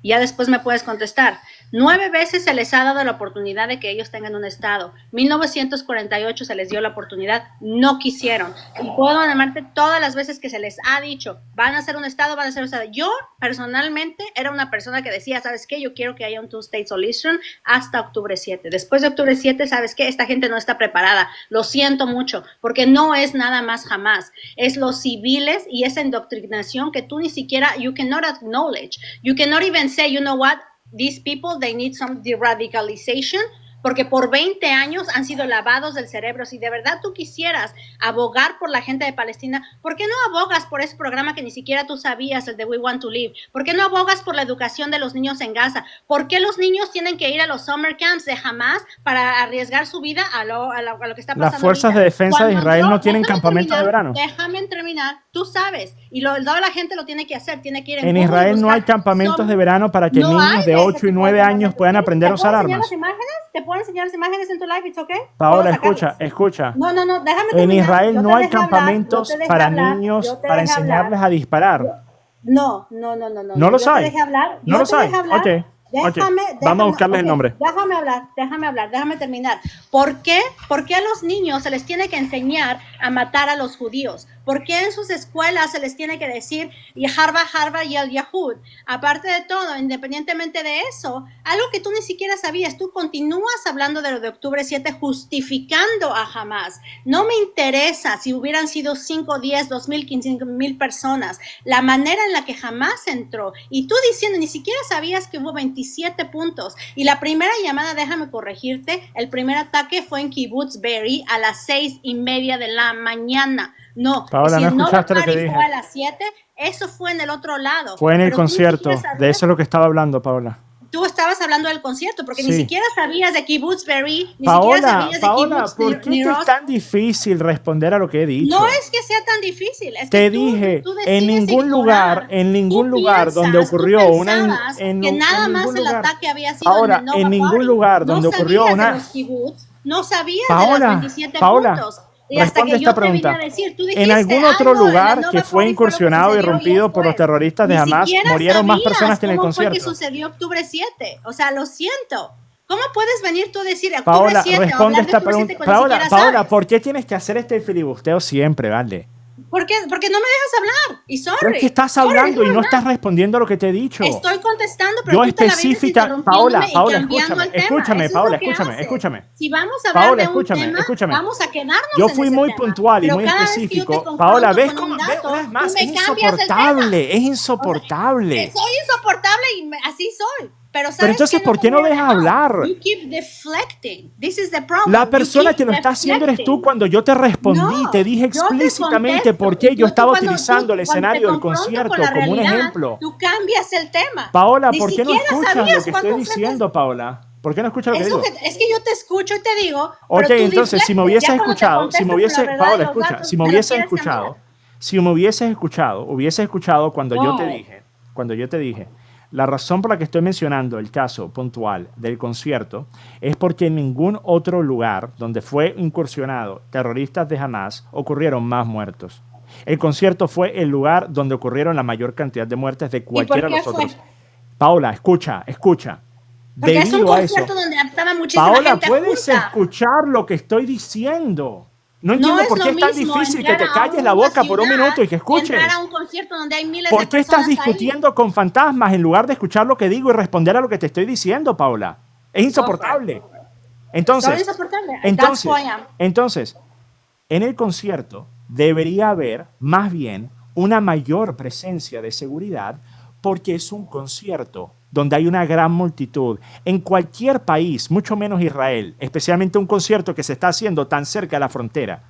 Ya después me puedes contestar. 9 veces se les ha dado la oportunidad de que ellos tengan un Estado. 1948 se les dio la oportunidad, no quisieron. Y puedo llamarte todas las veces que se les ha dicho, van a ser un Estado, van a ser un Estado. Yo, personalmente, era una persona que decía, ¿sabes qué? Yo quiero que haya un two-state solution hasta octubre 7. Después de octubre 7, ¿sabes qué? Esta gente no está preparada. Lo siento mucho, porque no es nada más jamás. Es los civiles y esa indoctrinación que tú ni siquiera, you cannot acknowledge. You cannot even say, you know what? These people, they need some de-radicalization, porque por 20 años han sido lavados del cerebro. Si de verdad tú quisieras abogar por la gente de Palestina, ¿por qué no abogas por ese programa que ni siquiera tú sabías, el de We Want to Live? ¿Por qué no abogas por la educación de los niños en Gaza? ¿Por qué los niños tienen que ir a los summer camps de Hamás para arriesgar su vida a lo que está pasando? Las fuerzas de defensa de Israel no tienen campamentos de verano. Déjame terminar, tú sabes, y toda la gente lo tiene que hacer, tiene que ir en Israel no hay campamentos de verano para que niños de 8 y 9 años puedan aprender a usar armas. ¿Te puedo enseñar las imágenes en tu live? ¿It's okay? Paola, escucha. No, déjame terminar. En Israel no hay campamentos para niños para enseñarles a disparar. No. ¿No los hay? ¿No los hay? Ok. Vamos a buscarles el nombre. Déjame terminar. ¿Por qué a los niños se les tiene que enseñar a matar a los judíos? ¿Por qué en sus escuelas se les tiene que decir Harba y el Yahud? Aparte de todo, independientemente de eso, algo que tú ni siquiera sabías, tú continúas hablando de lo de octubre 7 justificando a Hamás. No me interesa si hubieran sido 5, 10, 2,000, 15,000 personas. La manera en la que Hamás entró, y tú diciendo, ni siquiera sabías que hubo 27 puntos. Y la primera llamada, déjame corregirte, el primer ataque fue en Kibbutz Be'eri a las 6:30 de la mañana. No, Paola, si no escuchaste lo que dije. Fue a las 7, eso fue en el otro lado. Fue en el concierto, de eso es lo que estaba hablando, Paola. tú estabas hablando del concierto, porque ni Sí. siquiera sabías de Kibbutz Berry, ni siquiera Paola, sabías de Paola, Kibbutz ¿por qué te Niroz. es tan difícil responder a lo que he dicho? No es que sea tan difícil, es Te que dije, tú en decides ningún lugar, ignorar. en ningún Tú lugar donde piensas, tú ocurrió pensabas que en nada ningún más el lugar. ataque había sido Ahora, en el Nova en ningún Party. lugar No donde ocurrió sabías de una... los kibbutz, no sabías de los Paola, 27 Paola, puntos. Y hasta responde que esta yo te vine pregunta. a decir, tú En dijiste, algún ay otro no, en el lugar que Nova fue Party fue lo que incursionado y sucedió, y irrumpido esto por los es. terroristas de Ni Hamas, siquiera murieron más personas sabías que en el cómo fue que concierto. sucedió octubre 7. O sea, lo siento. ¿Cómo puedes venir tú a decir octubre Paola, 7 o responde hablar de esta octubre 7 pregunta. cuando ni Paola, siquiera Paola, sabes? ¿por qué tienes que hacer este filibusteo siempre, vale? ¿Por qué? Porque no me dejas hablar. Y Pero sorry. es que estás Sorry, hablando y déjame no hablar. estás respondiendo a lo que te he dicho. Estoy contestando, pero Yo tú te la vives específica, interrumpiéndome y Paola, cambiando el tema. escúchame, Eso Paola, es lo que haces. escúchame. Si vamos a hablar Paola, de un tema, escúchame. vamos a quedarnos Yo en fui ese muy tema. puntual y Pero muy cada vez que yo te específico. confronto Paola, ¿ves con cómo? un Una dato, vez más, tú es me cambias el tema. insoportable, es O sea, insoportable. soy insoportable y así soy. Pero Pero ¿sabes entonces, qué? ¿por te qué no voy a dejas dejar. hablar? You keep deflecting. This is the problem. La You persona keep que lo está haciendo eres tú. deflecting. Cuando yo te respondí, No, te dije yo te explícitamente contesto. por qué Y yo estaba cuando utilizando el cuando te escenario del confronto con concierto la como un realidad, ejemplo. tú cambias el tema. Paola, Ni ¿por qué no siquiera escuchas lo sabías que cuánto estoy diciendo, Paola? ¿Por qué no escuchas lo que digo? Es que yo te escucho y te digo, Ok, pero tú entonces, si me deflectes. hubieses Ya cuando te escuchado, contesto con la verdad de Paola, los escucha, datos, si me me lo hubieses quieres cambiar. escuchado, hubieses escuchado cuando yo te No. dije, la razón por la que estoy mencionando el caso puntual del concierto es porque en ningún otro lugar donde fue incursionado terroristas de Hamas ocurrieron más muertos. El concierto fue el lugar donde ocurrieron la mayor cantidad de muertes de cualquiera de los otros. Paola, escucha. Porque es un Debido a eso, concierto donde estaba muchísima Paola, gente ¿puedes junta. escuchar lo que estoy diciendo? No entiendo No por es qué lo es tan mismo difícil que entrar te a calles la una boca por un ciudad minuto y que y escuches. entrar a un concierto donde hay miles ¿Por de qué estás personas ahí. discutiendo con fantasmas en lugar de escuchar lo que digo y responder a lo que te estoy diciendo, Paola? Es insoportable. Soy Entonces, insoportable. That's who I am. entonces, en el concierto debería haber más bien una mayor presencia de seguridad porque es un concierto donde hay una gran multitud. En cualquier país, mucho menos Israel, especialmente un concierto que se está haciendo tan cerca de la frontera,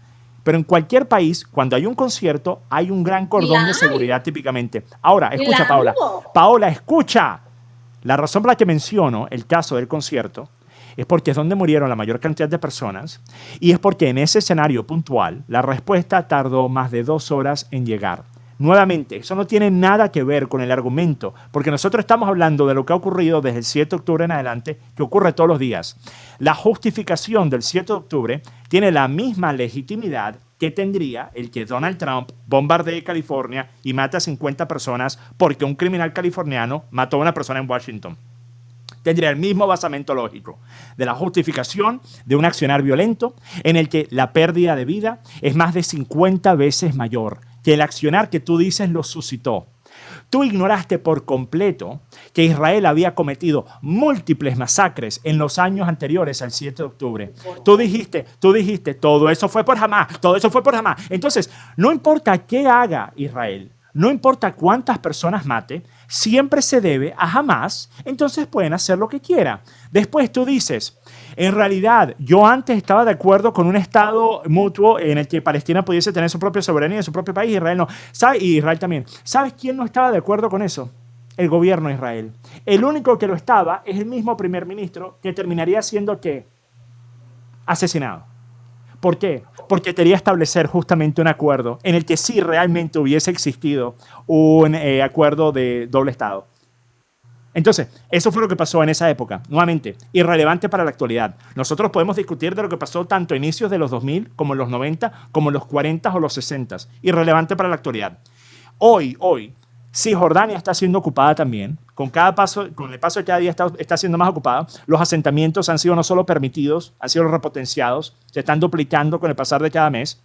pero en cualquier país, cuando hay un concierto, hay un gran cordón de seguridad típicamente. Ahora, Y escucha, la Paola. hubo. Paola, escucha. La razón por la que menciono el caso del concierto es porque es donde murieron la mayor cantidad de personas y es porque en ese escenario puntual la respuesta tardó más de 2 horas en llegar. Nuevamente, eso no tiene nada que ver con el argumento, porque nosotros estamos hablando de lo que ha ocurrido desde el 7 de octubre en adelante, que ocurre todos los días. La justificación del 7 de octubre tiene la misma legitimidad que tendría el que Donald Trump bombardee California y mate a 50 personas porque un criminal californiano mató a una persona en Washington. Tendría el mismo basamento lógico de la justificación de un accionar violento en el que la pérdida de vida es más de 50 veces mayor que el accionar que tú dices lo suscitó. Tú ignoraste por completo que Israel había cometido múltiples masacres en los años anteriores al 7 de octubre. Tú dijiste, todo eso fue por Hamas, todo eso fue por Hamas. Entonces, no importa qué haga Israel, no importa cuántas personas mate, siempre se debe a Hamas, entonces pueden hacer lo que quieran. Después tú dices, en realidad, yo antes estaba de acuerdo con un Estado mutuo en el que Palestina pudiese tener su propia soberanía, su propio país, Israel no. Y Israel también. ¿Sabes quién no estaba de acuerdo con eso? El gobierno de Israel. El único que lo estaba es el mismo primer ministro que terminaría siendo ¿qué? Asesinado. ¿Por qué? Porque quería establecer justamente un acuerdo en el que sí realmente hubiese existido un acuerdo de doble Estado. Entonces, eso fue lo que pasó en esa época. Nuevamente, irrelevante para la actualidad. Nosotros podemos discutir de lo que pasó tanto a inicios de los 2000, como en los 90, como en los 40 o los 60. Irrelevante para la actualidad. Hoy, Cisjordania está siendo ocupada también. Con el paso de cada día está siendo más ocupada. Los asentamientos han sido no solo permitidos, han sido repotenciados, se están duplicando con el pasar de cada mes.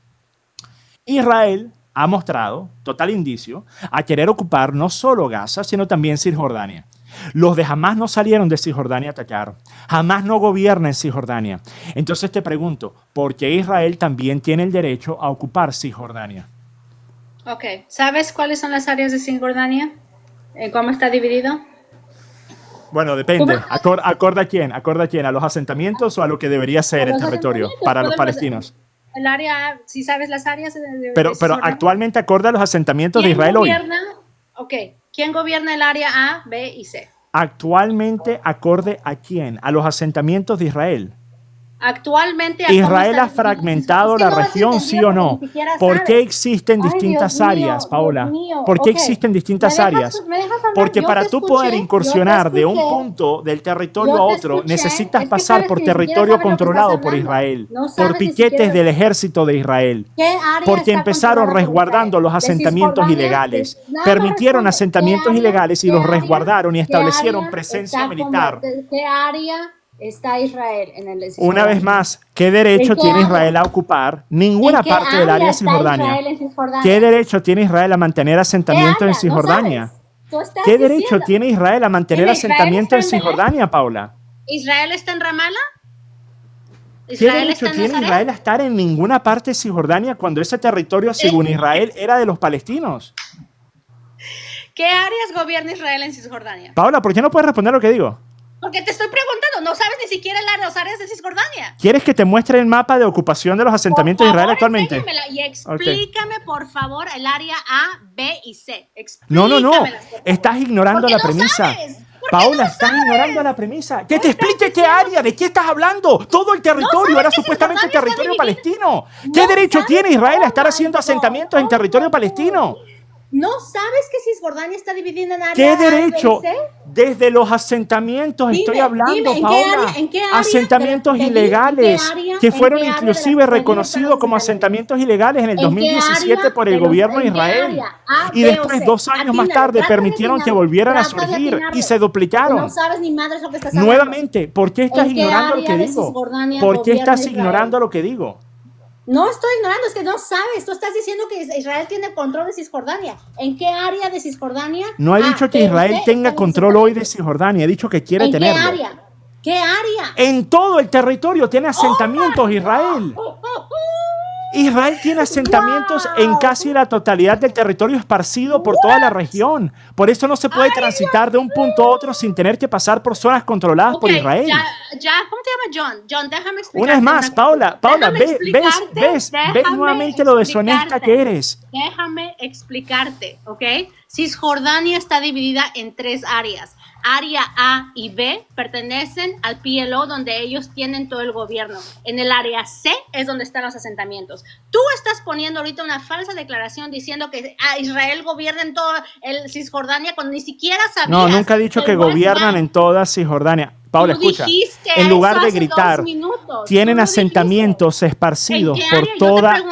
Israel ha mostrado total indicio a querer ocupar no solo Gaza, sino también Cisjordania. Los de Hamas no salieron de Cisjordania a atacar. Hamas no gobierna en Cisjordania. Entonces te pregunto, ¿por qué Israel también tiene el derecho a ocupar Cisjordania? Ok, ¿sabes cuáles son las áreas de Cisjordania? ¿Cómo está dividido? Bueno, depende. ¿Acorde a quién? ¿Acorde a quién? ¿A los asentamientos o a lo que debería ser el territorio para los palestinos? El área, si sabes las áreas de Pero actualmente acorde a los asentamientos de Israel hoy. Ok, ¿quién gobierna el área A, B y C? Actualmente, ¿acorde a quién? A los asentamientos de Israel. Actualmente, ¿Israel ha fragmentado la región, sí o no? ¿Por qué existen distintas áreas, Paola? ¿Por qué existen distintas áreas? Porque para tú poder incursionar de un punto del territorio a otro, necesitas pasar por territorio controlado por Israel, por piquetes del ejército de Israel, porque empezaron resguardando los asentamientos ilegales, permitieron asentamientos ilegales y los resguardaron y establecieron presencia militar. ¿Qué área está Israel en el Cisjordania? Una vez más, ¿qué derecho tiene Israel a ocupar ninguna parte del área de Cisjordania? ¿Qué derecho tiene Israel a mantener asentamientos en Cisjordania? ¿Qué derecho tiene Israel a mantener asentamientos en Cisjordania, Paula? ¿Israel está en Ramallah? ¿Qué derecho tiene Israel a estar en ninguna parte de Cisjordania cuando ese territorio, según Israel, era de los palestinos? ¿Qué áreas gobierna Israel en Cisjordania? Paula, ¿por qué no puedes responder lo que digo? Porque te estoy preguntando, no sabes ni siquiera las áreas de Cisjordania. ¿Quieres que te muestre el mapa de ocupación de los asentamientos de Israel actualmente? Y explícame, por favor, el área A, B y C. No. Estás ignorando la premisa. Paula, estás ignorando la premisa. Que te explique qué área, de qué estás hablando. Todo el territorio era supuestamente territorio palestino. ¿Qué derecho tiene Israel a estar haciendo asentamientos en territorio palestino? ¿No sabes que Cisjordania está dividida en áreas? ¿Qué derecho? Desde los asentamientos estoy hablando, Paula. ¿En qué área? Asentamientos ilegales que fueron inclusive reconocidos como asentamientos ilegales en el 2017 por el gobierno de Israel. Y después, 2 años más tarde, permitieron que volvieran a surgir y se duplicaron. No sabes ni madres lo que estás hablando. Nuevamente, ¿por qué estás ignorando lo que digo? ¿Por qué estás ignorando lo que digo? No estoy ignorando, es que no sabes. Tú estás diciendo que Israel tiene control de Cisjordania. ¿En qué área de Cisjordania? No he dicho que Israel tenga control hoy de Cisjordania. He dicho que quiere tenerlo. ¿En qué área? ¿Qué área? En todo el territorio tiene asentamientos Israel. Israel tiene asentamientos en casi la totalidad del territorio esparcido por toda la región. Por eso no se puede transitar de un punto a otro sin tener que pasar por zonas controladas por Israel. ¿Cómo te llamas, John? John, déjame explicarte. Una vez más, Paula, ves nuevamente lo deshonesta que eres. Déjame explicarte, ¿ok? Cisjordania está dividida en 3 áreas. Área A y B pertenecen al PLO, donde ellos tienen todo el gobierno. En el área C es donde están los asentamientos. Tú estás poniendo ahorita una falsa declaración diciendo que Israel gobierna en toda el Cisjordania cuando ni siquiera sabías. No, nunca he dicho que gobiernan en toda Cisjordania. Paula, escucha, en lugar de gritar, tienen asentamientos esparcidos por toda...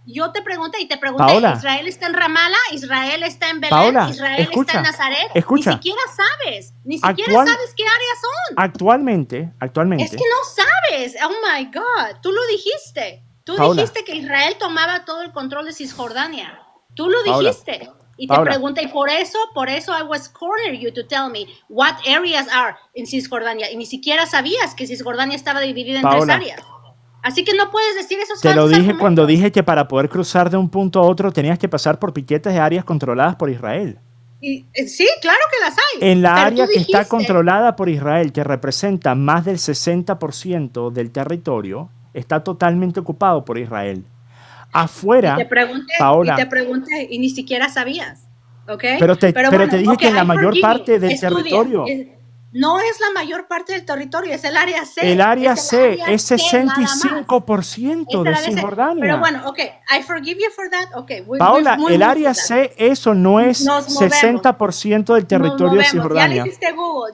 Yo te pregunté, Paola, Israel está en Ramallah, Israel está en Belén, Paola, Israel está en Nazaret. Escucha, ni siquiera sabes qué áreas son. Actualmente. Es que no sabes, oh my God, tú lo dijiste. Tú dijiste que Israel tomaba todo el control de Cisjordania. Tú lo dijiste. Y te pregunté, y por eso I was cornering you to tell me what areas are in Cisjordania. Y ni siquiera sabías que Cisjordania estaba dividida en 3 áreas. Así que no puedes decir esos Te lo dije argumentos. cuando dije que para poder cruzar de un punto a otro tenías que pasar por piquetes de áreas controladas por Israel. Sí, claro que las hay. En la área que está controlada por Israel, que representa más del 60% del territorio, está totalmente ocupado por Israel. Afuera, Paola, y te pregunté y ni siquiera sabías, ¿ok? Pero te dije que en la mayor parte del territorio... No es la mayor parte del territorio, es el área C. El área C es 65% de Cisjordania. Pero bueno, ok, I forgive you for that. Okay, Paola, el área C, eso no es 60% del territorio de Cisjordania.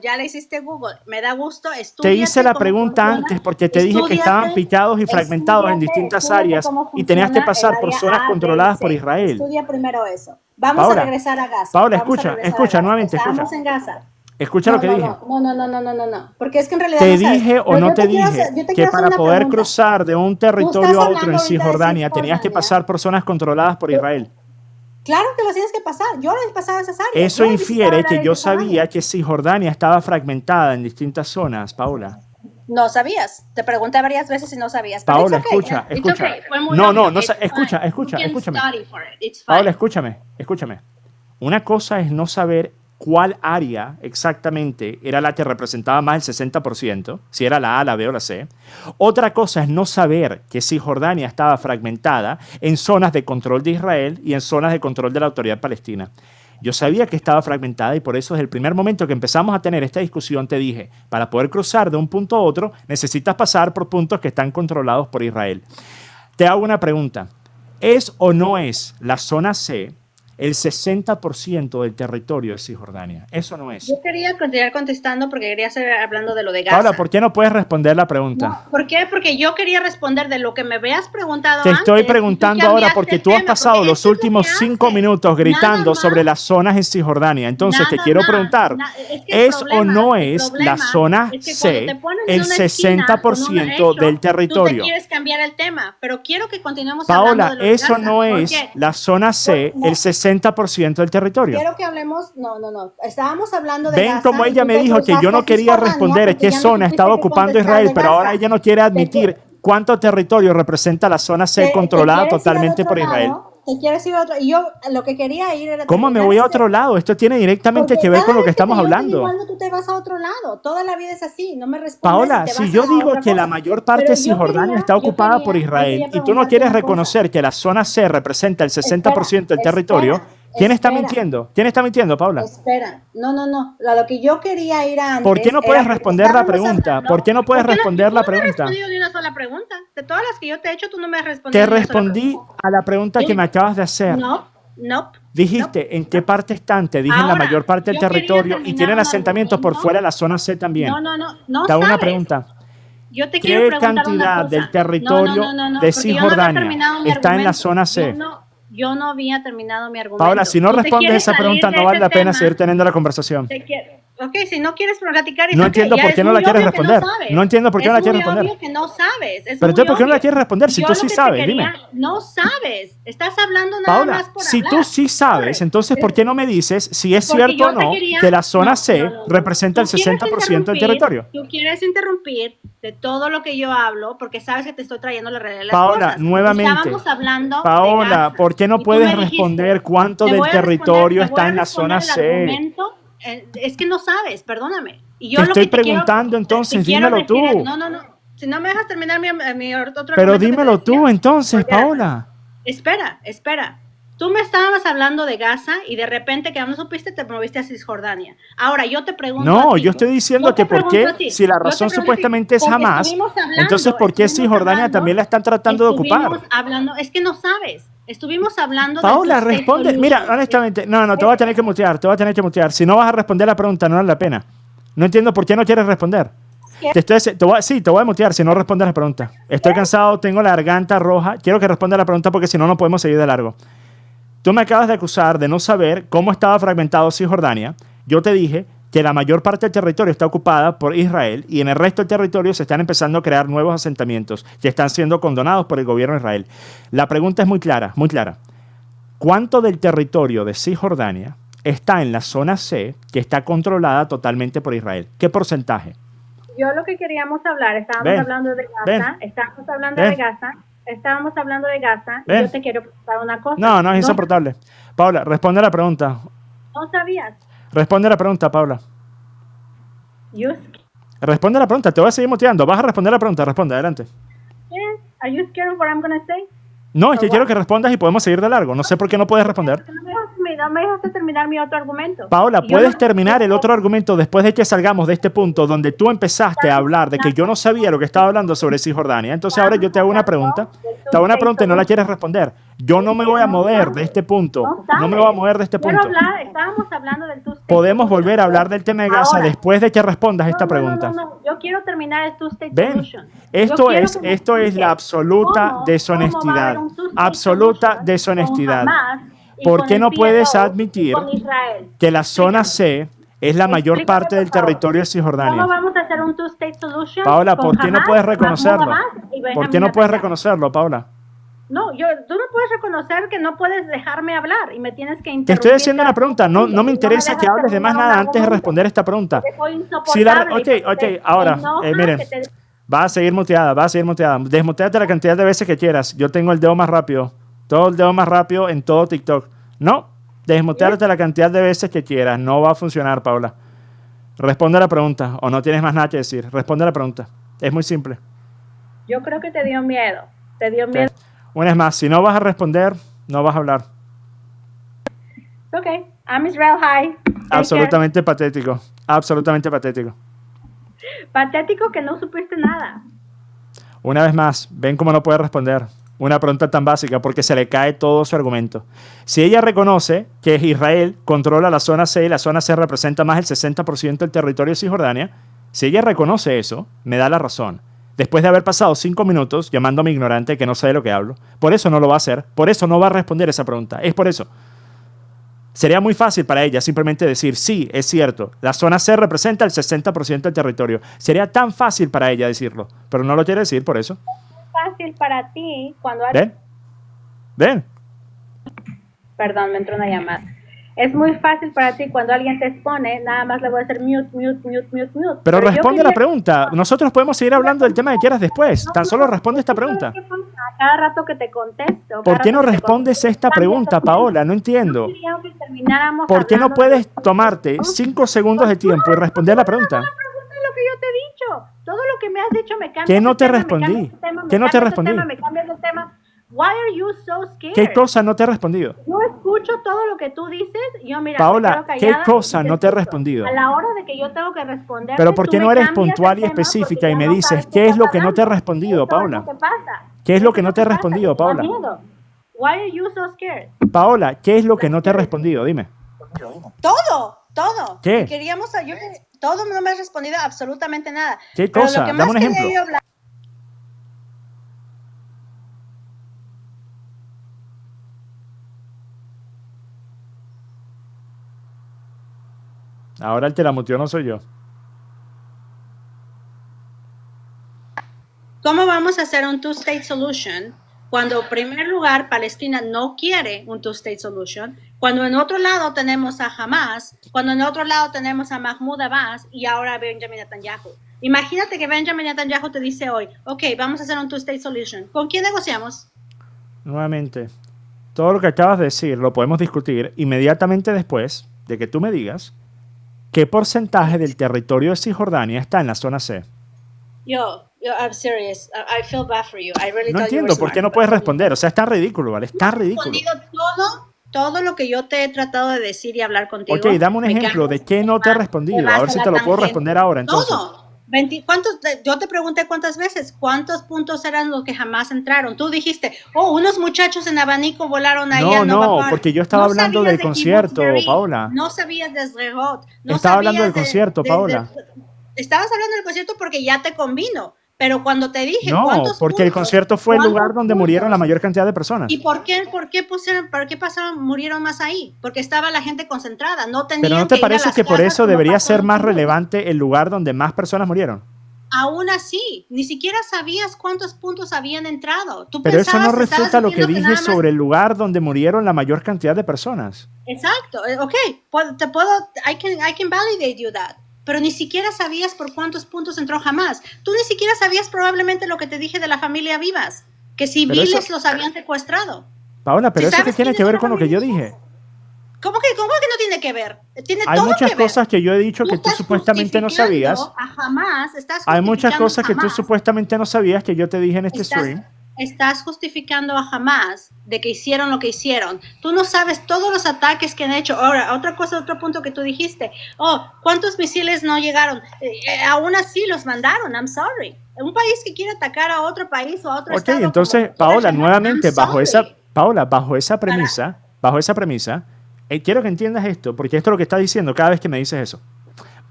Ya le hiciste Google. Me da gusto. Te hice la pregunta antes porque te dije que estaban picados y fragmentados en distintas áreas y tenías que pasar por zonas controladas por Israel. Estudia primero eso. Vamos a regresar a Gaza. Paola, escucha nuevamente. Estamos en Gaza. Escucha lo que dije. No. Porque es que en realidad. ¿Te dije o no te dije que para poder cruzar de un territorio a otro en Cisjordania tenías que pasar por zonas controladas por Israel? Claro que lo tienes que pasar. Yo no he pasado esas áreas. Eso infiere que yo sabía que Cisjordania estaba fragmentada en distintas zonas, Paola. No sabías. Te pregunté varias veces y no sabías. Paola, escucha. Escúchame. Paola, escúchame. Una cosa es no saber cuál área exactamente era la que representaba más del 60%, si era la A, la B o la C. Otra cosa es no saber que Cisjordania estaba fragmentada en zonas de control de Israel y en zonas de control de la autoridad palestina. Yo sabía que estaba fragmentada y por eso desde el primer momento que empezamos a tener esta discusión te dije, para poder cruzar de un punto a otro, necesitas pasar por puntos que están controlados por Israel. Te hago una pregunta. ¿Es o no es la zona C el 60% del territorio de Cisjordania? ¿Eso no es? Yo quería continuar contestando porque quería seguir hablando de lo de Gaza. Paula, ¿por qué no puedes responder la pregunta? No, ¿por qué? Porque yo quería responder de lo que me habías preguntado Te antes. estoy preguntando ahora porque tú has pasado los últimos 5 minutos gritando sobre las zonas en Cisjordania. Entonces te quiero preguntar, ¿es o no es la zona C el 60% del territorio? Tú te quieres cambiar el tema, pero quiero que continuemos Paola, hablando de lo de eso Gaza. no es la zona C el 60% del territorio. Quiero que hablemos, no. Estábamos hablando de Ven Gaza, como y ella tú me te dijo que yo no cruzaste quería Cisjordania responder porque qué ya no zona supiste estaba qué ocupando contestar Israel, de pero ahora Gaza. ella no quiere admitir cuánto territorio representa la zona C controlada totalmente por Israel. Te quieres ir a otro, y yo lo que quería ir era ¿Cómo me terminar voy a este- otro lado? Esto tiene directamente Porque que ver cada con lo vez que estamos yo estoy hablando. igualando, tú te vas a otro lado. Toda la vida es así, no me respondes. Paola, y te si vas yo a digo otra que la cosa. mayor parte Pero de Cisjordania está yo ocupada quería- por yo Israel quería y tú no preguntarte quieres una cosa. reconocer que la zona C representa el 60% del territorio, ¿quién está espera. mintiendo? ¿Quién está mintiendo, Paula? Espera, no. A lo que yo quería ir antes. ¿Por qué no era puedes porque responder la estábamos pregunta? hablando- ¿Por qué no puedes responder la Tú no me has pregunta? respondido ni una sola pregunta. De todas las que yo te he hecho, tú no me has respondido Te ni una sola respondí pregunta. a la pregunta que me acabas de hacer. No. Dijiste en qué parte están, te dije en la Ahora, mayor parte del yo quería territorio y terminar tienen un asentamientos por argumento. fuera de la zona C también. No Te hago una sabes. pregunta. Yo te quiero ¿Qué preguntar una cantidad cosa. del territorio de porque yo no había Cisjordania terminado mi está en la argumento. zona C? Yo no había terminado mi argumento. Paola, si no Tú te respondes quieres esa salir pregunta, de no vale ese la pena tema. seguir teniendo la conversación. Ok, si no quieres platicar, No entiendo por qué no la quieres responder. sabes. No entiendo por qué no la quieres Es muy responder. obvio que no sabes. Pero entonces, ¿por qué no la quieres responder si Yo tú lo sí que te sabes? quería- Dime. No sabes. Estás hablando nada Paola, más por si hablar. tú sí sabes, entonces ¿por qué no me dices si es Porque cierto o yo te no quería- que la zona C no. representa el Tú quieres 60% del interrumpir, territorio? Tú quieres interrumpir de todo lo que yo hablo porque sabes que te estoy trayendo la realidad de las Paola, cosas. nuevamente. Estábamos hablando de Paola, Gaza, ¿por qué no y tú puedes me dijiste, responder cuánto te del voy a responder- territorio te voy está a en la responder zona el C? argumento. Es que no sabes, perdóname. Y Te lo estoy que quiero- preguntando, entonces, te quiero dímelo tú. decir es- No. Si no me dejas terminar mi otro Pero argumento que te dímelo tú decía, entonces, olvídate. Paola. Espera. Tú me estabas hablando de Gaza y de repente que no supiste te moviste a Cisjordania. Ahora yo te pregunto No, a ti, yo estoy diciendo yo te que por qué, pregunto a ti, si la yo te razón pregunto a ti, supuestamente es porque Hamas, estuvimos hablando, entonces ¿por qué estuvimos Cisjordania hablando, también la están tratando de ocupar? Estuvimos hablando, es que no sabes. Estuvimos hablando Paola, del two-state responde. solution. Mira, honestamente, no, te voy a tener que mutear. Si no vas a responder la pregunta, no vale la pena. No entiendo por qué no quieres responder. Te voy a mutear si no respondes la pregunta. Estoy cansado, tengo la garganta roja. Quiero que responda la pregunta porque si no, no podemos seguir de largo. Tú me acabas de acusar de no saber cómo estaba fragmentado Cisjordania. Yo te dije que la mayor parte del territorio está ocupada por Israel y en el resto del territorio se están empezando a crear nuevos asentamientos que están siendo condonados por el gobierno de Israel. La pregunta es muy clara, muy clara. ¿Cuánto del territorio de Cisjordania está en la zona C que está controlada totalmente por Israel? ¿Qué porcentaje? Yo lo que queríamos hablar, estábamos Ven, hablando de Gaza, ven, estábamos hablando ven. de Gaza, y Ven. yo te quiero preguntar una cosa. No, es insoportable. Paula, responde la pregunta. No sabías. Responde la pregunta, Paula. You Responde la pregunta. Te voy a seguir muteando. Vas a responder la pregunta. Responde, adelante. scared? Are you scared of what I'm gonna say? No, es que quiero que respondas y podemos seguir de largo. No sé por qué no puedes responder. No me dejaste terminar mi otro argumento. Paola, Y yo puedes no- terminar el otro argumento después de que salgamos de este punto donde tú empezaste a hablar de que yo no sabía lo que estaba hablando sobre Cisjordania. Entonces ahora yo te hago una pregunta. Te hago una pregunta y no la quieres responder. Yo no me voy a mover de este punto. No me voy a mover de este punto. Estábamos hablando del two-state Podemos solution. volver a hablar del tema de Gaza Ahora. después de que respondas esta pregunta. No. Yo quiero terminar el two-state Ven, solution. esto Yo quiero es que- la absoluta ¿Cómo va a deshonestidad. haber un two-state Absoluta solution deshonestidad. con Hamas y ¿Por con qué el no puedes PLO admitir con Israel? que la zona C es la mayor Explícame, parte del por favor. territorio de Cisjordania? ¿Cómo vamos a hacer un two-state solution? Paola, con ¿por qué no Hamas, puedes Mahmoud reconocerlo? Abbas y ¿Por qué Benjamin no puedes Netanyahu? reconocerlo, Paula? No, tú no puedes reconocer que no puedes dejarme hablar y me tienes que Te interrumpir. estoy haciendo una pregunta. No me me interesa que dejas hables de más terminar nada un antes de argumento. responder esta pregunta. Porque soy Si la- insoportable y ok, porque te ahora, enoja miren. que te- Va a seguir muteada. Desmuteate la cantidad de veces que quieras. Yo tengo el dedo más rápido. Todo el dedo más rápido en todo TikTok. No, desmuteate la cantidad de veces que quieras. No va a funcionar, Paula. Responde la pregunta. O no tienes más nada que decir. Responde la pregunta. Es muy simple. Yo creo que te dio miedo. Te dio miedo. Una vez más, si no vas a responder, no vas a hablar. Ok, I'm Israel High. Absolutamente patético. Absolutamente patético. Patético que no supiste nada. Una vez más, ven cómo no puede responder una pregunta tan básica porque se le cae todo su argumento. Si ella reconoce que Israel controla la zona C y la zona C representa más del 60% del territorio de Cisjordania, si ella reconoce eso, me da la razón. Después de haber pasado 5 minutos llamándome ignorante que no sé de lo que hablo, por eso no lo va a hacer, por eso no va a responder esa pregunta. Es por eso. Sería muy fácil para ella simplemente decir, sí, es cierto, la zona C representa el 60% del territorio. Sería tan fácil para ella decirlo, pero no lo quiere decir por eso. Fácil para ti cuando... ¿Ven? ¿Ven? Perdón, me entró una llamada. Es muy fácil para ti cuando alguien te expone, nada más le voy a hacer mute. Pero yo responde la quería- pregunta. Nosotros podemos seguir hablando del tema que quieras después. Tan solo responde esta pregunta. ¿Qué pasa? Cada rato que te contesto. ¿Por cada qué no rato que te respondes contesto, esta cambia pregunta, tu tema. Paola? No entiendo. Yo quería que termináramos ¿Por qué no hablando puedes de- tomarte 5 segundos de tiempo y responder la pregunta? Pregunta lo que yo te he dicho. Todo lo que me has dicho me cambia. ¿Qué no ese te tema, respondí? me cambia ese tema, ¿Qué no te cambia ese respondí? tema, me cambia ese tema. Why are you so scared? ¿Qué cosa no te he respondido? Yo escucho todo lo que tú dices. Yo, mira, Paola, me quedo ¿qué callada cosa y no te he escucho. respondido? A la hora de que yo tengo que responder. Pero ¿por qué no eres puntual y específica y me dices qué es lo que no te he respondido, Paola? ¿Qué pasa? ¿Qué es lo que Eso no te he pasa, respondido, te da Paola? miedo. Why are you so scared? Paola, ¿qué es lo que no te he respondido? Dime. Todo. ¿Qué? Todo no me has respondido absolutamente nada. ¿Qué Pero cosa? lo que Dame más un quería ejemplo. yo hablar- Ahora el que la muteó no soy yo. ¿Cómo vamos a hacer un two-state solution cuando en primer lugar Palestina no quiere un two-state solution, cuando en otro lado tenemos a Hamas, cuando en otro lado tenemos a Mahmoud Abbas y ahora a Benjamin Netanyahu? Imagínate que Benjamin Netanyahu te dice hoy, ok, vamos a hacer un two-state solution. ¿Con quién negociamos? Nuevamente, todo lo que acabas de decir lo podemos discutir inmediatamente después de que tú me digas qué porcentaje del territorio de Cisjordania está en la zona C. I'm serious. I feel bad for you. I really No thought you entiendo were por qué smart, no puedes but- responder. O sea, es tan ridículo, ¿vale? Es tan ridículo. Respondido todo lo que yo te he tratado de decir y hablar contigo. Ok, dame un Me ejemplo de cambias qué no te he tema, respondido. vas A ver si la te lo puedo tangente. responder ahora, entonces. Todo. Yo te pregunté cuántas veces, cuántos puntos eran los que jamás entraron. Tú dijiste, unos muchachos en abanico volaron ahí a Nova Park. Porque yo estaba hablando sabías del de concierto, Kibbutz Yari, Paola. No sabías de Sderot. Estaba hablando del concierto, Paola. Estabas hablando del concierto porque ya te convino. Pero cuando te dije No, cuántos porque el puntos, concierto fue el cuántos lugar donde puntos, murieron la mayor cantidad de personas. ¿Y por qué murieron más ahí? Porque estaba la gente concentrada, no tenían Pero ¿no que te ir a parece las que por casas eso como debería pasó ser en más Kibbutz? relevante el lugar donde más personas murieron? Aún así, ni siquiera sabías cuántos puntos habían entrado. Tú Pero eso no pensabas, refuta estabas lo que diciendo dije nada más- sobre el lugar donde murieron la mayor cantidad de personas. Exacto, ok, I can validate you that. Pero ni siquiera sabías por cuántos puntos entró jamás. Tú ni siquiera sabías probablemente lo que te dije de la familia Vivas, que civiles eso- los habían secuestrado. Paola, pero ¿Sí eso qué sabes tiene quiénes que ver son con lo que yo familias? dije. ¿Cómo que no tiene que ver? Tiene Hay todo muchas que ver. cosas que yo he dicho que tú estás supuestamente no justificando sabías. a Hamas, estás Hay muchas justificando cosas a que tú Hamas. supuestamente no sabías que yo te dije en este stream. Estás justificando a Hamas de que hicieron lo que hicieron. Tú no sabes todos los ataques que han hecho. Ahora, otro punto que tú dijiste. ¿Cuántos misiles no llegaron? Aún así los mandaron. I'm sorry. Un país que quiere atacar a otro país o a otro Ok, estado. entonces, como Paola, I'm nuevamente, sorry. bajo esa premisa, quiero que entiendas esto, porque esto es lo que estás diciendo cada vez que me dices eso.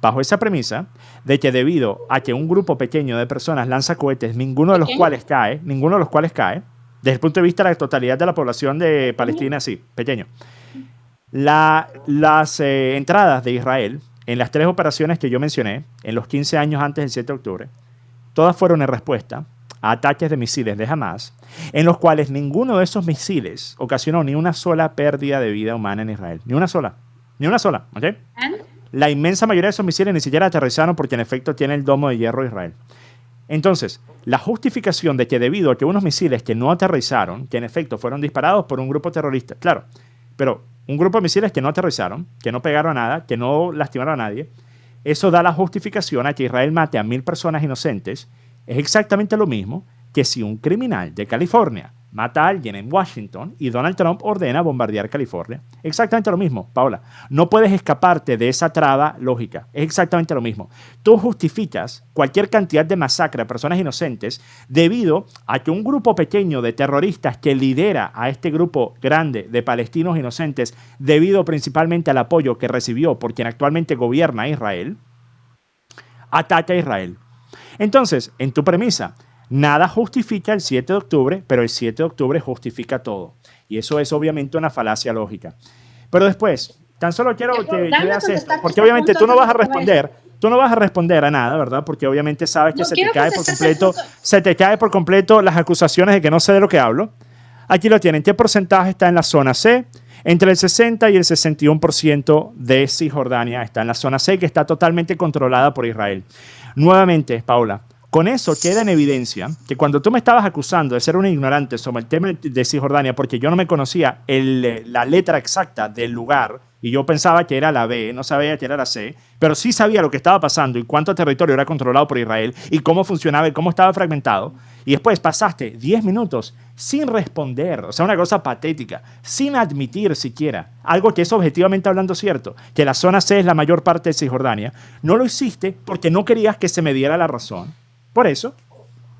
Bajo esa premisa de que debido a que un grupo pequeño de personas lanza cohetes, ninguno de los cuales cae, desde el punto de vista de la totalidad de la población de Palestina, sí, pequeño. Las entradas de Israel en las 3 operaciones que yo mencioné, en los 15 años antes del 7 de octubre, todas fueron en respuesta a ataques de misiles de Hamas, en los cuales ninguno de esos misiles ocasionó ni una sola pérdida de vida humana en Israel. Ni una sola, ¿ok? La inmensa mayoría de esos misiles ni siquiera aterrizaron porque en efecto tiene el domo de hierro de Israel. Entonces, la justificación de que debido a que unos misiles que no aterrizaron, que en efecto fueron disparados por un grupo terrorista, claro, pero un grupo de misiles que no aterrizaron, que no pegaron a nada, que no lastimaron a nadie, eso da la justificación a que Israel mate a 1000 personas inocentes, es exactamente lo mismo que si un criminal de California mata a alguien en Washington y Donald Trump ordena bombardear California. Exactamente lo mismo, Paula. No puedes escaparte de esa traba lógica. Es exactamente lo mismo. Tú justificas cualquier cantidad de masacre a personas inocentes debido a que un grupo pequeño de terroristas que lidera a este grupo grande de palestinos inocentes, debido principalmente al apoyo que recibió por quien actualmente gobierna Israel, ataca a Israel. Entonces, en tu premisa, nada justifica el 7 de octubre, pero el 7 de octubre justifica todo. Y eso es obviamente una falacia lógica. Pero después, tan solo quiero que veas esto, porque obviamente tú no vas a responder a nada, ¿verdad? Porque obviamente sabes que se te cae por completo las acusaciones de que no sé de lo que hablo. Aquí lo tienen. ¿Qué porcentaje está en la zona C? Entre el 60 y el 61% de Cisjordania está en la zona C, que está totalmente controlada por Israel. Nuevamente, Paula, con eso queda en evidencia que cuando tú me estabas acusando de ser un ignorante sobre el tema de Cisjordania, porque yo no me conocía la letra exacta del lugar, y yo pensaba que era la B, no sabía que era la C, pero sí sabía lo que estaba pasando y cuánto territorio era controlado por Israel y cómo funcionaba y cómo estaba fragmentado, y después pasaste 10 minutos sin responder, o sea, una cosa patética, sin admitir siquiera algo que es objetivamente hablando cierto, que la zona C es la mayor parte de Cisjordania. No lo hiciste porque no querías que se me diera la razón. Por eso.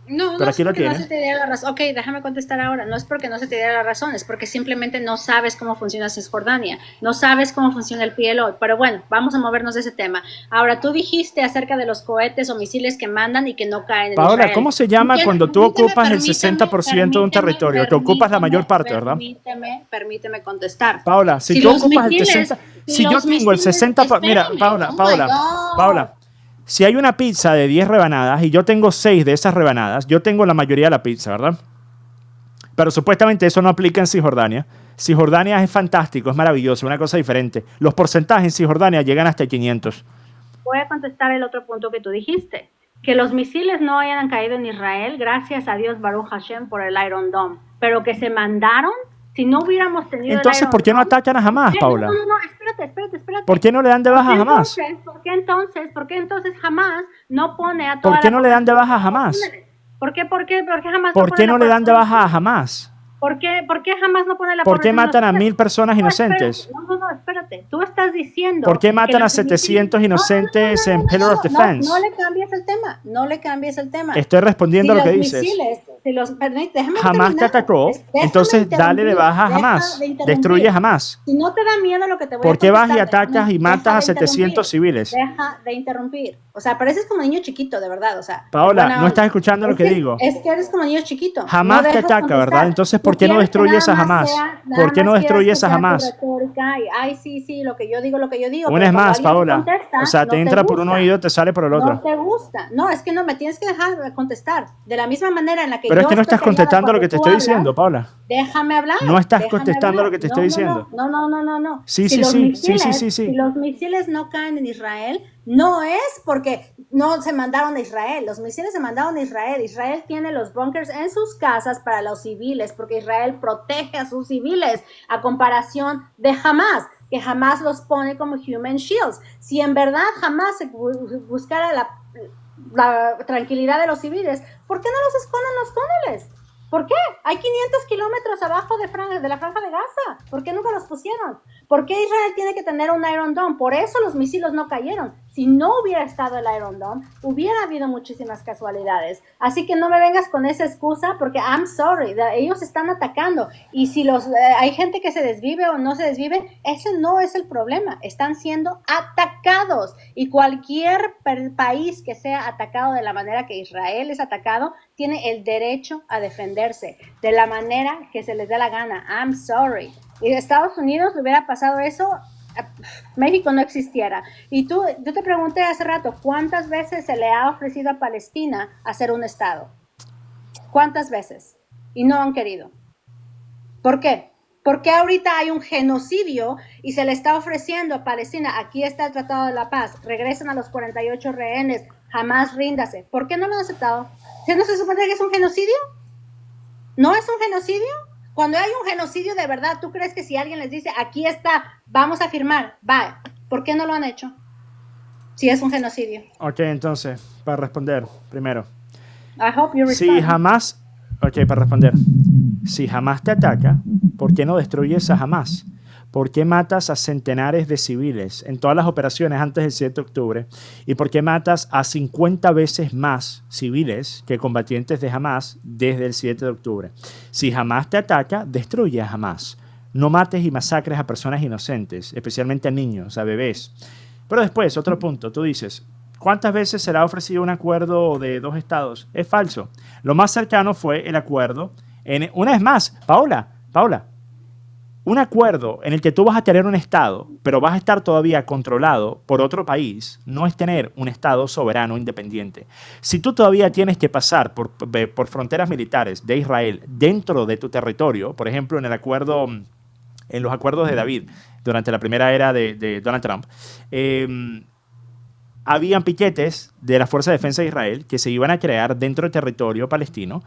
No, pero no aquí es lo porque no tienes. se te diera la razón. Ok, déjame contestar ahora. No es porque no se te diera la razón, es porque simplemente no sabes cómo funciona Cisjordania, no sabes cómo funciona el PLO. Pero bueno, vamos a movernos de ese tema. Ahora, tú dijiste acerca de los cohetes o misiles que mandan y que no caen en Paola, Israel. ¿cómo se llama cuando tú ocupas el 60% de un territorio? Te ocupas la mayor parte, ¿verdad? Permíteme contestar. Paola, si tú ocupas el 60%, si yo tengo el 60%, mira, Paola, si hay una pizza de 10 rebanadas y yo tengo 6 de esas rebanadas, yo tengo la mayoría de la pizza, ¿verdad? Pero supuestamente eso no aplica en Cisjordania. Cisjordania es fantástico, es maravilloso, una cosa diferente. Los porcentajes en Cisjordania llegan hasta 500. Voy a contestar el otro punto que tú dijiste. Que los misiles no hayan caído en Israel, gracias a Dios, Baruch Hashem, por el Iron Dome. Pero que se mandaron, si no hubiéramos tenido entonces, ¿por qué no atacan a Hamas, Paula? No, espérate. ¿Por qué no le dan de baja a Hamas? ¿Por qué entonces Hamas no pone a toda ¿Por qué no le dan de baja a Hamas? ¿Por qué Hamas ¿Por qué no le dan de baja a Hamas? ¿Por qué Hamas no pone la ¿Por qué matan a 1000 personas inocentes? No, espérate. Tú estás diciendo... ¿Por qué matan a 700 inocentes en Pillar of Defense? No le cambies el tema. Estoy respondiendo a lo que dices. Hamas te atacó, entonces dale de baja a Hamas. Destruye a Hamas. Si no te da miedo lo que te voy a ¿Por qué vas y contestar, atacas y matas a 700 civiles? Deja de interrumpir. O sea, pareces como niño chiquito, de verdad. O sea, Paola, no estás escuchando lo que digo. Es que eres como niño chiquito. Hamas te ataca, ¿verdad? Entonces, ¿por qué no destruyes a Hamas? ¿Por qué no destruyes a Hamas? Ay, sí, lo que yo digo. Una es más, Paola. O sea, te entra por un oído, te sale por el otro. No te gusta. No, es que no me tienes que dejar de contestar. De la misma manera en la que pero es que no estás contestando lo que te estoy diciendo, Paola. Déjame hablar. No estás contestando lo que te estoy diciendo. No. Sí. Si los misiles no caen en Israel, no es porque no se mandaron a Israel. Los misiles se mandaron a Israel. Israel tiene los bunkers en sus casas para los civiles, porque Israel protege a sus civiles, a comparación de Hamas, que Hamas los pone como human shields. Si en verdad Hamas se buscara la tranquilidad de los civiles, ¿por qué no los esconden en los túneles? ¿Por qué? Hay 500 kilómetros abajo de la franja de Gaza. ¿Por qué nunca los pusieron? ¿Por qué Israel tiene que tener un Iron Dome? Por eso los misiles no cayeron. Si no hubiera estado el Iron Dome, hubiera habido muchísimas casualidades. Así que no me vengas con esa excusa porque I'm sorry, ellos están atacando. Y si hay gente que se desvive o no se desvive, ese no es el problema. Están siendo atacados. Y cualquier país que sea atacado de la manera que Israel es atacado, tiene el derecho a defenderse de la manera que se les dé la gana. I'm sorry. Y de Estados Unidos le hubiera pasado eso, México no existiera. Y yo te pregunté hace rato, ¿cuántas veces se le ha ofrecido a Palestina hacer un estado? ¿Cuántas veces? Y no han querido. ¿Por qué? Porque ahorita hay un genocidio y se le está ofreciendo a Palestina, aquí está el Tratado de la Paz, regresen a los 48 rehenes, jamás ríndase. ¿Por qué no lo han aceptado? ¿No se supone que es un genocidio? ¿No es un genocidio? Cuando hay un genocidio de verdad, ¿tú crees que si alguien les dice, aquí está, vamos a firmar, va, ¿por qué no lo han hecho? Si es un genocidio. Ok, entonces, para responder, primero, I hope you Si respond. jamás, ok, para responder, si jamás te ataca, ¿por qué no destruyes a Hamas? ¿Por qué matas a centenares de civiles en todas las operaciones antes del 7 de octubre? ¿Y por qué matas a 50 veces más civiles que combatientes de Hamas desde el 7 de octubre? Si Hamas te ataca, destruye a Hamas. No mates y masacres a personas inocentes, especialmente a niños, a bebés. Pero después, otro punto, tú dices, ¿cuántas veces se le ha ofrecido un acuerdo de 2 estados? Es falso. Lo más cercano fue el acuerdo, una vez más, Paola, un acuerdo en el que tú vas a tener un estado, pero vas a estar todavía controlado por otro país, no es tener un estado soberano independiente. Si tú todavía tienes que pasar por fronteras militares de Israel dentro de tu territorio, por ejemplo, en los acuerdos de David, durante la primera era de Donald Trump, habían piquetes de la Fuerza de Defensa de Israel que se iban a crear dentro del territorio palestino.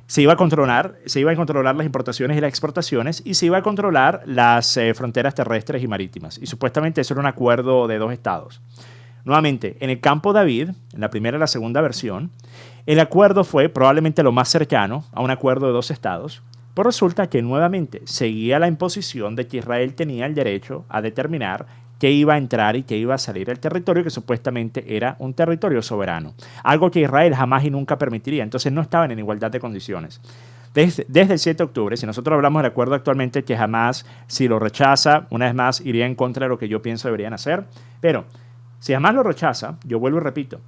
Se iban a controlar las importaciones y las exportaciones y se iba a controlar las fronteras terrestres y marítimas. Y supuestamente eso era un acuerdo de 2 estados. Nuevamente, en el campo David, en la primera y la segunda versión, el acuerdo fue probablemente lo más cercano a un acuerdo de 2 estados. Pero resulta que nuevamente seguía la imposición de que Israel tenía el derecho a determinar qué iba a entrar y qué iba a salir del territorio, que supuestamente era un territorio soberano. Algo que Israel jamás y nunca permitiría. Entonces no estaban en igualdad de condiciones. Desde el 7 de octubre, si nosotros hablamos del acuerdo actualmente, que Hamas, si lo rechaza, una vez más iría en contra de lo que yo pienso deberían hacer. Pero si Hamas lo rechaza, yo vuelvo y repito,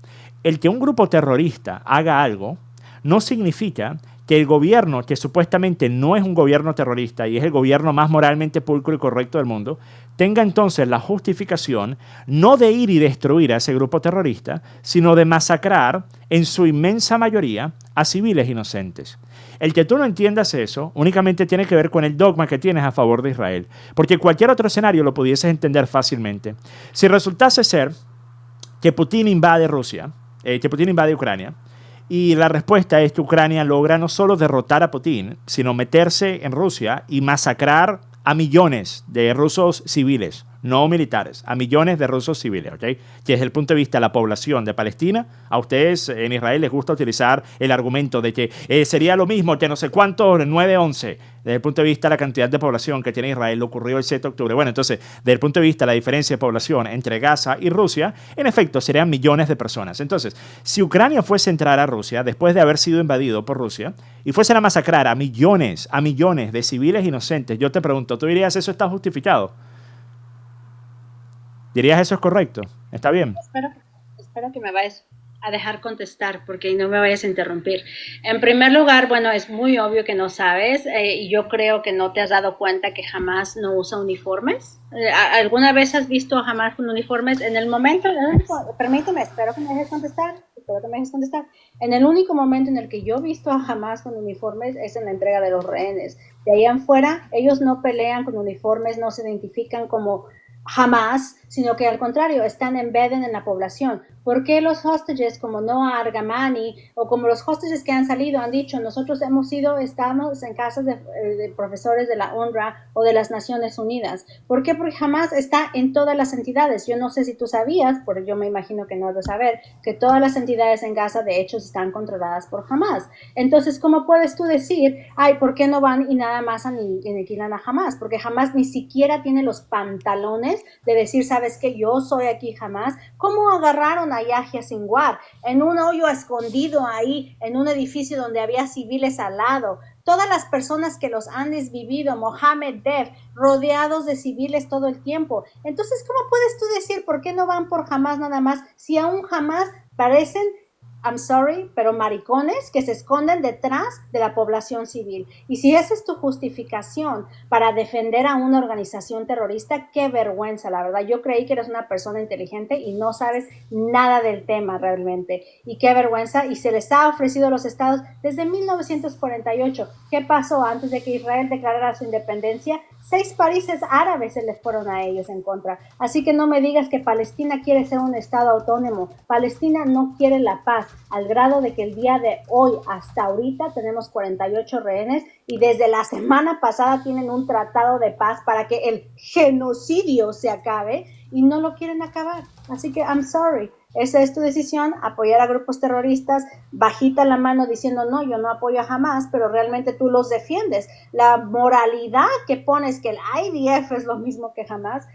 el que un grupo terrorista haga algo no significa que el gobierno, que supuestamente no es un gobierno terrorista y es el gobierno más moralmente pulcro y correcto del mundo, tenga entonces la justificación no de ir y destruir a ese grupo terrorista, sino de masacrar en su inmensa mayoría a civiles inocentes. El que tú no entiendas eso únicamente tiene que ver con el dogma que tienes a favor de Israel, porque cualquier otro escenario lo pudieses entender fácilmente. Si resultase ser que Putin invade Rusia, que Putin invade Ucrania, y la respuesta es que Ucrania logra no solo derrotar a Putin, sino meterse en Rusia y masacrar a millones de rusos civiles, no militares, a millones de rusos civiles, ¿ok? Que desde el punto de vista de la población de Palestina, a ustedes en Israel les gusta utilizar el argumento de que sería lo mismo que no sé cuántos 9-11. Desde el punto de vista de la cantidad de población que tiene Israel, ocurrió el 7 de octubre. Bueno, entonces, desde el punto de vista de la diferencia de población entre Gaza y Rusia, en efecto, serían millones de personas. Entonces, si Ucrania fuese a entrar a Rusia, después de haber sido invadido por Rusia, y fuesen a masacrar a millones de civiles inocentes, yo te pregunto, ¿tú dirías eso está justificado? ¿Dirías eso es correcto? ¿Está bien? Espero que me vayas a dejar contestar porque no me vayas a interrumpir. En primer lugar, bueno, es muy obvio que no sabes y yo creo que no te has dado cuenta que Hamas no usa uniformes. ¿Alguna vez has visto a Hamas con uniformes? En el momento, permíteme, espero que me dejes contestar. En el único momento en el que yo he visto a Hamas con uniformes es en la entrega de los rehenes. De ahí en fuera, ellos no pelean con uniformes, no se identifican como Hamas, sino que al contrario, están embedded en la población. ¿Por qué los hostages como Noah Argamani o como los hostages que han salido han dicho nosotros estamos en casas de profesores de la UNRWA o de las Naciones Unidas? ¿Por qué? Porque Hamas está en todas las entidades. Yo no sé si tú sabías, pero yo me imagino que no has de saber, que todas las entidades en Gaza de hecho están controladas por Hamas. Entonces, ¿cómo puedes tú decir, ay, ¿por qué no van y nada más aniquilan a Hamas? Porque Hamas ni siquiera tiene los pantalones de decir, ¿sabes qué? Yo soy aquí Hamas. ¿Cómo agarraron a Yahya Sinwar en un hoyo escondido ahí, en un edificio donde había civiles al lado? Todas las personas que los han desvivido, Mohammed Dev, rodeados de civiles todo el tiempo. Entonces, ¿cómo puedes tú decir por qué no van por Hamas nada más si aún Hamas parecen, I'm sorry, pero maricones que se esconden detrás de la población civil? Y si esa es tu justificación para defender a una organización terrorista, qué vergüenza, la verdad. Yo creí que eres una persona inteligente y no sabes nada del tema realmente. Y qué vergüenza. Y se les ha ofrecido a los estados desde 1948. ¿Qué pasó antes de que Israel declarara su independencia? 6 países árabes se les fueron a ellos en contra. Así que no me digas que Palestina quiere ser un estado autónomo. Palestina no quiere la paz, al grado de que el día de hoy hasta ahorita tenemos 48 rehenes y desde la semana pasada tienen un tratado de paz para que el genocidio se acabe y no lo quieren acabar. Así que I'm sorry. esa es tu decisión, apoyar a grupos terroristas, bajita la mano diciendo, no, yo no apoyo a Hamas, pero realmente tú los defiendes. La moralidad que pones que el IDF es lo mismo que Hamas,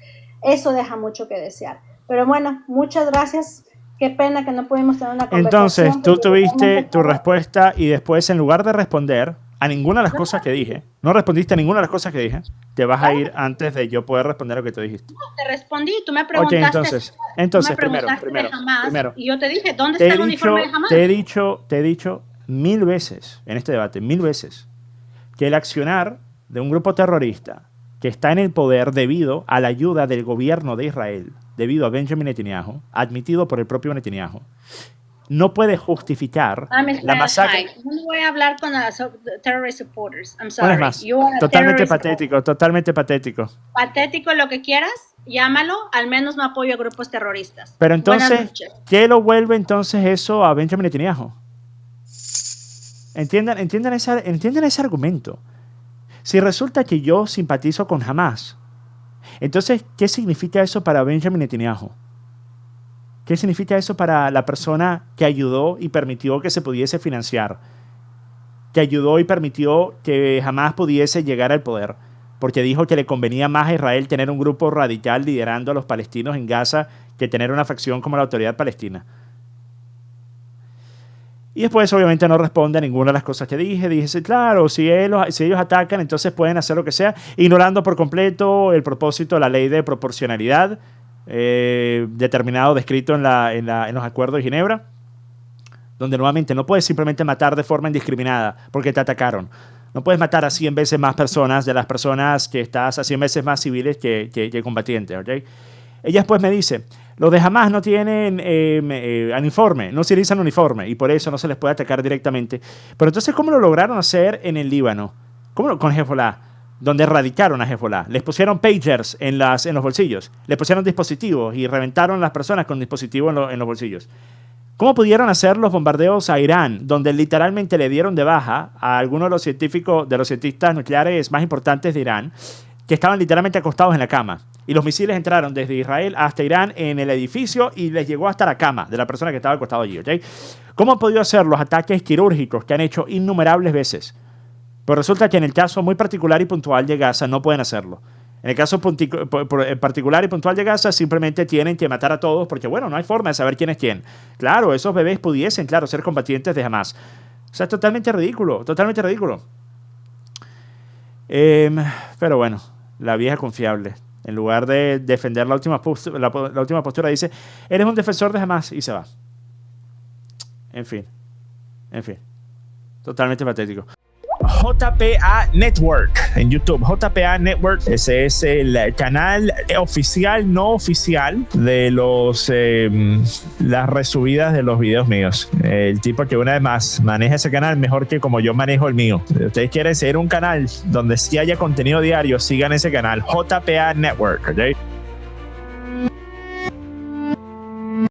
eso deja mucho que desear. Pero bueno, muchas gracias. Qué pena que no pudimos tener una conversación. Entonces, tú tuviste tu respuesta y después, en lugar de responder a ninguna de las cosas que dije, no respondiste a ninguna de las cosas que dije, te vas a ir antes de yo poder responder lo que tú dijiste. No, te respondí, tú me preguntaste. Ok, entonces primero, y yo te dije, ¿dónde está el uniforme de Hamas? Te he dicho 1000 veces en este debate, 1000 veces, que el accionar de un grupo terrorista que está en el poder debido a la ayuda del gobierno de Israel, debido a Benjamin Netanyahu, admitido por el propio Netanyahu, no puede justificar la masacre. No voy a hablar con terrorist supporters. I'm sorry. Más, totalmente patético, totalmente patético. Patético, lo que quieras, llámalo, al menos no apoyo a grupos terroristas. Pero entonces, ¿qué lo vuelve entonces eso a Benjamin Netanyahu? Entiendan ese argumento. Si resulta que yo simpatizo con Hamas, entonces, ¿qué significa eso para Benjamin Netanyahu? ¿Qué significa eso para la persona que ayudó y permitió que se pudiese financiar? Que ayudó y permitió que Hamas pudiese llegar al poder. Porque dijo que le convenía más a Israel tener un grupo radical liderando a los palestinos en Gaza que tener una facción como la Autoridad Palestina. Y después obviamente no responde a ninguna de las cosas que dije. Dije, claro, si ellos atacan, entonces pueden hacer lo que sea, ignorando por completo el propósito de la ley de proporcionalidad determinado, descrito en los acuerdos de Ginebra, donde nuevamente no puedes simplemente matar de forma indiscriminada porque te atacaron. No puedes matar a 100 veces más personas de las personas que estás, a 100 veces más civiles que combatientes, ¿ok? Ella después me dice, los de Hamas no tienen uniforme, no utilizan uniforme y por eso no se les puede atacar directamente. Pero entonces, ¿cómo lo lograron hacer en el Líbano? ¿Cómo con Hezbollah? Donde erradicaron a Hezbollah. Les pusieron pagers en los bolsillos, les pusieron dispositivos y reventaron a las personas con dispositivos en los bolsillos. ¿Cómo pudieron hacer los bombardeos a Irán, donde literalmente le dieron de baja a algunos de los cientistas nucleares más importantes de Irán, que estaban literalmente acostados en la cama? Y los misiles entraron desde Israel hasta Irán en el edificio y les llegó hasta la cama de la persona que estaba acostado allí, ¿ok? ¿Cómo han podido hacer los ataques quirúrgicos que han hecho innumerables veces? Pero resulta que en el caso muy particular y puntual de Gaza no pueden hacerlo. En el caso particular y puntual de Gaza simplemente tienen que matar a todos porque, bueno, no hay forma de saber quién es quién. Claro, esos bebés pudiesen, claro, ser combatientes de Hamas. O sea, es totalmente ridículo, totalmente ridículo. Pero bueno, la vieja confiable. En lugar de defender la última postura, dice, eres un defensor de Hamas y se va. En fin. Totalmente patético. JPA Network en YouTube. JPA Network, ese es el canal oficial, no oficial de las resubidas de los videos míos. El tipo que una vez más maneja ese canal mejor que como yo manejo el mío. Si ustedes quieren seguir un canal donde sí haya contenido diario, sigan ese canal, JPA Network, ¿ok?